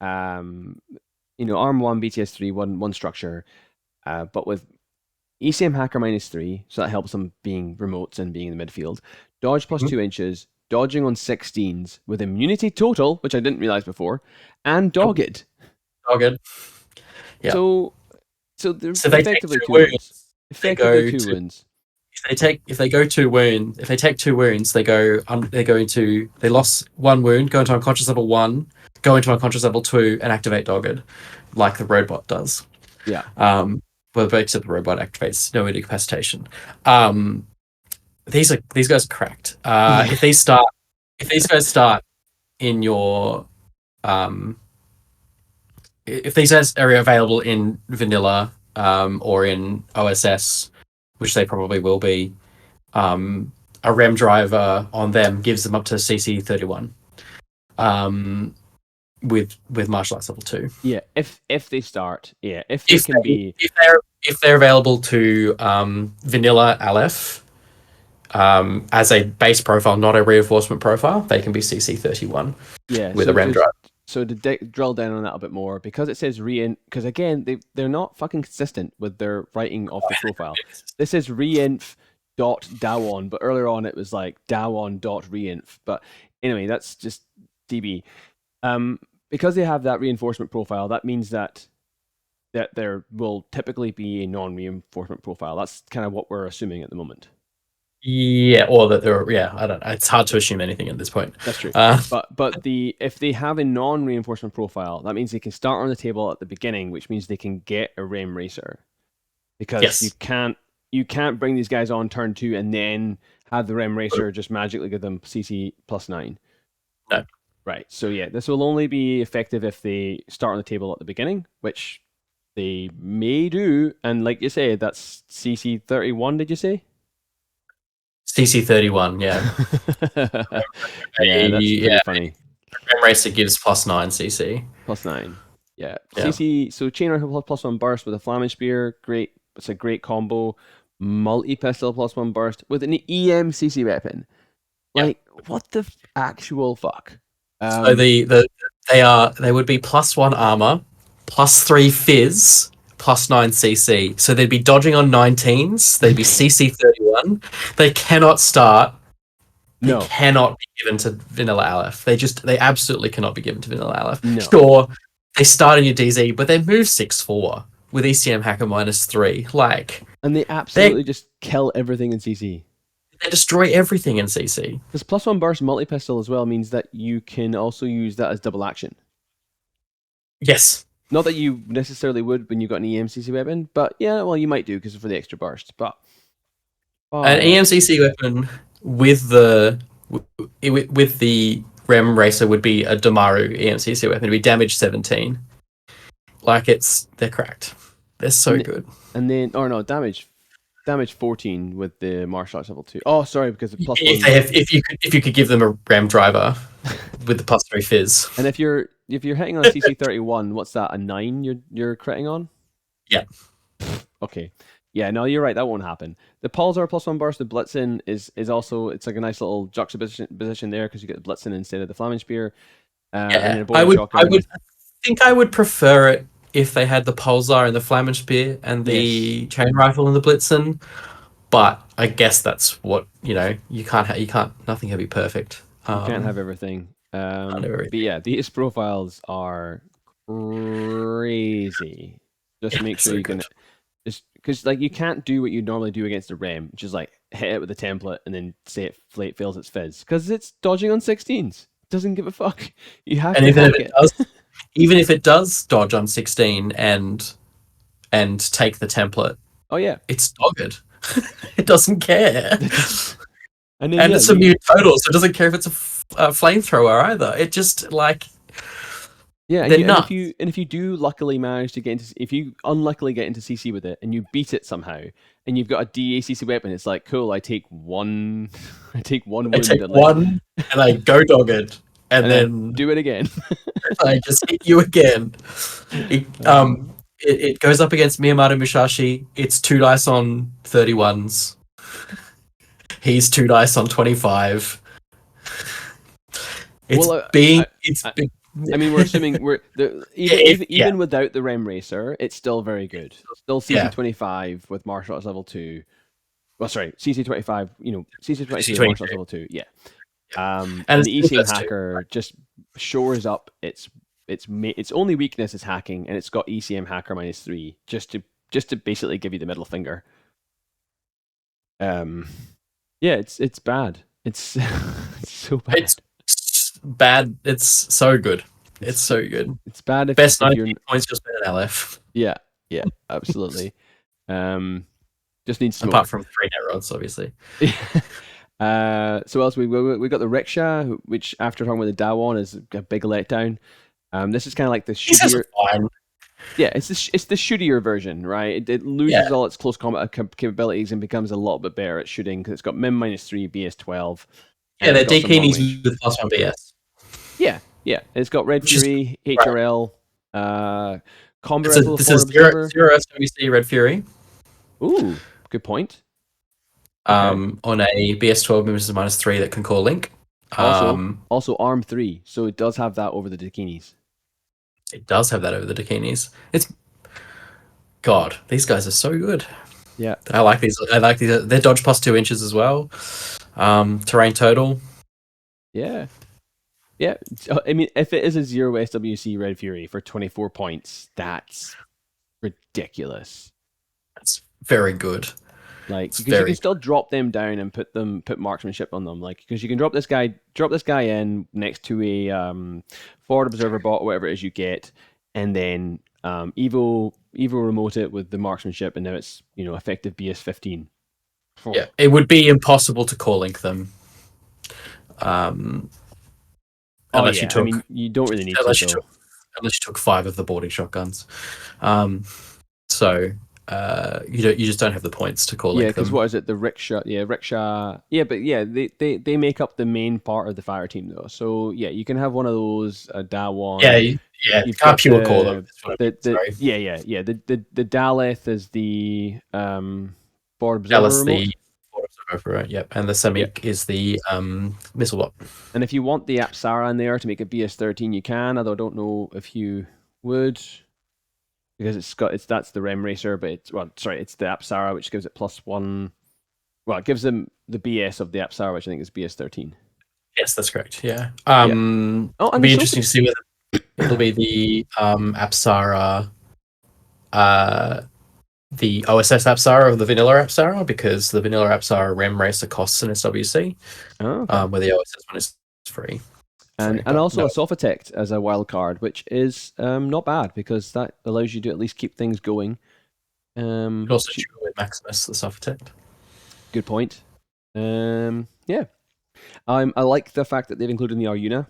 Arm 1, BTS 3, one structure, but with ECM hacker -3, so that helps them being remotes and being in the midfield. Dodge plus 2 inches, dodging on 16s with immunity total, which I didn't realize before, and dogged. Dogged. Yeah. So they're they effectively take 2 wounds. Effectively 2 wounds. If they take 2 wounds, they lost 1 wound, go into unconscious level 1, go into unconscious level 2, and activate dogged, like the robot does. Yeah. Well, except the robot activates no incapacitation. These guys are cracked. If these guys start in your if these guys are available in vanilla or in OSS, which they probably will be, a REM driver on them gives them up to CC 31 with martial arts level 2. Yeah, if they start, yeah, if they're available to vanilla Aleph as a base profile, not a reinforcement profile, they can be CC 31. Yeah, with a REM drive. So to drill down on that a bit more, because it says because again they're not fucking consistent with their writing of the profile. This says reinf dot Dawon, but earlier on it was like Dawon dot reinf. But anyway, that's just DB. Because they have that reinforcement profile, that means that there will typically be a non-reinforcement profile. That's kind of what we're assuming at the moment. Yeah, or that they're I don't know. It's hard to assume anything at this point. That's true. But if they have a non-reinforcement profile, that means they can start on the table at the beginning, which means they can get a Rem Racer. Because you can't bring these guys on turn 2 and then have the Rem Racer just magically give them CC +9. No. Right. So yeah, this will only be effective if they start on the table at the beginning, which they may do. And like you say, that's CC 31. Did you say? CC 31. Yeah. Yeah, that's pretty funny. Rem Racer gives +9 CC. +9. Yeah. CC. So chain rifle +1 burst with a flaming spear. Great. It's a great combo. Multi pistol +1 burst with an EM CC weapon. Like what the actual fuck? So they would be +1 armor, +3 fizz, +9 CC. So they'd be dodging on 19s. They'd be CC 31. They cannot start. They cannot be given to vanilla Aleph. They absolutely cannot be given to vanilla Aleph. No. Sure, they start in your DZ, but they move 6-4 with ECM hacker -3. And they absolutely just kill everything in CC. They destroy everything in CC. This +1 burst multi-pistol as well means that you can also use that as double action. Yes. Not that you necessarily would when you got an EMCC weapon, but yeah, well, you might do because for the extra burst. But An but EMCC weapon with with the Rem Racer would be a Damaru EMCC weapon. It'd be damage 17. Like they're cracked. They're so and, good. and then or no damage 14 with the martial arts level 2. Oh, sorry, because the plus If one. they have, if you could give them a Ram driver with the +3 fizz. And if you're hitting on a CC 31, what's that? A 9 you're critting on? Yeah. Okay. Yeah, no, you're right. That won't happen. The Pulsar +1 burst, the Blitzen is also, it's like a nice little juxtaposition there because you get the Blitzen instead of the Flaming Spear. And then a I boarding would shotgun. think I would prefer it if they had the Pulsar and the Flaming Spear and the Yes. chain rifle and the Blitzen. But I guess that's what you can't. Nothing can be perfect. You can't have everything. Can't have But everything. yeah, these profiles are crazy. Just Yeah, make sure so you good. can, just because like you can't do what you normally do against the Rem, which is like hit it with a template and then say it fails its fizz because it's dodging on 16s. It doesn't give a fuck. You have And to even if hack it it. does, even if it does dodge on 16 and take the template, Oh yeah. it's dogged. It doesn't care. And then And yeah, it's immune total, so it doesn't care if it's a flamethrower either. It just yeah, they're and if nuts. you do luckily manage to get into, if you unluckily get into CC with it and you beat it somehow, and you've got a DACC weapon, it's like cool. I take one, I take one I wound take and like, one and I go dogged, and and I then do it again. I just hit you again. It, Uh, it goes up against Miyamoto Musashi. It's 2 dice on 31s. He's 2 dice on 25. It's well, being I, it's I, been, I mean, we're assuming we're the yeah, even without the Rem Racer, it's still very good. Still CC yeah. 25 with martial arts level 2. Well, sorry, CC 25. CC 23 martial arts C22. level 2. Yeah. And And it's the still ECM best too. hacker just shores up its only weakness is hacking, and it's got ECM hacker -3 just to basically give you the middle finger. Um, yeah, it's bad. It's, it's so bad. It's bad. It's so good. It's It's so good. it's bad Best if 19 you're points you'll spend in LF. yeah yeah absolutely. Um, just needs Apart smoke. from 3 net rods, obviously. So else we got the rickshaw, which after talking about the Dawon is a big letdown. This is kind of like the These guys are shootier. fine. Yeah, it's the shootier version, right? It Yeah. loses all its close combat capabilities and becomes a lot bit better at shooting because it's got min -3, BS 12, Yeah, and it's they're got some long range. DKNs with +1 BS. Yeah, it's got Red Which is Fury, right. HRL, combat It's a rifle, this is forward zero observer. zero SWC Red Fury. Ooh, good point. Okay. On a BS12 is -3 that can call Link. Also arm 3, so it does have that over the Dakinis. It does have that over the Dakinis. It's God, these guys are so good. Yeah. I like these. They're dodge +2 inches as well. Terrain total. Yeah. Yeah. I mean, if it is a 0 SWC Red Fury for 24 points, that's ridiculous. That's very good. Like It's because you can very still drop them down and put marksmanship on them. Like because you can drop this guy in next to a forward observer bot or whatever it is you get, and then Evo remote it with the marksmanship, and now it's effective BS 15. Yeah, it would be impossible to core link them. Oh Unless you yeah, I took mean you don't really need to unless you though. took unless you took 5 of the boarding shotguns. So you just don't have the points to core Yeah, link because them. what is it? The rickshaw. Yeah, rickshaw. Yeah, but yeah, they make up the main part of the fire team though. So yeah, you can have one of those. A Yeah, Dawon. yeah, You've can't got pure core them. That's what I mean. the Sorry, yeah the Daleth is the forward observer Dallas remote. the right? Yep, and the Yeah, Semik is the missile bot. and if you want the Apsara in there to make it BS 13, you can. Although I don't know if you would because that's the Rem Racer, but it's the Apsara which gives it +1. Well, it gives them the BS of the Apsara, which I think is BS 13. Yes, that's correct. Yeah. Yeah. Oh, It'll and the be sofa. interesting to see whether it'll be the Apsara, the OSS Apsara or the vanilla Apsara, because the vanilla Apsara Rem Racer costs an SWC, Oh, okay. where the OSS one is free. And Sorry, and but also no. a Sophatect as a wild card, which is not bad because that allows you to at least keep things going. It also Shoot, dual with Maximus, the Sophatect. good point. Yeah, I like the fact that they've included the Arjuna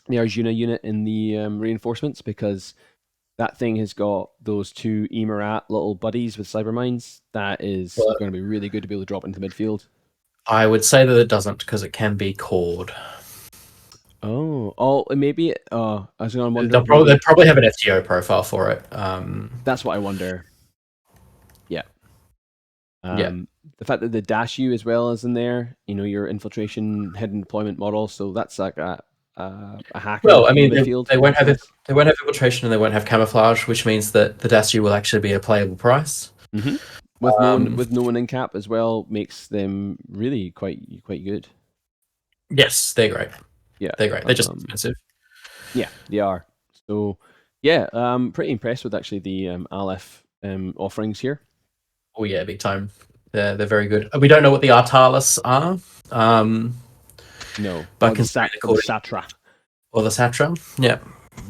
unit in the reinforcements because that thing has got those two Emerat little buddies with cyber mines. That is But going to be really good to be able to drop into midfield. I would say that it doesn't because it can be cord. Oh, maybe. I was going to wonder. They'll Maybe probably have an FTO profile for it. that's what I wonder. Yeah. Yeah. The fact that the dash U as well is in there, your infiltration hidden deployment model, so that's like a hacker Well, I in the mean, midfield. they won't That's have nice. they won't have infiltration and they won't have camouflage, which means that the Dastu will actually be a playable price. hmm Um, With no one in cap as well makes them really quite good. yes, they're great. Yeah. They're great. They're just expensive. Yeah, they are. So yeah, pretty impressed with actually the Aleph offerings here. Oh yeah, big time. They're very good. We don't know what the Artalis are, No, but considering or the according Satra. or the Satra, yeah,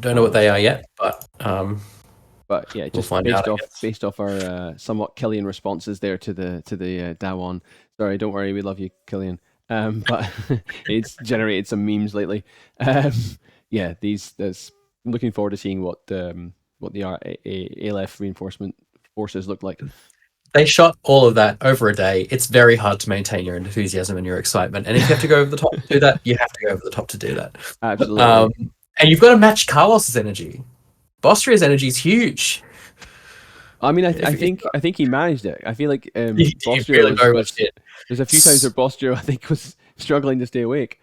don't know what Uh, they are yet, but But yeah, we'll just find out, I guess. based off our somewhat Killian responses there to the Dawan. Sorry, don't worry, we love you, Killian. But it's generated some memes lately. Um, yeah, these. I'm looking forward to seeing what the Aleph reinforcement forces look like. They shot all of that over a day. It's very hard to maintain your enthusiasm and your excitement. And if you have to go over the top to do that, you have to go over the top to do that. Absolutely. And you've got to match Carlos's energy. Bostria's energy is huge. I mean, If I think he managed it. I feel like he Bostrio really very much did. there's a few times where Bostrio I think was struggling to stay awake.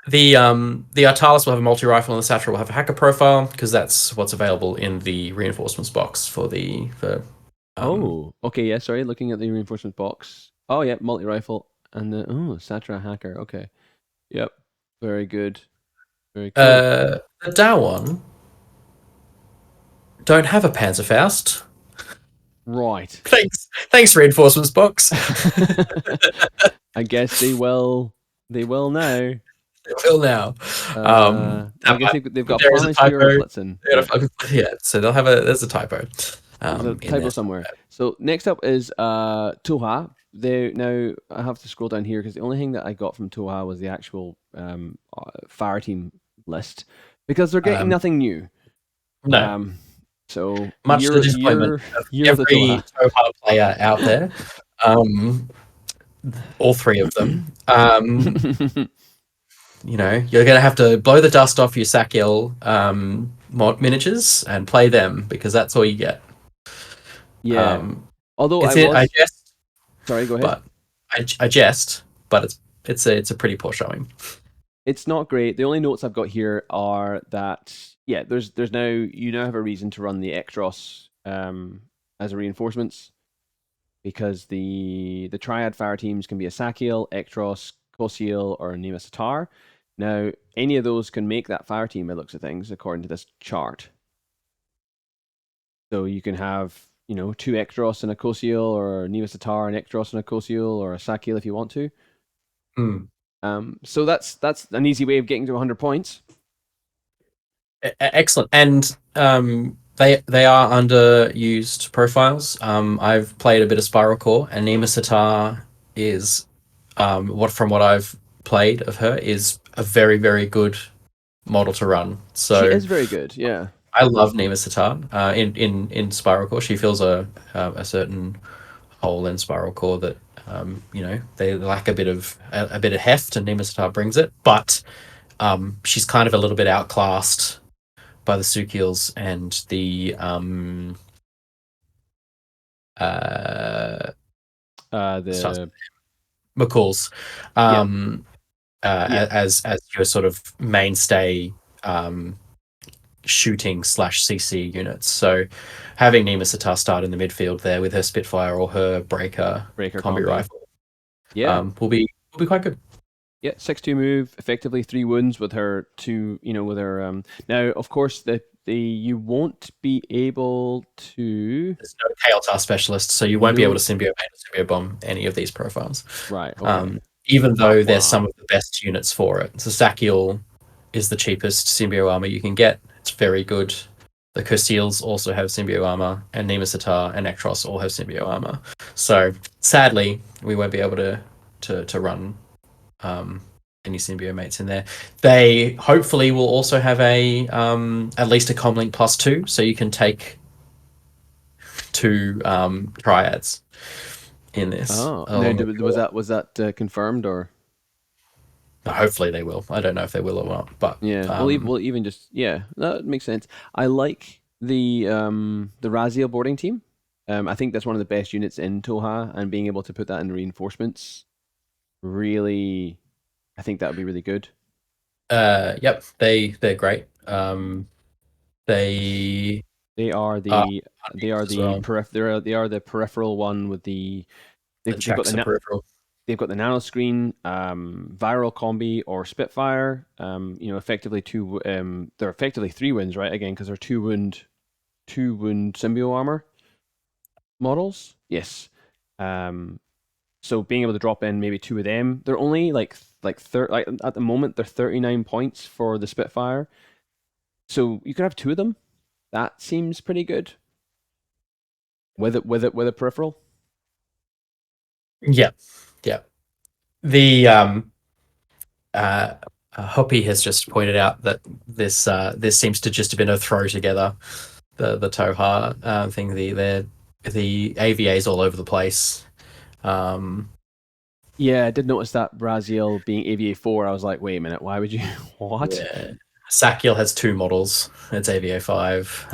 The Artalis will have a multi rifle and the Satra will have a hacker profile because that's what's available in the reinforcements box for Oh, okay, yeah, sorry, looking at the reinforcement box. Oh, yeah, multi-rifle and the Satra hacker. Okay. Yep. Very good. Very cool. the Dawan don't have a Panzerfaust. Right. Thanks reinforcements box. I guess they will now. They will now. I guess they've got There is a Planisphero typo. Blitzen. Yeah. Yeah, so they'll have there's a typo There's a in typo there. somewhere. So next up is Tohaa. They now I have to scroll down here because the only thing that I got from Tohaa was the actual fire team list because they're getting Um, nothing new. no, Um, so much to the disappointment of you're the every Tohaa. Tohaa player out there. All three of them. You're going to have to blow the dust off your Sakiel miniatures and play them because that's all you get. Yeah. Although I It's it. I was jest, sorry, go ahead. but I jest, but it's a pretty poor showing. It's not great. The only notes I've got here are that yeah, there's now you now have a reason to run the Ekros as a reinforcements because the Triad fire teams can be a Sakiel, Ekros, Kosiel, or Nema Satar. Now, any of those can make that fire team by the looks of things, according to this chart. So you can have, two Ekros and a Kosiel, or Nema Satar and Ekros and a Kosiel, or a Sakiel if you want to. Mm. So that's an easy way of getting to 100 points. Excellent, and they are underused profiles. I've played a bit of Spiral Core, and Nima Sitar is what I've played of her is a very very good model to run. She So is very good, yeah. I love Nima Sitar. In Spiral Core, she fills a certain hole in Spiral Core that they lack a bit of heft, and Nima Sitar brings it, but she's kind of a little bit outclassed by the Sukiels and the The McCalls yeah, yeah, as your sort of mainstay shooting / CC units. So having Nima Sitar start in the midfield there with her Spitfire or her Breaker breaker combi combi. rifle Yeah, will be quite good. yeah, 6-2 move, effectively 3 wounds with her two, with her now of course the you won't be able to There's no KLTAR specialist, so you won't be able to symbiote or symbiote bomb any of these profiles. right, okay. Even though there's Wow. some of the best units for it. So Sakiel is the cheapest symbio armor you can get. It's very good. The Curseals also have symbio armor, and Nemesitar and Ekros all have symbio armor. So sadly, we won't be able to run any symbio mates in there. They hopefully will also have a at least a comlink +2, so you can take two triads in this. Oh, now Along with your, was that confirmed or? hopefully they will. I don't know if they will or not, but Yeah, well, even just yeah, that makes sense. I like the Raziel boarding team. I think that's one of the best units in Tohaa, and being able to put that in reinforcements really, I think that would be really good. yep, they're great. They They are are as well. they are the peripheral one with The they've got checks are peripheral. they've got the nano screen, viral combi or Spitfire. Effectively they're effectively 3 wounds, right? Again, because they're 2 wound symbio armor models. Yes. Um, so being able to drop in maybe 2 of them, they're only like at the moment they're 39 points for the Spitfire. So you could have 2 of them. That seems pretty good with a peripheral. Yeah, yeah. The Hoppy has just pointed out that this seems to just have been a throw together. The Tohaa thing, the AVAs all over the place. Um, Yeah, I did notice that Braziel being AVA 4. I was like, wait a minute, why would you? What? yeah, Sakiel has two models. It's AVA 5.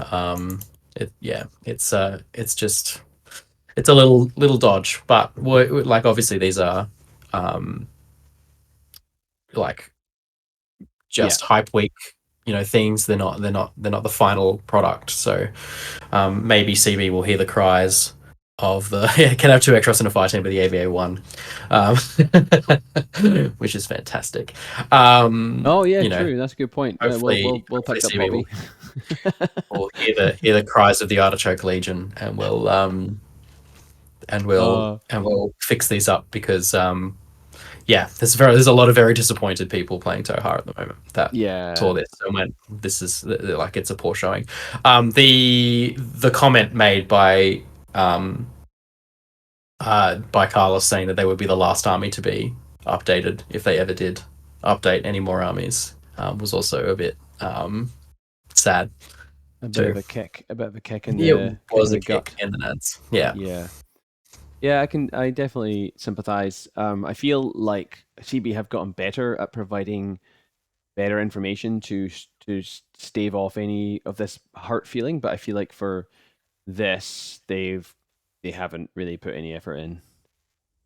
It's just it's a little dodge, but like obviously these are um, like Yeah, just hype week, things. They're not the final product. So maybe CB will hear the cries of the yeah, can have two extras in a fire team with the AVA 1, um, which is fantastic. oh yeah, true. That's a good point. We'll Hopefully pick up CB Hoppy. will hear the cries of the Artichoke Legion, and uh, we'll fix these up because yeah, there's a lot of very disappointed people playing Tohaa at the moment that yeah, saw this and went, this is like it's a poor showing. The comment made by Carlos saying that they would be the last army to be updated if they ever did update any more armies was also a bit sad too. a bit of a It kick in was a the kick gut. in the nuts. Yeah. Yeah, yeah. I definitely sympathize. I feel like CB have gotten better at providing better information to stave off any of this hurt feeling, but I feel like for this they haven't really put any effort in,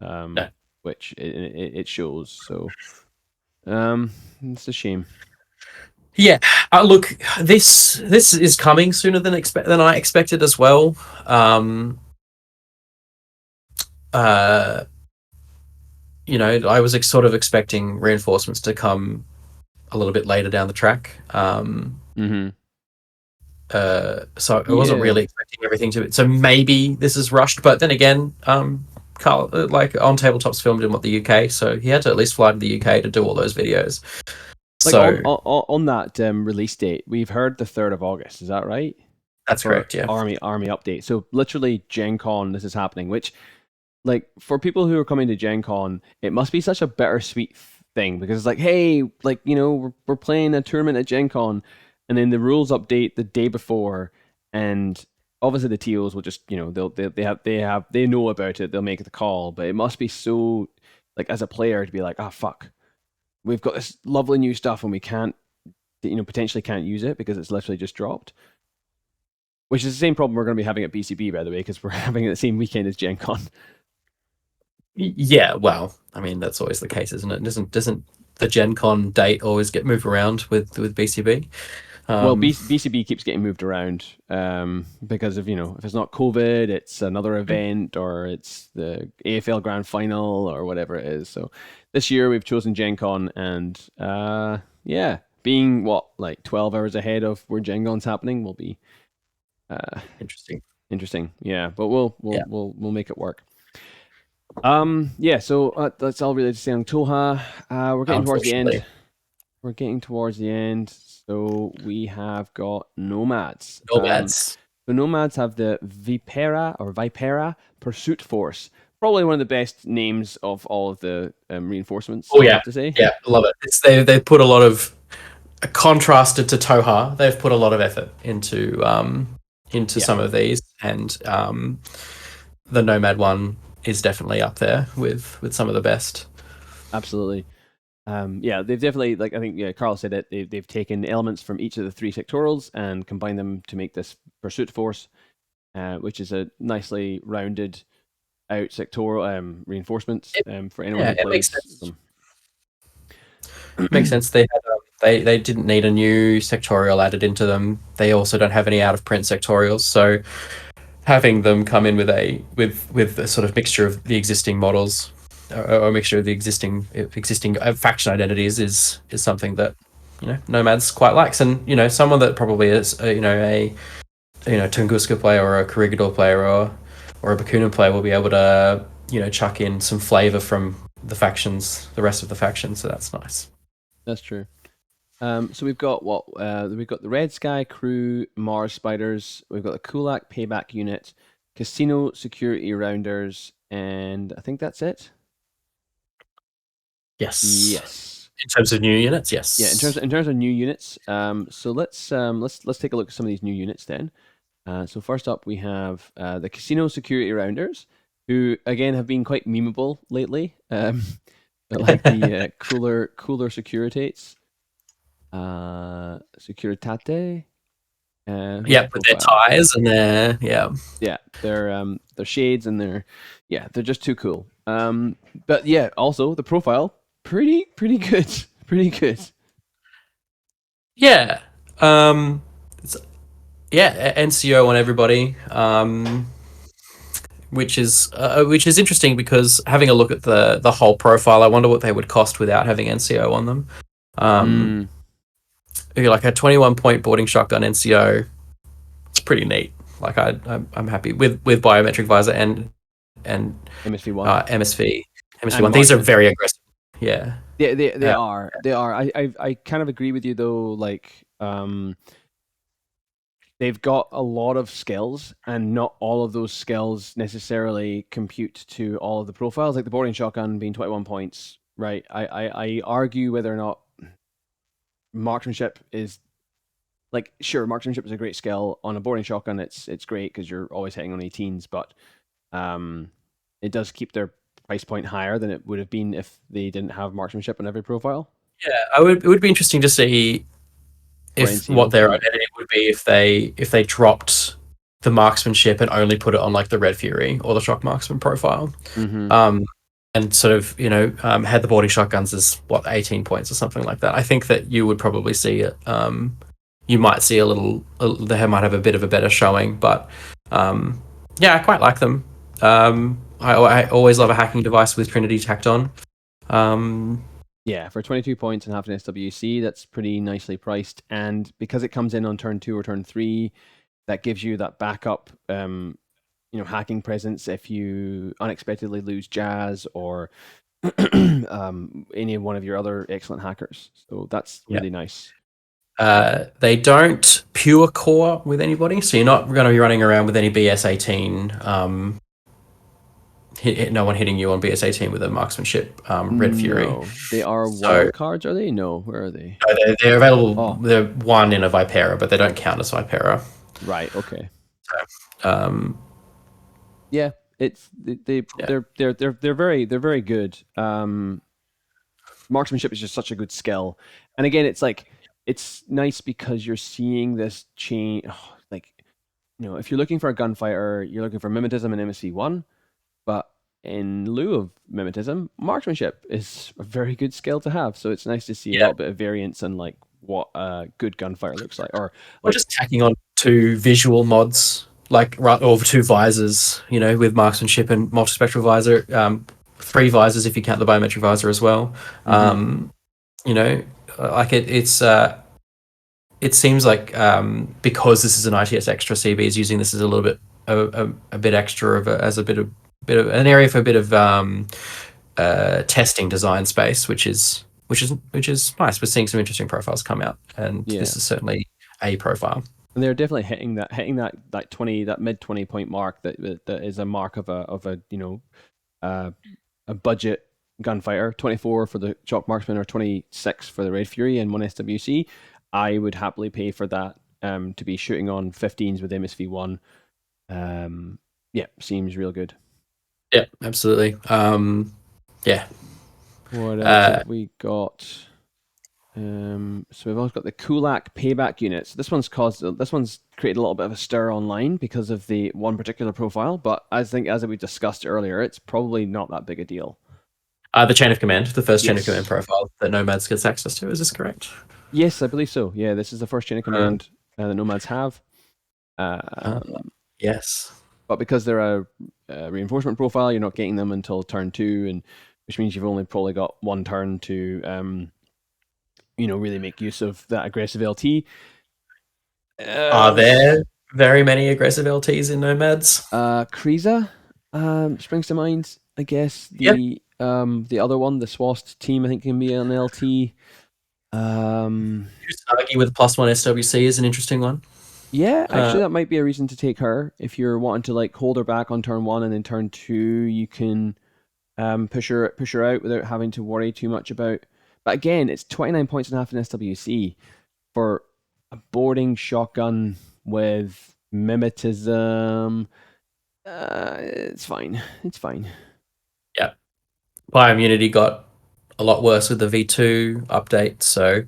No. which it shows. So it's a shame. Yeah, look, this is coming sooner than I expected as well. Uh, I was sort of expecting reinforcements to come a little bit later down the track. Mm-hmm. So I wasn't Yeah, really expecting everything to. So maybe this is rushed, but then again, Carl, like on tabletop's filmed in the UK, so he had to at least fly to the UK to do all those videos. like So on that release date, we've heard the 3rd of August. Is that right? that's For correct. Yeah. army update. So literally Gen Con, this is happening. Which like for people who are coming to Gen Con, it must be such a bittersweet thing because it's like, hey, like we're playing a tournament at Gen Con, and then the rules update the day before, and obviously the TOs will just they know about it, they'll make the call, but it must be so like as a player to be like, ah, fuck, we've got this lovely new stuff and we can't potentially can't use it because it's literally just dropped. Which is the same problem we're going to be having at BCB, by the way, because we're having it the same weekend as Gen Con. Yeah, well, I mean that's always the case, isn't it? Doesn't the Gen Con date always get moved around with BCB? Well, Um, BCB keeps getting moved around because of if it's not COVID, it's another event or it's the AFL Grand Final or whatever it is. So this year we've chosen Gen Con, and yeah, being what like 12 hours ahead of where Gen Con's happening will be uh, Interesting. interesting. Yeah, but we'll Yeah, we'll we'll we'll make it work. Yeah, so that's all really to say on Toha. We're getting towards the end. unfortunately. we're getting towards the end. So we have got Nomads. Nomads. The Nomads have the Vipera Pursuit Force. Probably one of the best names of all of the reinforcements, Oh I yeah, have to say. yeah, love it. They put a lot of contrasted to Tohaa. They've put a lot of effort into Yeah, some of these, and the Nomad one is definitely up there with some of the best. absolutely. Yeah, they've definitely, like I think, yeah, Carl said it. They've taken elements from each of the three sectorals and combined them to make this pursuit force, which is a nicely rounded out sectoral reinforcements It, for anyone yeah, who it makes plays sense. them. Makes sense. They didn't need a new sectorial added into them. They also don't have any out of print sectorials, so having them come in with a sort of mixture of the existing models, or a mixture of the existing faction identities is something that Nomads quite likes, and someone that probably is a Tunguska player or a Corregidor player or a Bakunin player will be able to chuck in some flavor from the rest of the factions. So that's nice. That's true. So we've got we've got the Red Sky Crew, Mars Spiders. We've got the Kulak Payback Unit, Casino Security Rounders, and I think that's it. Yes. Yes. In terms of new units, Yeah. yes. In terms of new units, so let's take a look at some of these new units then. So first up, we have the Casino Security Rounders, who again have been quite memeable lately. But like the cooler Securitates, Securitate. Who's the Yep, with their profile? ties and their Yeah, they're shades and they're just too cool. But yeah, also the profile pretty good, pretty good. yeah. It's, yeah, NCO on everybody. Which is interesting because having a look at the whole profile, I wonder what they would cost without having NCO on them. Um, Mm, like a 21-point boarding shotgun NCO, it's pretty neat. Like I'm happy with biometric visor and MSV1 MSV and one. These are marksman. very aggressive. Yeah. They Uh, are they are. I kind of agree with you though. Like they've got a lot of skills, and not all of those skills necessarily compute to all of the profiles. Like the boarding shotgun being 21 points, right? I argue whether or not marksmanship is like sure, marksmanship is a great skill on a boarding shotgun. It's great because you're always hitting on 18s, but um, it does keep their price point higher than it would have been if they didn't have marksmanship on every profile yeah, it would be interesting to see for if what NCO. their Yeah. identity would be if they dropped the marksmanship and only put it on like the Red Fury or the Shock Marksman profile. Mm-hmm. Um, and sort of had the boarding shotguns as 18 points or something like that. I think that you would probably see it. You might see they might have a bit of a better showing, but yeah, I quite like them. I always love a hacking device with Trinity tacked on. Yeah, for 22 points and half an SWC, that's pretty nicely priced. And because it comes in on turn 2 or turn 3, that gives you that backup, hacking presence if you unexpectedly lose Jazz or any one of your other excellent hackers. So that's Yeah. really nice. They don't pure core with anybody, so you're not going to be running around with any BS18. No one hitting you on BS18 with a marksmanship Red Fury. No, they are So wild cards, are they? No, where are they? they're available. Oh, They're one in a Vipera, but they don't count as Vipera. right. Okay. Um, Yeah, it's yeah, they're very good. Marksmanship is just such a good skill, and again, it's like it's nice because you're seeing this change. Like if you're looking for a gunfighter, you're looking for mimetism and MSC1, but in lieu of mimetism, marksmanship is a very good skill to have. So it's nice to see a yeah. little bit of variance in like what a good gunfighter looks like, or Or like just tacking on two visual mods, like or two visors, with marksmanship and multispectral visor. Three visors if you count the biometric visor as well. mhm. You know, like it seems like because this is an ITS extra, CB is using this as a little bit a bit extra as a bit of an area for a bit of testing design space, which is which is nice. We're seeing some interesting profiles come out, and Yeah, this is certainly a profile. and they're definitely hitting that 20, that mid 20 point mark, that is a mark of a uh, a budget gunfighter. 24 for the Chalk Marksman, or 26 for the Red Fury, and one SWC. I would happily pay for that, to be shooting on 15s with MSV1. Yeah, seems real good. Yeah, absolutely. Yeah. What else Uh, have we got? So we've also got the Kulak payback units. This one's created a little bit of a stir online because of the one particular profile, but I think, as we discussed earlier, it's probably not that big a deal. the chain of command, the first chain of command Yes. profile that Nomads gets access to. Is this correct? Yes, I believe so. Yeah, this is the first chain of Uh, command that Nomads have. uh, Um, yes. but because they're a reinforcement profile, you're not getting them until turn 2, and which means you've only probably got one turn to really make use of that aggressive LT. Are Uh, there very many aggressive LTs in Nomads? Kriza springs to mind. I guess Yep. the other one, the Swast team, I think can be an LT. Um, Usagi with +1 SWC is an interesting one. yeah, Uh, actually, that might be a reason to take her if you're wanting to like hold her back on turn 1, and then turn 2 you can push her out without having to worry too much about. But again, it's 29 points and a half in SWC for a boarding shotgun with mimetism. It's fine. It's fine. yeah. Bioimmunity got a lot worse with the V2 update, so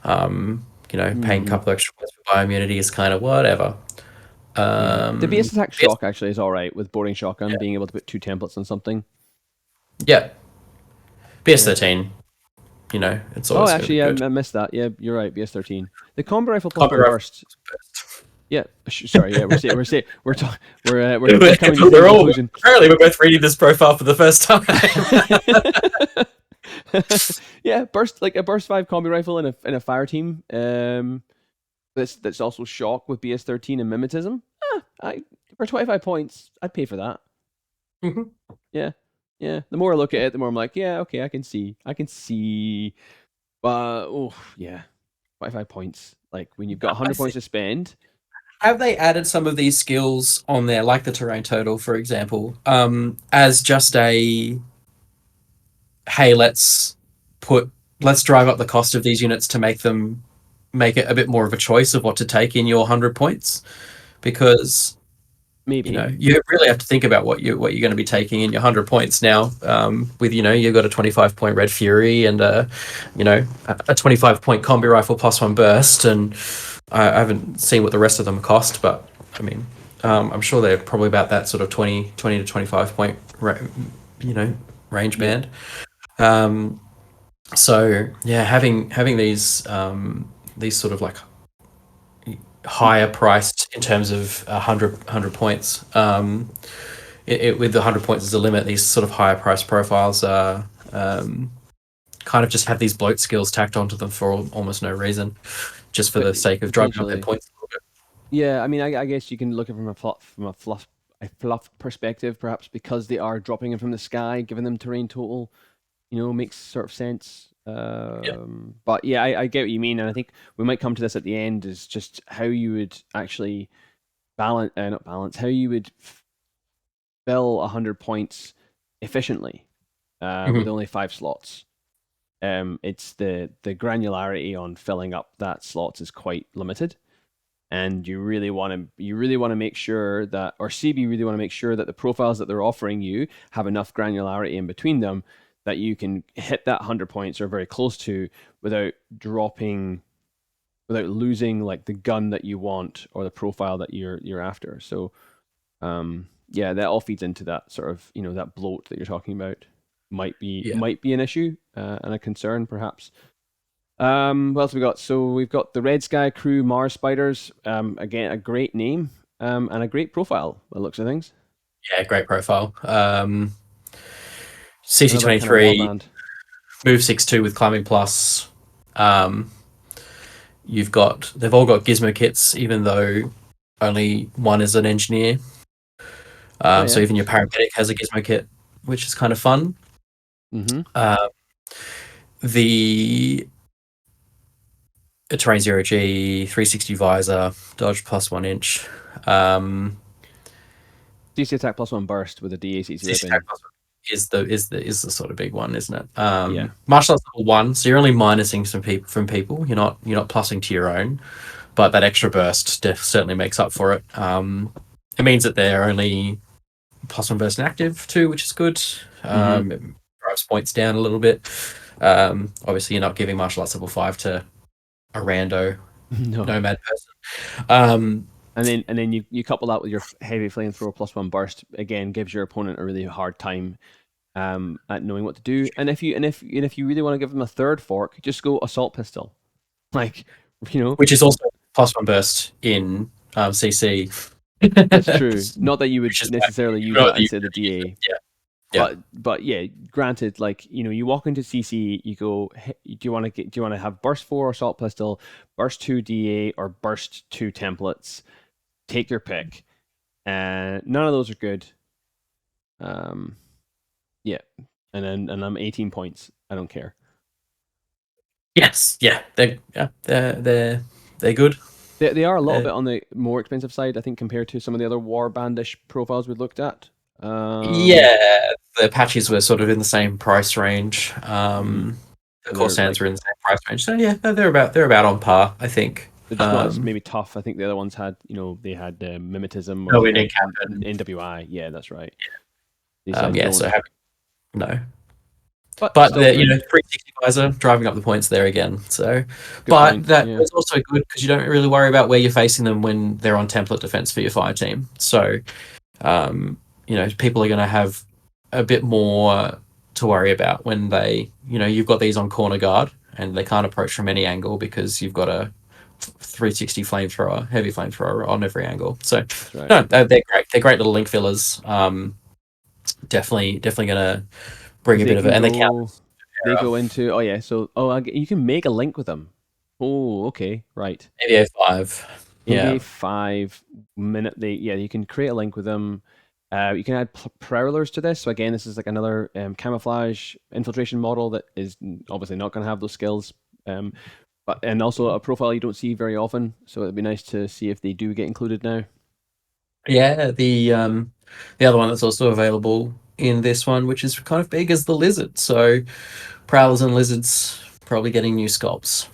paying a Hmm. couple extra points for bioimmunity is kind of whatever. Yeah, the Um, BS attack yes, shock actually is all right with boarding shotgun, yeah, being able to put 2 templates on something. yeah. Yeah. BS13, it's Oh, always going to be actually, yeah, good. I missed that. Yeah, you're right. BS13. The combo rifle plus Combi one rifle. burst. Yeah, sorry. Yeah, we're talking. We're coming to the same We're all conclusion. apparently we're both reading this profile for the first time. Yeah, a burst 5 combi rifle in a fire team. That's also shock with BS13 and mimetism. For 25 points, I'd pay for that. Mhm. Yeah, yeah. The more I look at it, the more I'm like, yeah, okay, I can see. But oh yeah, 25 points. Like when you've got I 100 points see. to spend. Have they added some of these skills on there, like the terrain total, for example, as just a hey, let's drive up the cost of these units to make it a bit more of a choice of what to take in your 100 points? Because Maybe. you really have to think about what you're going to be taking in your 100 points now. With you've got a 25 point Red Fury and a 25 point combi rifle +1 burst, and I haven't seen what the rest of them cost, but I mean, I'm sure they're probably about that sort of 20 to 25 point range Yeah. band. Um, so yeah, having these sort of like higher priced in terms of 100 points. With the 100 points as a limit, these sort of higher priced profiles are kind of just have these bloat skills tacked onto them for almost no reason, just for But the sake of driving up their potentially. points a little bit. Yeah, I mean, I guess you can look at it from a fluff perspective, perhaps because they are dropping them from the sky, giving them terrain total, makes sort of sense. Yeah. But yeah, I get what you mean, and I think we might come to this at the end, is just how you would actually not balance, how you would fill 100 points efficiently, with Mhm. only 5 slots. It's the granularity on filling up that slots is quite limited, and you really want to make sure that, or CB really want to make sure that the profiles that they're offering you have enough granularity in between them that you can hit that 100 points or very close to without dropping, without losing like the gun that you want or the profile that you're after. So yeah, that all feeds into that sort of, that bloat that you're talking about. might be Yeah. might be an issue, and a concern perhaps. What else we got? So we've got the Red Sky Crew Mars Spiders. Again, a great name, and a great profile by the looks of things. Yeah, great profile. Another kind of CT23 warband. move 6-2 with climbing plus. Um, they've all got gizmo kits, even though only one is an engineer. Oh So yeah. even your paramedic has a gizmo kit, which is kind of fun. Mm-hmm. Uh, the Terrain 0G, 360 visor, dodge +1 inch. DC attack +1 burst with a DA60 CC attack ribbon. is the sort of big one, isn't it? Yeah. Martial arts level 1, so you're only minusing some people from people. You're not plussing to your own, but that extra burst certainly makes up for it. It means that they're only +1 burst and active too, which is good. It drives points down a little bit. Obviously, you're not giving martial arts level 5 to a rando No. nomad person. And then you couple that with your heavy flamethrower +1 burst, again gives your opponent a really hard time at knowing what to do. And if you really want to give them a third fork, just go assault pistol, like which is also +1 burst in CC. That's true. Not that you would necessarily use that instead of DA. Yeah. But yeah, granted, like you walk into CC, you go, hey, do you want to have burst 4 assault pistol, burst 2 DA, or burst 2 templates? Take your pick. None of those are good. Yeah, and I'm 18 points. I don't care. Yes, yeah, they're good. They are a little bit on the more expensive side, I think, compared to some of the other warbandish profiles we looked at. Yeah, the patches were sort of in the same price range. The Corsairs were in the same price range, so yeah, they're about on par, I think. They're just not as maybe tough. I think the other ones had, they had mimetism or no, we didn't count NWI. Yeah, that's right. Yeah, so no. But 360 visor driving up the points there again. So, that is also good because you don't really worry about where you're facing them when they're on template defense for your fire team. So, people are going to have a bit more to worry about when they, you've got these on corner guard and they can't approach from any angle because you've got a 360 flamethrower, heavy flamethrower on every angle. So, no, they're great. They're great little link fillers. Definitely going to bring a bit of it, and they count. They go into you can make a link with them. Oh, okay, right. NA5. Yeah. NA5 minute. You can create a link with them. You can add prowlers to this. So again, this is like another camouflage infiltration model that is obviously not going to have those skills. And also a profile you don't see very often. So it'd be nice to see if they do get included now. Yeah, the other one that's also available in this one, which is kind of big, is the lizard. So prowlers and lizards probably getting new sculpts.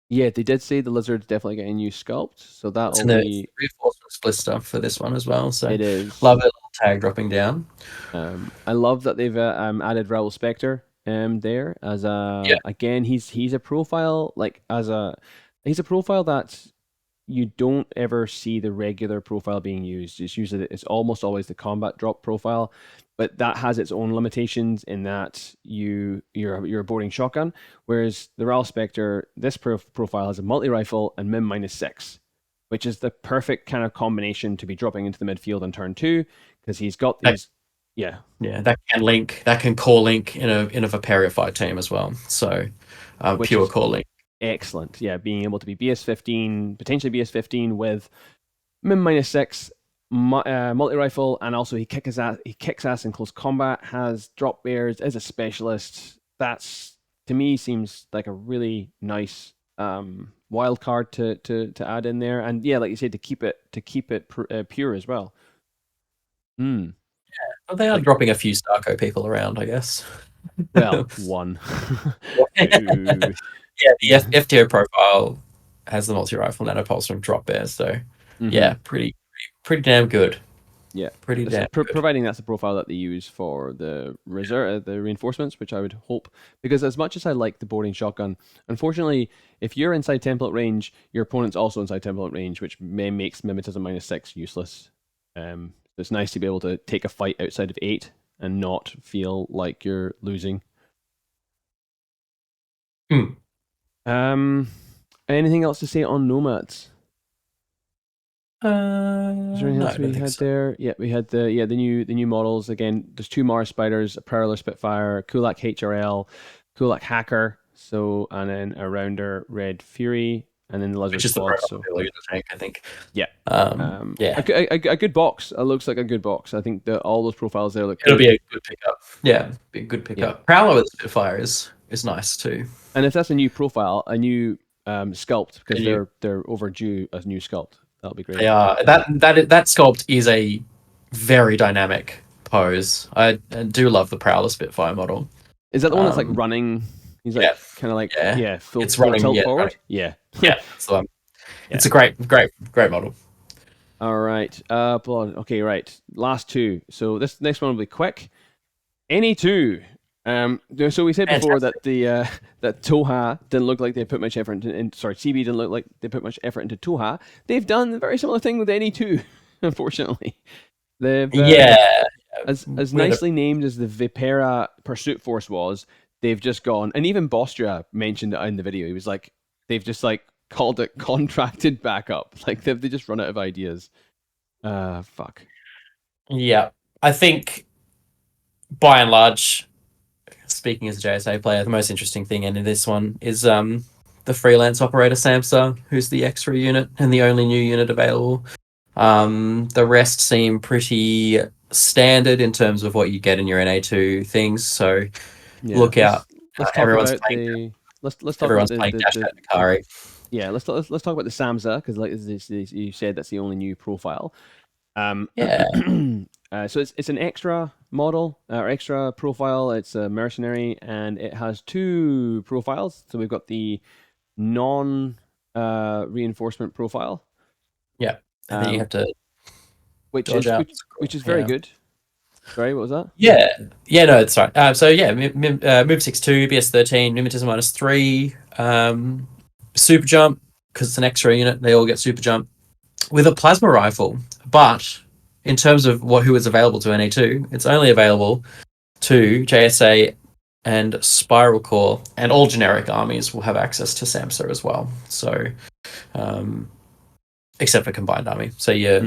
Yeah, they did say the lizard's definitely getting new sculpt, so that'll be reinforcement split stuff for this one as well. So it is. Love a little tag dropping down. I love that they've added Raoul Spectre there as again he's a profile he's a profile that you don't ever see the regular profile being used. It's almost always the combat drop profile, but that has its own limitations in that you're a boarding shotgun, whereas the Raoul Spectre, this profile has a multi-rifle and min -6, which is the perfect kind of combination to be dropping into the midfield on turn 2 because he's got these. That can core link in a Vaperia fight team as well. So pure core link. Excellent. Yeah, being able to be BS15, potentially BS15 with min -6, multi-rifle, and also he kicks ass in close combat, has drop bears, is a specialist. That's, to me, seems like a really nice wild card to add in there. And yeah, like you said, to keep it pure as well. Yeah, well, they are dropping a few Starco people around, I guess. Well, one. Yeah, the FTO profile has the multi-rifle nanopulse from drop bear, so yeah, pretty damn good. Yeah, pretty damn good. Providing that's the profile that they use for the reinforcements, which I would hope, because as much as I like the boarding shotgun, unfortunately, if you're inside template range, your opponent's also inside template range, which makes mimetism -6 useless. It's nice to be able to take a fight outside of 8 and not feel like you're losing. Anything else to say on Nomads? Is there anything else we had there? Yeah, we had the new models. Again, there's 2 Mars Spiders, a Prowler Spitfire, Kulak HRL, Kulak Hacker, and then a Rounder Red Fury, and then the Lizard Squad. Tank, I think. Yeah. Yeah. A good box. It looks like a good box. I think that all those profiles there look. It'll be a good pickup. Yeah, be a good pickup. Yeah. Prowler with Spitfire is is nice too. And if that's a new profile, a new sculpt, because And you, they're overdue a new sculpt, that'll be great. they are that sculpt is a very dynamic pose. I do love the Prowler Spitfire model. Is that the one that's like Um, running? He's yeah, like kind of like yeah, it's full running. tilt Yeah, running. forward. Yeah, Yeah, that's the one. yeah. It's a great model. All right. Okay, right. Last two. So this next one will be quick. NA2. So we said before Fantastic. that the that Tohaa didn't look like they put much effort into. Sorry, CB didn't look like they put much effort into Tohaa. They've done a very similar thing with NA2. Unfortunately, they've Yeah, as we had a nicely named as the Vipera Pursuit Force was. They've just gone, and even Bostria mentioned it in the video. He was like, they've just like called it contracted backup. Like they just run out of ideas. Fuck. yeah. I think by and large, speaking as a JSA player, the most interesting thing in this one is the freelance operator Samsa, who's the extra unit and the only new unit available. The rest seem pretty standard in terms of what you get in your NA2 things. So Yeah. look out. Let's talk Everyone's about playing. the let's talk about Everyone's playing Dash the at Mikari. yeah, let's talk about the Samza because like you said that's the only new profile. Um, Yeah, so it's an extra model or extra profile. It's a mercenary and it has two profiles. So we've got the non reinforcement profile, yeah. And then you um, have to which dodge is out. very Yeah. good. Sorry, what was that? Yeah, yeah, no, it's right. So yeah, move 6-2, BS 13, mimetism -3, super jump because it's an extra unit. They all get super jump with a plasma rifle. But in terms of who is available to NA2, it's only available to JSA and Spiral Core, and all generic armies will have access to SAMSA as well. So, um, except for combined army. So your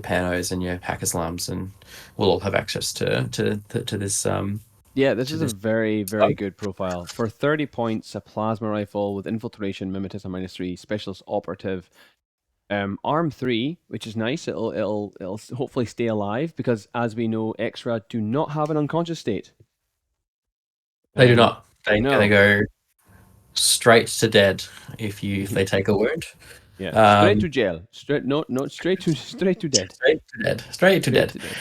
Panos and your Hackislams and will all have access to this Yeah, this to is a this. very, very good profile. For 30 points, a plasma rifle with infiltration, mimetism -3, specialist operative, arm 3, which is nice. It'll hopefully stay alive because as we know, Extra do not have an unconscious state. They do not. They No. go straight to dead if they take a wound. Yeah. Straight Um, to jail. Straight to dead. straight to dead. Straight to Straight dead. to dead.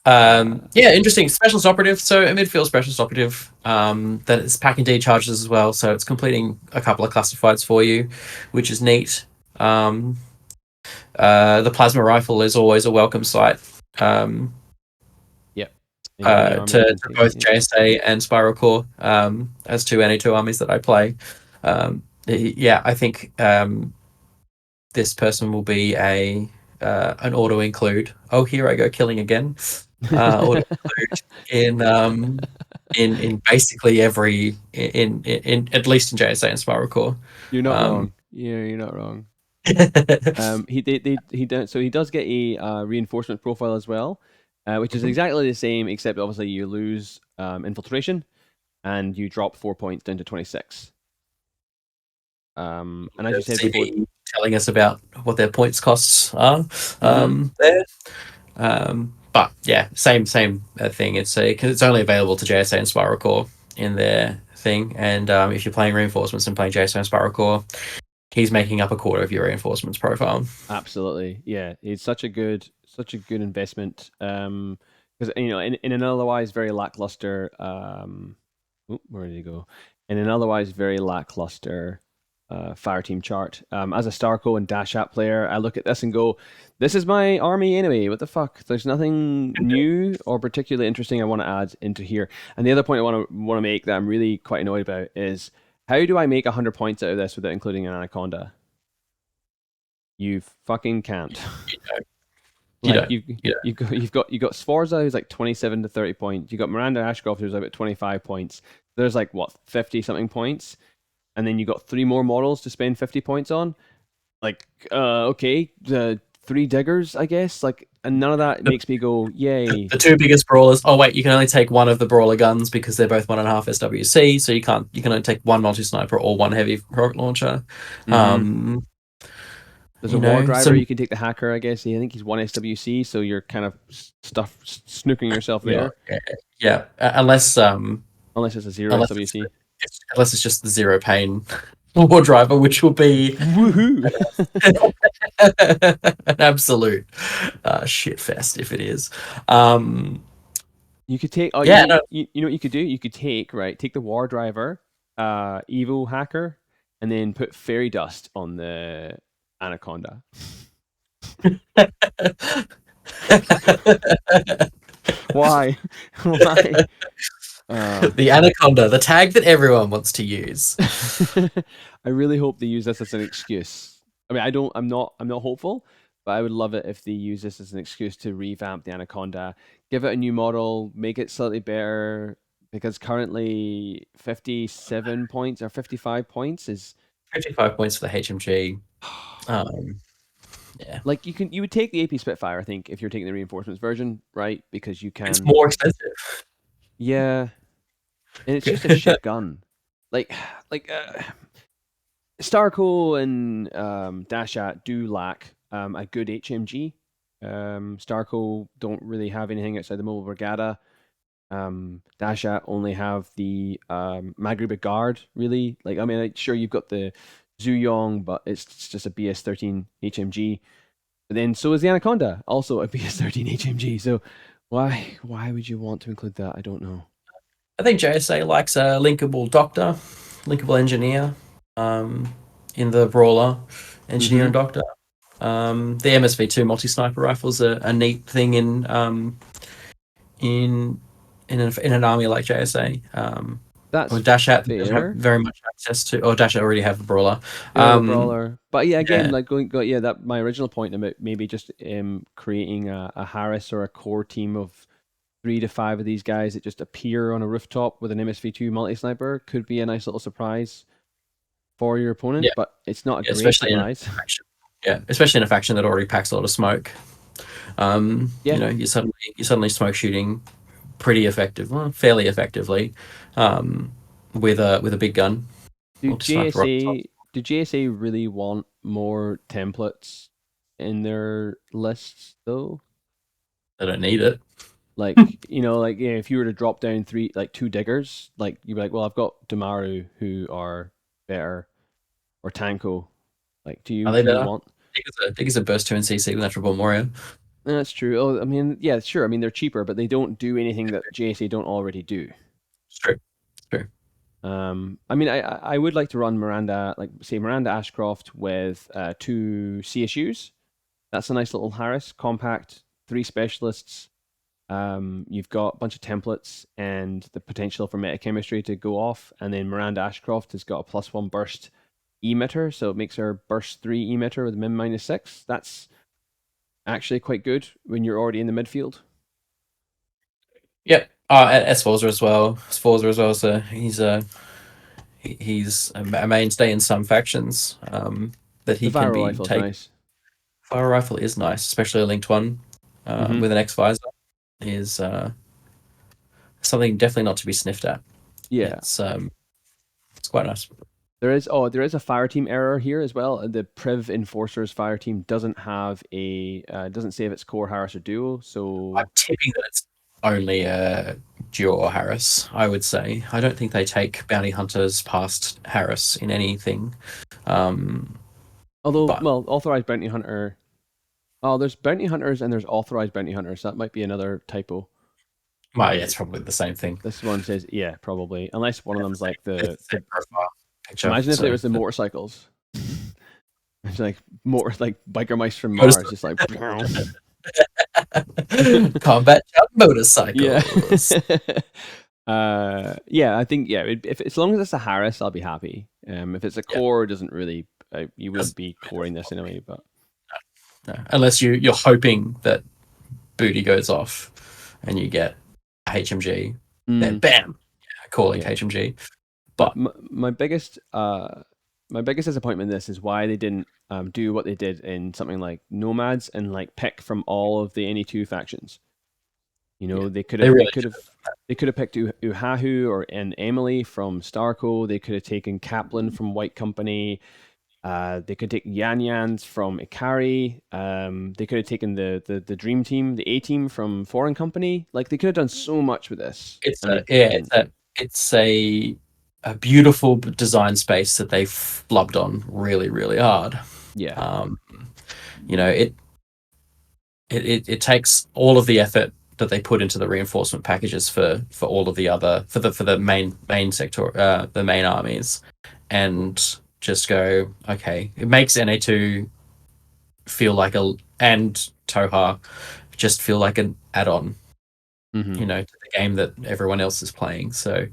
Uh Yeah, interesting. Specialist operative. So a midfield specialist operative. That is packing D charges as well. So it's completing a couple of classifieds for you, which is neat. The plasma rifle is always a welcome sight. yeah. In any army you To can take it, both yeah. JSA and Spiral Core, as two NA2 armies that I play. Yeah, I think this person will be an auto include. Oh, here I go killing again. Auto include in basically every in at least in JSA and Spiral Core. You're not Um, wrong. Yeah, you're not wrong. He does so he does get a reinforcement profile as well, which is exactly the same except obviously you lose infiltration and you drop 4 points down to 26. And as you said before, CB telling us about what their points costs are mhm. there. But yeah, same thing. Because it's only available to JSA and Spiral Core in their thing. And if you're playing reinforcements and playing JSA and Spiral Core, he's making up a quarter of your reinforcements profile. Absolutely, yeah, it's such a good investment. Because you know, in an otherwise very lackluster, where did he go? In an otherwise very lackluster fire team chart, as a Starco and Dash App player, I look at this and go, "This is my army anyway. What the fuck? There's nothing new or particularly interesting I want to add into here." And the other point I want to make that I'm really quite annoyed about is how do I make 100 points out of this without including an Anaconda? You fucking can't. You know, you Like don't. You don't. you've got Sforza who's like 27 to 30 points. You got Miranda Ashcroft who's about 25 points. There's like what 50 something points, and then you got three more models to spend 50 points on. Like okay, the three diggers I guess. Like and none of that The, makes me go yay. the two biggest brawlers. Oh wait, you can only take one of the brawler guns because they're both 1.5 SWC. So you can't. You can only take one multi sniper or one heavy rocket launcher. Mm-hmm. Um, There's a you war know, driver. some You can take the hacker. I guess. I think he's one SWC, so you're kind of snooking yourself yeah, there. yeah. Unless Unless it's a zero unless it's SWC. unless it's just the zero pain war driver, which will be Woohoo! an absolute shit fest if it is. Um, You could take. Oh, yeah, no, you know what you could do? You could take the War Driver, Evo Hacker, and then put fairy dust on the Anaconda. Why? Why? Uh, the anaconda, the tag that everyone wants to use. I really hope they use this as an excuse. I mean, I don't. I'm not hopeful, but I would love it if they use this as an excuse to revamp the Anaconda, give it a new model, make it slightly better. Because currently, 57 points or 55 points is 55 points for the HMG. Um, yeah, like you would take the AP Spitfire, I think, if you're taking the reinforcements version, right? Because you it's can, more expensive. yeah, and it's just a shit gun. Like, like Starco and Dashat do lack a good HMG. Starco don't really have anything outside the Mobile Brigada. Dashat only have the Maghrib Guard, really. Like, I mean, like, sure, you've got the Zuyong, but it's just a BS-13 HMG. But then so is the Anaconda, also a BS-13 HMG. So why would you want to include that? I don't know. I think JSA likes a linkable doctor, linkable engineer, um, in the brawler, engineer Mm-hmm. and doctor. The MSV2 multi sniper rifles are a neat thing in in an army like JSA. Or That's Dashat don't have fair. very much access to, or Dashat already have the brawler. They have the Um, brawler, but yeah, again, yeah, like going, go, yeah, that my original point about maybe just creating a Harris or a core team of 3 to 5 of these guys that just appear on a rooftop with an MSV2 multi sniper could be a nice little surprise for your opponent, yeah, but it's not a yeah, great especially in a surprise. faction. Yeah, especially in a faction that already packs a lot of smoke. Yeah. You're suddenly smoke shooting pretty effective, well, fairly effectively, um, with a big gun, Do multi sniper. JSA do JSA really want more templates in their lists though? They don't need it. Like, like yeah, if you were to drop down two diggers, like you'd be like, well, I've got Damaru who are better, or Tanko. Like, do Are you they do you better? want? Dig is a burst 2 in CC with Natural Born Warrior. That's true. Oh, I mean, yeah, sure. I mean, they're cheaper, but they don't do anything that JSA don't already do. It's true. It's true. I mean, I would like to run Miranda, like say Miranda Ashcroft with 2 CSUs. That's a nice little Harris, compact, 3 specialists. You've got a bunch of templates and the potential for metachemistry to go off, and then Miranda Ashcroft has got a +1 burst emitter, so it makes her burst 3 emitter with min -6. That's actually quite good when you're already in the midfield. Yep. Sforza as well. Sforza as well. So he's a mainstay in some factions. That The he can viral be rifle is taken. nice. Fire rifle is nice, especially a linked one Hmm. with an X visor is something definitely not to be sniffed at. Yeah. It's quite nice. There is a fire team error here as well. The Priv Enforcers fire team doesn't save its core Harris or duo, I'm so tipping that it's only Duo or Harris. I would say I don't think they take bounty hunters past Harris in anything. Um, although, but well, authorized bounty hunter. Oh, there's bounty hunters and there's authorized bounty hunters. That might be another typo. well, yeah, it's probably the same thing. This one says, yeah, probably. Unless one of them's like It's the the same profile picture. imagine if it So was the motorcycles. It's like like biker mice from Mars, motorcycle. just like Combat jump yeah. motorcycles. Yeah, I think yeah. If as long as it's a Harris, I'll be happy. If it's a Yeah, core, it doesn't really. You wouldn't doesn't be really coring this anyway. But no. Unless you're hoping that booty goes off and you get a HMG, then mm, bam, calling yeah, HMG. my, But my my biggest my biggest disappointment in this is why they didn't do what they did in something like Nomads and like pick from all of the NA2 factions. yeah, They could they have really should. picked Uhahu or and Emily from Starco. They could have taken Kaplan from White Company. They could take Yan Yans from Ikari. They could have taken the Dream Team, the A Team from Foreign Company. Like they could have done so much with this, It's and a they yeah, didn't. it's a a beautiful design space that they flubbed on really, really hard. Yeah. Um, you know, it takes all of the effort that they put into the reinforcement packages for all of the other for the main sector the main armies, and just go, okay, it makes NA2 feel like a and Tohaa just feel like an add-on, Hmm. to the game that everyone else is playing. So,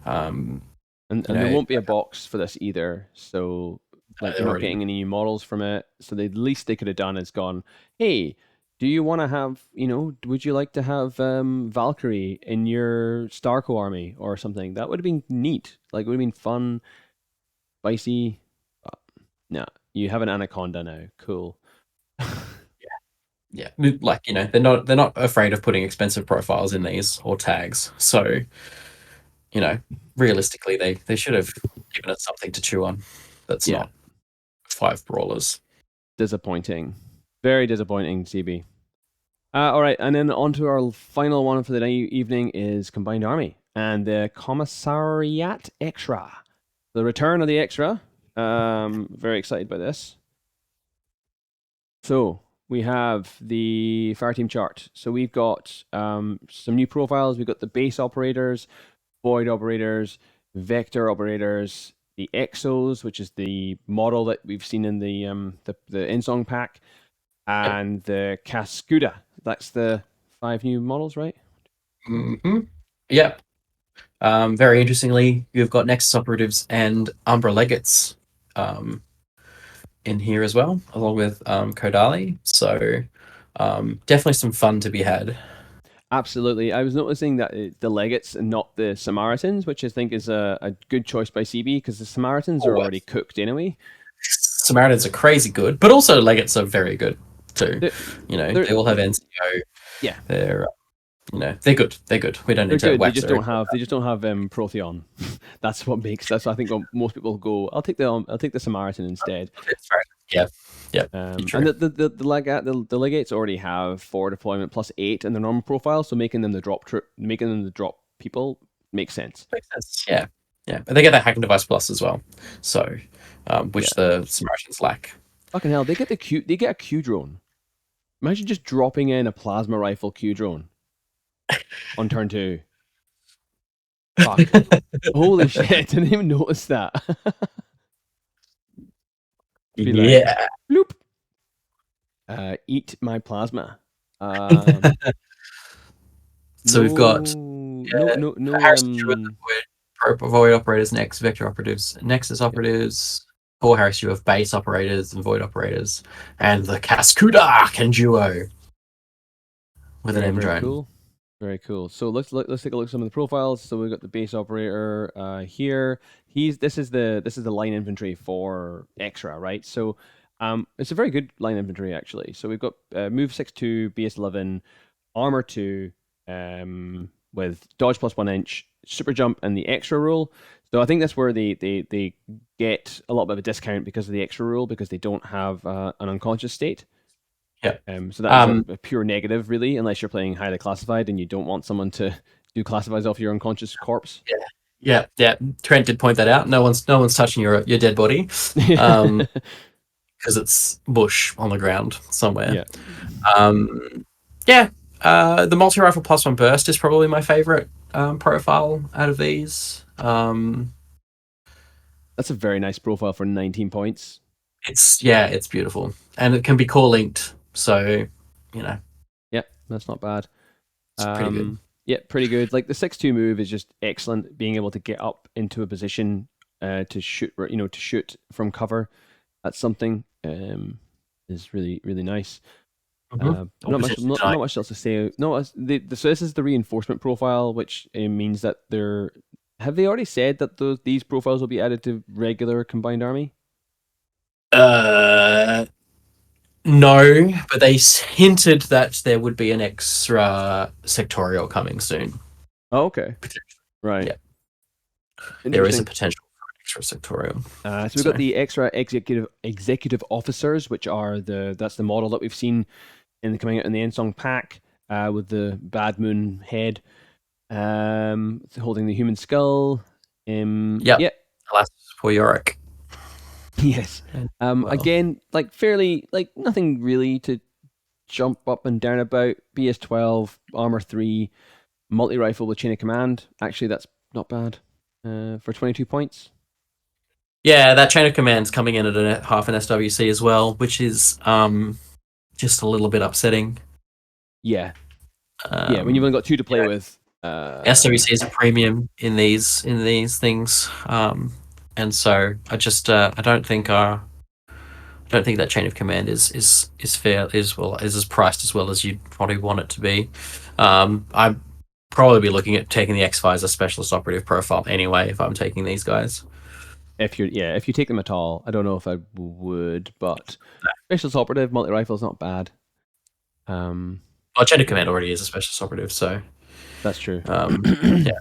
um, And you there know, won't be a box for this either. So like they're you're not already getting any new models from it. So the least they could have done is gone, hey, do you want to have, would you like to have Valkyrie in your Starco army or something? That would have been neat. Like it would have been fun, spicy. Uh, nah, you have an Anaconda now. Cool. yeah, like they're not afraid of putting expensive profiles in these or tags. So, you know, realistically, they should have given us something to chew on. That's Yeah, not five brawlers. disappointing. Very disappointing, CB. All right, and then on to our final one for the evening is Combined Army and the Commissariat Extra. The return of the Extra. Very excited by this. So we have the Fireteam chart. So we've got some new profiles. We've got the base operators, void operators, vector operators, the Exos, which is the model that we've seen in the Endsong pack, Yep. and the Cascuda. That's the 5 new models, right? Mm-hmm. Yep. Very interestingly, you've got Nexus operatives and Umbra legates um, in here as well, along with Kodali. So definitely some fun to be had. Absolutely. I was noticing that the Legates and not the Samaritans, which I think is a good choice by CB because the Samaritans are Oh, already cooked anyway. Samaritans are crazy good, but also legates are very good too. They're, they're They all have NCO. yeah, They're they're good. They're good. We don't they're need to good. wax their. They just don't have Protheon. That's I think what most people go. I'll take the Samaritan instead. Yeah, yeah, And true. the legates already have 4 deployment plus 8 in their normal profile, so making them the drop people makes sense. Makes sense. Yeah, yeah. But they get that hacking device plus as well, so Yeah. which the Samaritans lack. Fucking hell, they get a Q drone. Imagine just dropping in a plasma rifle Q drone on turn 2. Fuck. Holy shit, I didn't even notice that. Be like, Yeah. bloop. Eat my plasma. Um, So we've got no. Harrison Stewart, void operators, next vector operatives, Nexus Yeah, operatives, Paul Harris, you have base operators and void operators, and the Cascuda can duo with an very M very drone. cool. Very cool. So let's take a look at some of the profiles. So we've got the base operator here. This is the line infantry for extra, right? So it's a very good line infantry actually. So we've got move 6-2, BS11, armor 2, with dodge plus 1 inch, super jump, and the extra rule. So I think that's where they get a little bit of a discount because of the extra rule because they don't have an unconscious state. Yeah. So that is Um, a pure negative, really, unless you're playing highly classified and you don't want someone to do classifies off your unconscious corpse. yeah. Yeah, yeah. Trent did point that out. No one's touching your dead body, because it's bush on the ground somewhere. Yeah, Yeah, the multi rifle plus one burst is probably my favorite profile out of these. that's a very nice profile for 19 points. It's beautiful, and it can be core linked, so you know Yeah, that's not bad. it's pretty good. Yeah, pretty good. Like the 6-2 move is just excellent. Being able to get up into a position to shoot, to shoot from cover. That's something is really really nice. Or potentially deny. Not much else to say. No, so this is the reinforcement profile, which means that they're. Have they already said that these profiles will be added to regular combined army? Uh, no, but they hinted that there would be an extra sectorial coming soon. Oh, okay, Potentially. right, Yeah, there is a interesting. potential for an extra sectorial. So we've got So the extra executive officers, which are that's the model that we've seen coming out in the Endsong pack with the Bad Moon head holding the human skull. Yep. Yeah. Alas, poor Yorick. Yes. Well, Again, like fairly, like nothing really to jump up and down about. BS12, Armor 3, multi rifle with chain of command. Actually, that's not bad for 22 points. yeah, that chain of command's coming in at half an SWC as well, which is just a little bit upsetting. Yeah. Yeah. When you've Um, only got two to you play know, with. SWC is a premium in these things, and so I don't think that chain of command is fair is as priced as well as you'd probably want it to be. I'd probably be looking at taking the X-Fi as a specialist operative profile anyway if I'm taking these guys. If you take them at all, I don't know if I would, but specialist operative multi rifle is not bad. Well, chain of Yeah, command already is a specialist operative, so that's true. yeah,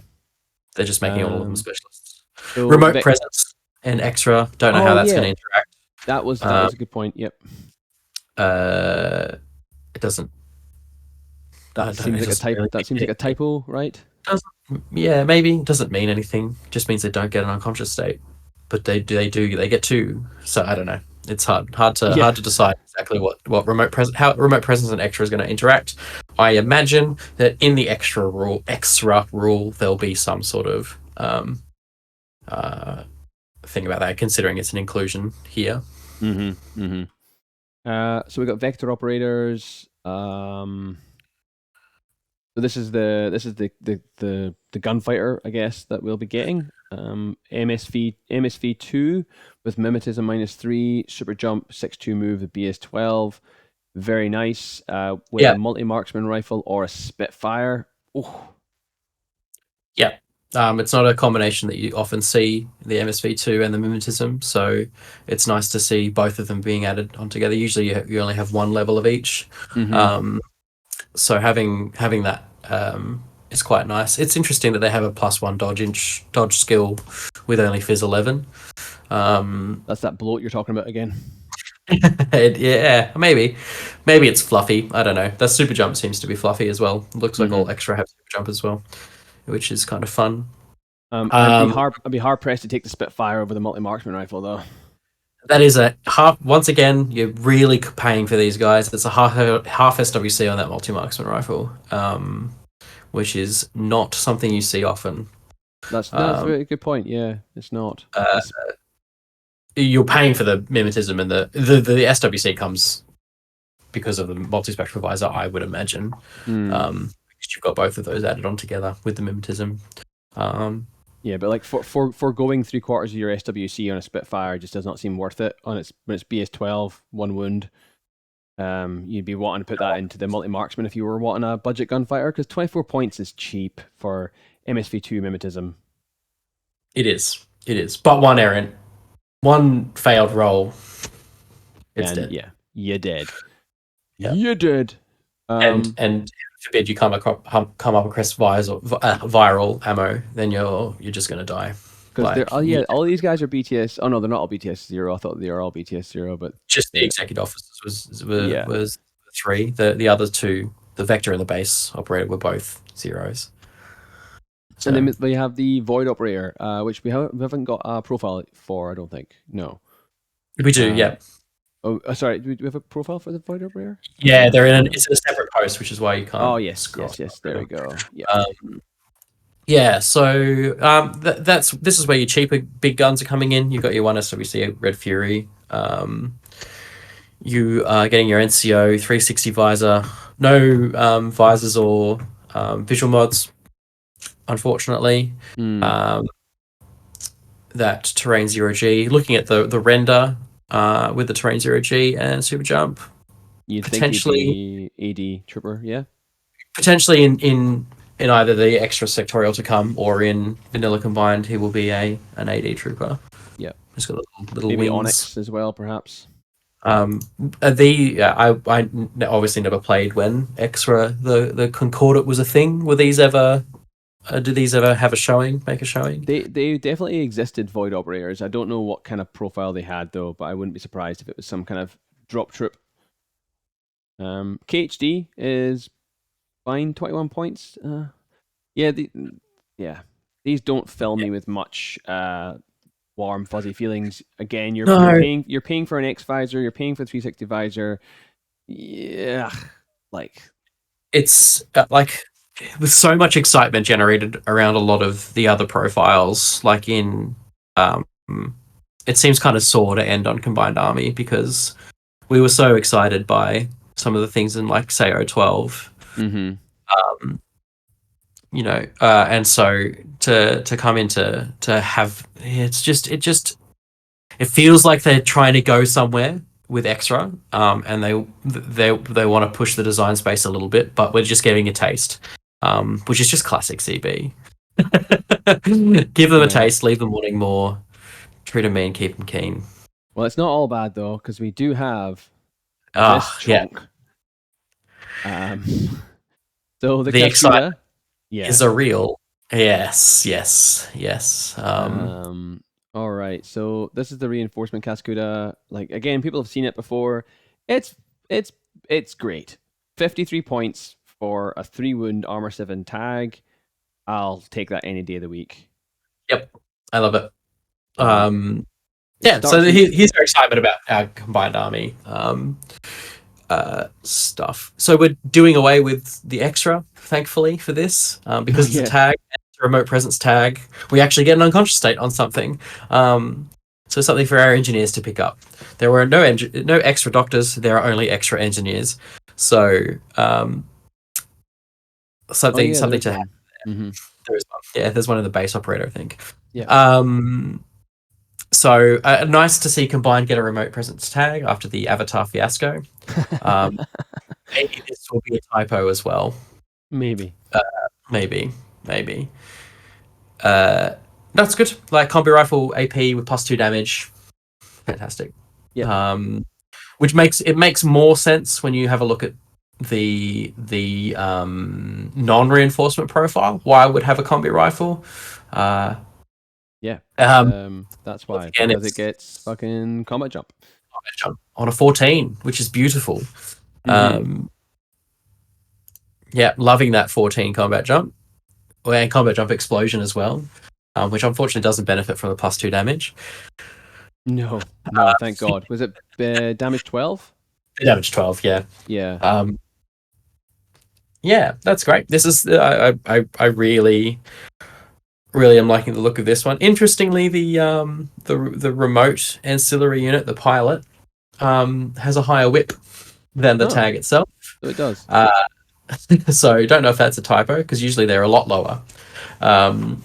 they're just making all of them um, specialists. so Remote presence and extra. Don't know how oh that's going yeah, to interact. that Um, was a good point. Yep, it doesn't. that seems It like a doesn't type. really. That seems like a typo, right? Doesn't, yeah, maybe it doesn't mean anything. Just means they don't get an unconscious state, but they get two. So I don't know. It's Yeah. hard to decide exactly what how remote presence and extra is going to interact. I imagine that in the extra rule there'll be some sort of uh, thing about that, considering it's an inclusion here. Mm-hmm. Mm-hmm. So we got vector operators. So this is the gunfighter, I guess, that we'll be getting. MSV 2 with mimetism -3, super jump 6-2 move with BS12. Very nice. With Yeah, a multi marksman rifle or a Spitfire. Oh, yeah. It's not a combination that you often see, the MSV2 and the mimetism, so it's nice to see both of them being added on together. Usually you only have one level of each. mm-hmm. Um, so having that is quite nice. It's interesting that they have a +1 dodge skill with only Fizz 11. Um, That's that bloat you're talking about again. yeah, maybe it's fluffy. I don't know. The super jump seems to be fluffy as well. Looks like all Mm-hmm. extra have super jump as well, which is kind of fun. I'd Um, be hard pressed to take the Spitfire over the multi marksman rifle though. that is a half. Once again, you're really paying for these guys. It's a half SWC on that multi marksman rifle, which is not something you see often. That's a Um, very good point. Yeah, it's not. uh, It's, you're paying for the mimetism, and the SWC comes because of the multi-spectral visor, I would imagine. mm. Because you've got both of those added on together with the mimetism. Um, Yeah, but like for going 3/4 of your SWC on a Spitfire just does not seem worth it on its when it's BS12 one wound. You'd be wanting to put that into the multi marksman if you were wanting a budget gunfighter because 24 points is cheap for MSV2 mimetism. it is, it is. But one errant, one failed roll, it's And dead. yeah, you did. Yeah, You did. and forbid you come across viral ammo, then you're just gonna die. Because they're Like oh yeah, all these guys are BTS. Oh no, they're not all BTS 0. I thought they were all BTS 0, but just the the executive officers yeah. was three. The other two, the vector and the base operator, were both zeros. And So then we have the Void Operator, which we haven't got a profile for, I don't think. No. we do, Uh, yeah. sorry, do we have a profile for the Void Operator? Yeah, Uh, it's a separate post, which is why you oh can't yes, scroll yes, yes. There through we them. go. Yep. Yeah, so this is where your cheaper big guns are coming in. You've got your one SWC Red Fury. You are getting your NCO 360 visor. No visors or visual mods, unfortunately. Hmm. Um, that terrain 0G. Looking at the render with the terrain 0G and super jump, You'd think he'd potentially be AD Trooper, yeah. potentially in either the extra sectorial to come or in vanilla combined, he will be an AD trooper. Yep. He's got little Maybe wings. Onyx as well, perhaps. Um, I obviously never played when extra the concordate was a thing. Were these ever? Did these ever have a showing? Make a showing? They definitely existed Void Operators. I don't know what kind of profile they had though, but I wouldn't be surprised if it was some kind of drop troop. KHD is fine, 21 points. Yeah, yeah. these don't fill Yeah. me with much warm fuzzy feelings. Again, you're No, paying for an X visor, you're paying for a 360 visor. Yeah, like it's like with so much excitement generated around a lot of the other profiles, like in um, it seems kind of sore to end on Combined Army because we were so excited by some of the things in like say O12. mm-hmm. Um, and so to come into to have it feels like they're trying to go somewhere with extra, and they want to push the design space a little bit, but we're just getting a taste, which is just classic CB. Give them a Yeah. taste, leave them wanting more, treat them mean, keep them keen. Well, it's not all bad though, because we do have this Ah, yeah, chunk. Um, so the the excitement Cascuda, is yeah. a real yes, yes, yes. Um, all right. So this is the reinforcement Cascuda. Like again, people have seen it before. It's it's it's great. 53 points for a 3 wound armor 7 tag. I'll take that any day of the week. Yep, I love it. Um, it Yeah, so starts in here's our excitement about our combined army stuff. So we're doing away with the extra, thankfully, for this oh because it's a yeah. tag, it's a remote presence tag. We actually get an unconscious state on something, so something for our engineers to pick up. There were no extra doctors. There are only extra engineers. So Oh yeah, there something is to have. one. Mm-hmm. There is one. Yeah, there's one in the base operator, I think. Yeah. Um, So nice to see Combined get a remote presence tag after the Avatar fiasco. Um, maybe this will be a typo as well. Maybe. Uh, maybe. Uh, that's good. Like combi rifle AP with +2 damage, fantastic. Yep. Which makes more sense when you have a look at the non-reinforcement profile. Why I would have a combi rifle? Uh, Yeah. um, That's Once why, again, because it it's gets fucking combat jump. on a 14, which is beautiful. Mm-hmm. Um, Yeah, loving that 14 combat jump. And combat jump explosion as well, which unfortunately doesn't benefit from the +2 damage. No, no, thank God. Was it damage 12? Damage 12, yeah. Yeah. Um, yeah, that's great. This is I really really am liking the look of this one. Interestingly, the remote ancillary unit, the pilot, has a higher whip than the Oh, tag itself. so it does. Uh, so don't know if that's a typo because usually they're a lot lower. Um,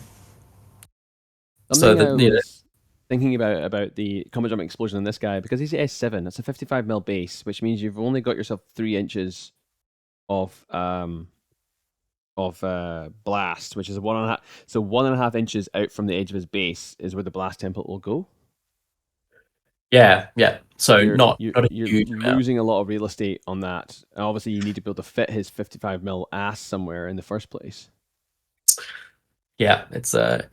so Something that I you know, was thinking about the combat jump explosion on this guy, because he's S7, that's a 55 mil base, which means you've only got yourself 3 inches of blast, which is 1.5. So 1.5 inches out from the edge of his base is where the blast template will go. yeah. So So not a you're huge amount. losing a lot of real estate on that. And obviously, you need to be able to fit his 55 mil ass somewhere in the first place. Yeah, it's a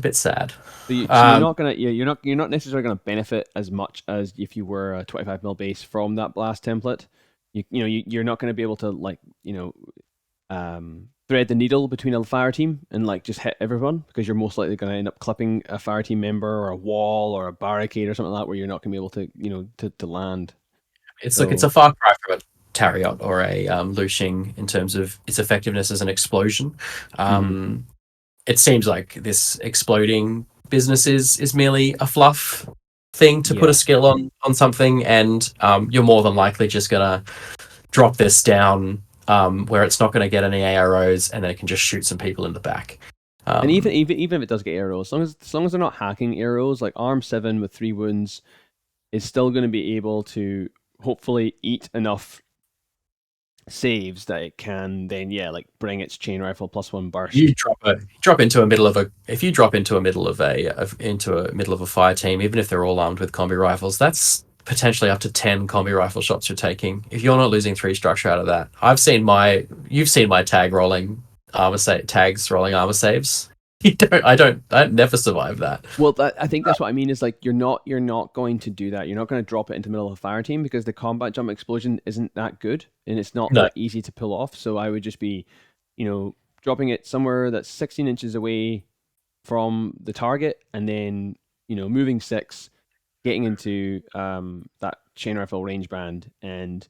bit sad. So you're not gonna you're not necessarily gonna benefit as much as if you were a 25 mil base from that blast template. You're not gonna be able to thread the needle between a fire team and like just hit everyone, because you're most likely gonna end up clipping a fire team member or a wall or a barricade or something like that, where you're not gonna be able to to land. It's a So far cry from a Tariot or a Lushing in terms of its effectiveness as an explosion. mhm. Um, it seems like this exploding business is merely a fluff thing to put a Yeah. skill on something, and you're more than likely just gonna drop this down where it's not going to get any arrows, and then it can just shoot some people in the back. And Um, even if it does get arrows, as long as they're not hacking arrows, like Arm 7 with 3 wounds is still going to be able to hopefully eat enough saves that it can then like bring its chain rifle +1 burst. you drop into a middle of a if you drop into a middle of a fire team, even if they're all armed with combi rifles, that's potentially up to 10 combi rifle shots you're taking. If you're not losing 3 structure out of that, you've seen my tags rolling armor saves. I never survive that. Well, I think that's what I mean, is like you're not going to do that. You're not going to drop it into the middle of a fire team, because the combat jump explosion isn't that good and it's not No, that easy to pull off. So I would just be, dropping it somewhere that's 16 inches away, from the target, and then moving 6, getting into that chain rifle range band, and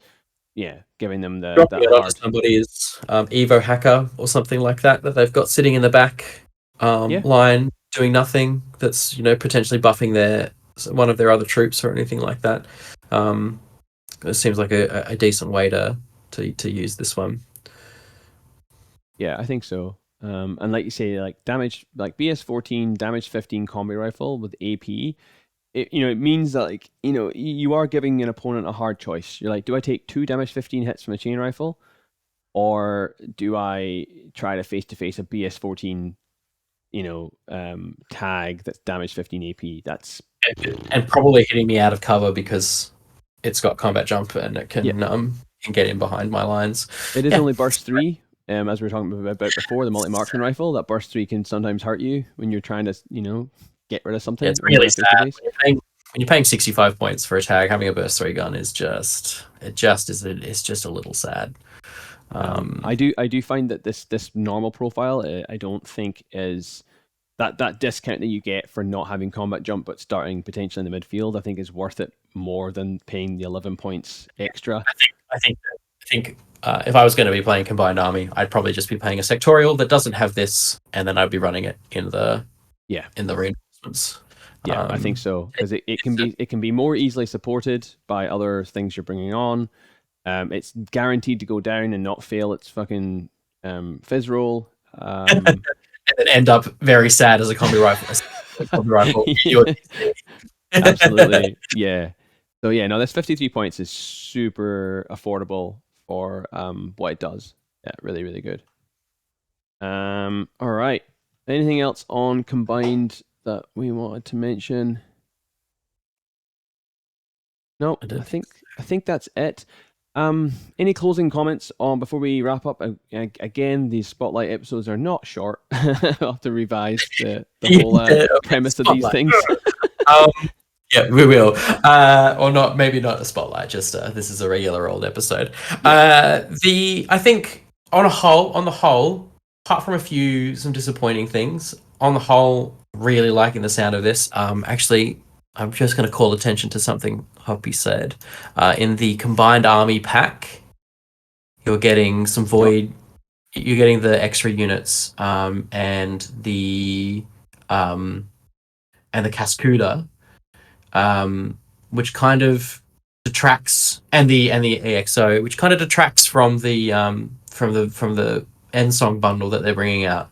yeah, giving them the Dropping that it onto hard. somebody's Evo hacker or something like that they've got sitting in the back Yeah, line doing nothing. That's potentially buffing their one of their other troops or anything like that. Um, it seems like a decent way to use this one. yeah, I think so. And like you say, like damage, like BS14 damage 15 combi rifle with AP. It means that like you are giving an opponent a hard choice. You're like, do I take 2 damage 15 hits from a chain rifle, or do I try to face a BS14 tag that's damage 15 AP? That's And probably hitting me out of cover because it's got combat jump and it yeah. can get in behind my lines. It is Yeah, only burst 3. As we were talking about before, the multi marksman rifle, that burst 3 can sometimes hurt you when you're trying to get rid of yeah, something it's when you're really in a face to sad face. when you're paying 65 points for a tag. Having a burst 3 gun is it's just a little sad. I do find that this normal profile, I don't think is that discount that you get for not having combat jump but starting potentially in the midfield. I think is worth it more than paying the 11 points extra. I think if I was going to be playing combined army, I'd probably just be playing a sectorial that doesn't have this, and then I'd be running it Yeah, in the reinforcements. yeah, I think so because it can be more easily supported by other things you're bringing on. It's guaranteed to go down and not fail its fucking fizz roll. And then end up very sad as a combi rifle. A combi rifle. Yeah, absolutely, yeah. So yeah, no, this 53 points is super affordable for what it does. Yeah, really, really good. All right. Anything else on combined that we wanted to mention? No, I I think that's it. Any closing comments on before we wrap up? Again, these spotlight episodes are not short. I'll have to revise the whole Yeah, premise of these spotlight. things. Um, yeah, we will. Or not, maybe not a spotlight. Just this is a regular old episode. Yeah, I think on the whole, apart from some disappointing things, on the whole, really liking the sound of this. Actually, I'm just going to call attention to something Hoppy said. In the combined army pack, you're getting some no, void. You're getting the extra units, um, and the Cascuda, which kind of detracts, and the EXO, which kind of detracts from the Endsong bundle that they're bringing out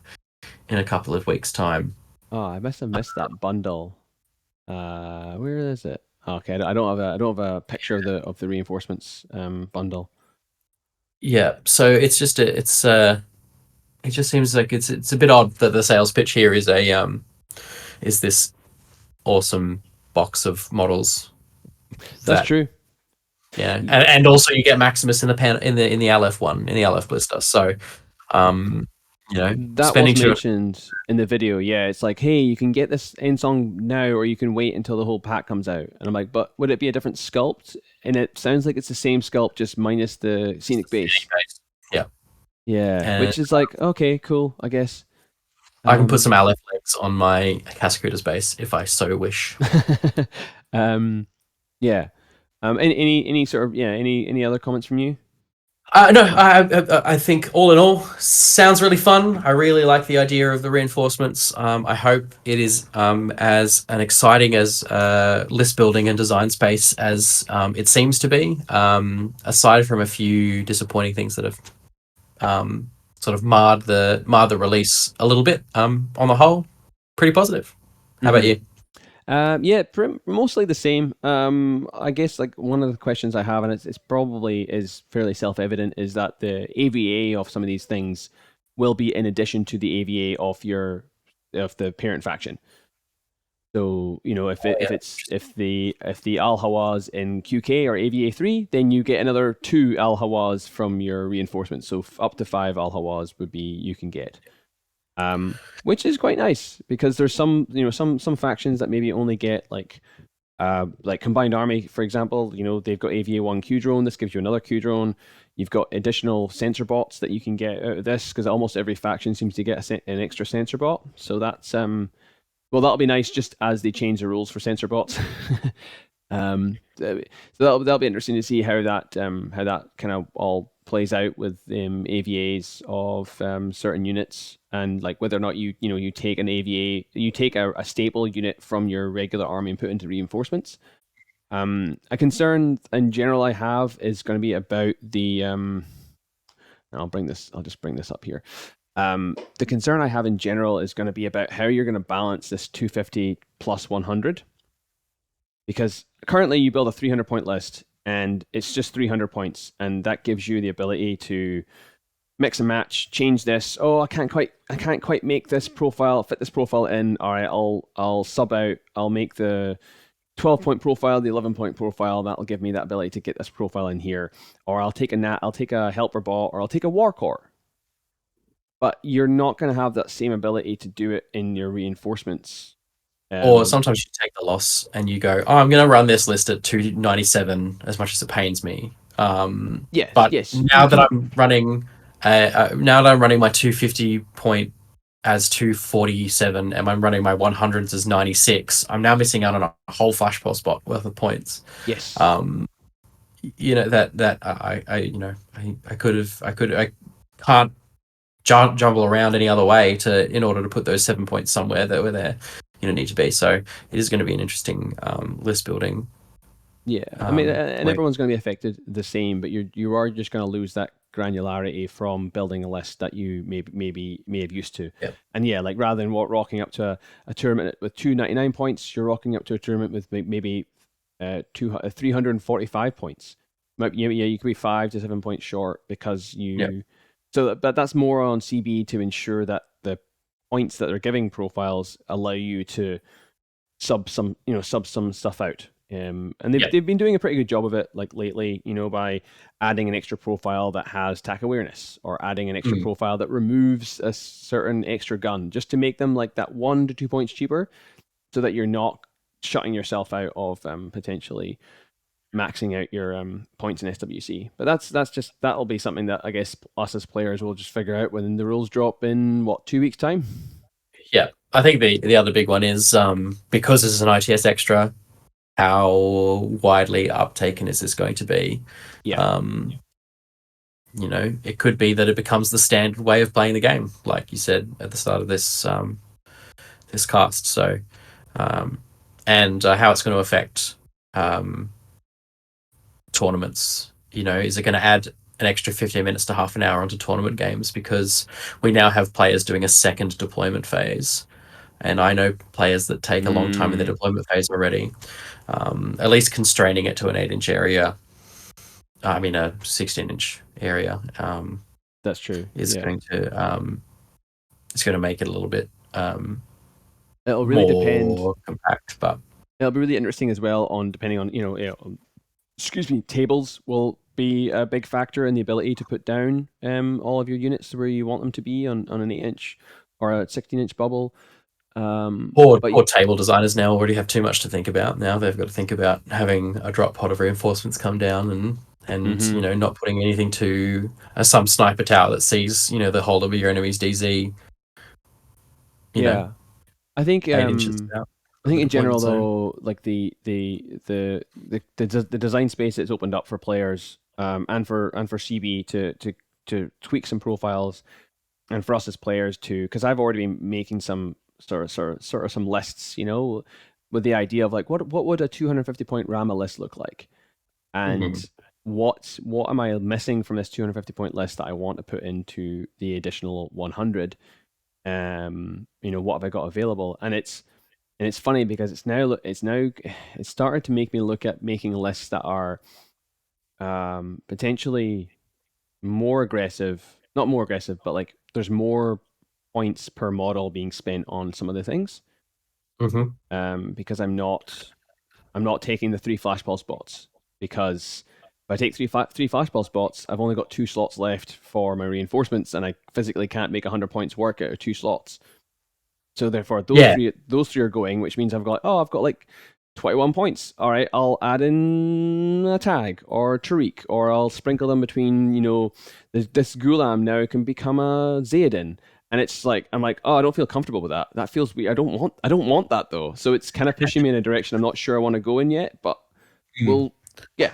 in a couple of weeks' time. oh, I must have missed that bundle. Where is it? Okay, I don't have a picture of the reinforcements bundle. Yeah, so it just seems like it's a bit odd that the sales pitch here is this awesome box of models That's that. true. Yeah, and also you get Maximus in the pan in the Aleph one in the Aleph blister. So, um, That was spending two. mentioned in the video. Yeah, it's like, hey, you can get this end song now, or you can wait until the whole pack comes out. And I'm like, but would it be a different sculpt? And it sounds like it's the same sculpt, just minus the scenic base. Yeah, Yeah, and which is like, okay, cool, I guess. I can put Um, some Aleph legs on my Cascader's base if I so wish. um, yeah. Any sort of any other comments from you? No, I think all in all, sounds really fun. I really like the idea of the reinforcements. I hope it is as an exciting as list building and design space as it seems to be. Aside from a few disappointing things that have sort of marred the release a little bit. On the whole, pretty positive. How about Mm-hmm. you? Yeah, mostly the same. I guess like one of the questions I have, and it's probably is fairly self-evident, is that the AVA of some of these things will be in addition to the AVA of the parent faction. So if Oh, it yeah. if the Al Hawaz in QK or AVA 3, then you get another 2 Al Hawaz from your reinforcements. So up to 5 Al Hawaz would be you can get. Which is quite nice because there's some factions that maybe only get like Like Combined Army, for example, they've got AVA1 Q drone. This gives you another Q drone. You've got additional sensor bots that you can get out of this because almost every faction seems to get an extra sensor bot. So that's well, that'll be nice just as they change the rules for sensor bots. So that'll be interesting to see how that kind of all plays out with AVAs of certain units, and like whether or not you take an AVA, you take a staple unit from your regular army and put into reinforcements. A concern in general I have is going to be about the I'll just bring this up here. The concern I have in general is going to be about how you're going to balance this 250 plus 100, because currently you build a 300 point list and it's just 300 points, and that gives you the ability to mix and match, change this. Oh, I can't quite make this profile, fit this profile in. All right, I'll sub out. I'll make the 12 point profile the 11 point profile. That'll give me that ability to get this profile in here. Or I'll take a helper bot, or I'll take a war core. But you're not going to have that same ability to do it in your reinforcements. Or sometimes you take the loss and you go, "Oh, I'm going to run this list at 297, as much as it pains me." But Yes. now that I'm running, now that I'm running my 250 point as 247, and I'm running my 100s as 96, I'm now missing out on a whole flashball spot worth of points. Yes. That I can't jumble around any other way in order to put those 7 points somewhere that were there need to be. So it is going to be an interesting list building. Yeah, I mean, and way. everyone's going to be affected the same, but you are just going to lose that granularity from building a list that you may have used to. Yep. And yeah, like rather than rocking up to a tournament with 299 points, you're rocking up to a tournament with maybe 345 points. You could be 5 to 7 points short because you. Yep. So, but that's more on CB to ensure that the points that they're giving profiles allow you to sub some stuff out. And they've been doing a pretty good job of it, like lately, by adding an extra profile that has tack awareness, or adding an extra profile that removes a certain extra gun, just to make them like that 1 to 2 points cheaper, so that you're not shutting yourself out of potentially maxing out your points in SWC. But that'll be something that I guess us as players will just figure out when the rules drop in 2 weeks time. Yeah, I think the other big one is because this is an ITS extra, how widely uptaken is this going to be? Yeah. It could be that it becomes the standard way of playing the game, like you said at the start of this this cast. So, and how it's going to affect tournaments. Is it going to add an extra 15 minutes to half an hour onto tournament games, because we now have players doing a second deployment phase, and I know players that take a long time in the deployment phase already. At least constraining it to an 8-inch area. I mean, a 16-inch area. That's true. Is going to it's going to make it a little bit it'll really more depend. compact, but It'll be really interesting as well depending on excuse me, tables will be a big factor in the ability to put down all of your units where you want them to be on an 8-inch or a 16-inch bubble. Poor table designers now already have too much to think about. Now they've got to think about having a drop pod of reinforcements come down and not putting anything to some sniper tower that sees the whole of your enemy's DZ. I think 8 inches out. I think in general though, like the design space that's opened up for players and for CB to tweak some profiles, and for us as players too, because I've already been making some sort of some lists, with the idea of like what would a 250 point Rama list look like, and what am I missing from this 250 point list that I want to put into the additional 100. What have I got available? And it's funny because it's started to make me look at making lists that are potentially more aggressive, not more aggressive, but like there's more points per model being spent on some of the things. Because I'm not taking the 3 flashball spots, because if I take three flashball spots, I've only got 2 slots left for my reinforcements, and I physically can't make 100 points work out of 2 slots. So therefore, those three are going, which means I've got like 21 points. All right, I'll add in a tag or Tariq, or I'll sprinkle them between, this Gulam now can become a Zayadin. And it's like I'm like, oh, I don't feel comfortable with that. That feels weird. I don't want that though. So it's kind of pushing me in a direction I'm not sure I want to go in yet, but Mm. we'll yeah,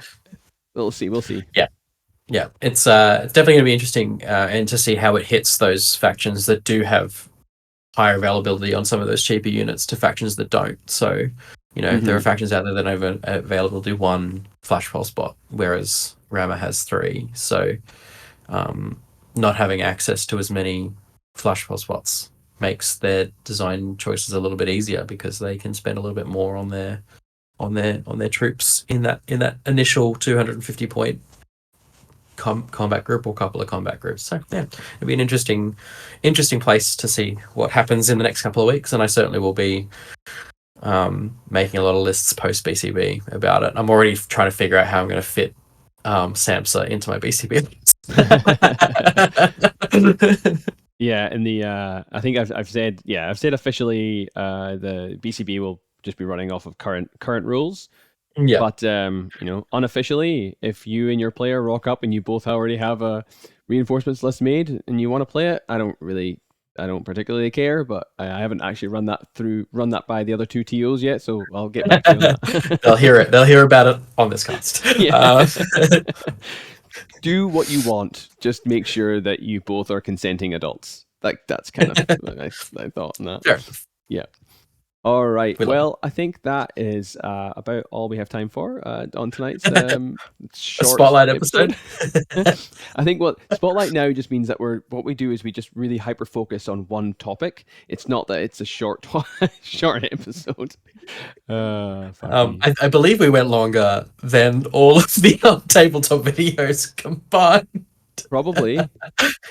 we'll see. We'll see. Yeah, yeah. It's definitely going to be interesting, and to see how it hits those factions that do have higher availability on some of those cheaper units to factions that don't. So, there are Mm-hmm. factions out there that have availability one flash pulse bot, whereas Rama has three. So, not having access to as many flash pulse bots makes their design choices a little bit easier because they can spend a little bit more on their troops in that initial 250 point combat group or couple of combat groups. So yeah, it'll be an interesting place to see what happens in the next couple of weeks, and I certainly will be making a lot of lists post BCB about it. I'm already trying to figure out how I'm going to fit Samsa into my BCB. Yeah, and I think I've said officially the BCB will just be running off of current rules. Yeah, But unofficially, if you and your player rock up and you both already have a reinforcements list made and you want to play it, I don't particularly care. But I haven't actually run that by the other two TOs yet, so I'll get back to you on they'll that. hear it. They'll hear about it on this cast. Yeah. Do what you want. Just make sure that you both are consenting adults. Like that's kind of my thought on that. Sure. Yeah. All right. We love Well, I think that is about all we have time for on tonight's it. A short spotlight episode. episode. I think what spotlight now just means that what we do is we just really hyper focus on one topic. It's not that it's a short episode. Fuck me. I believe we went longer than all of the tabletop videos combined. Probably.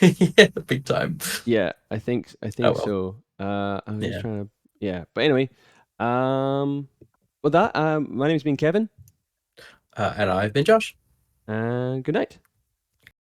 Yeah, big time. Yeah, I Oh think well. so. I'm just Yeah. trying to yeah. But anyway, with that, my name's been Kevin, And I've been Josh. and good night.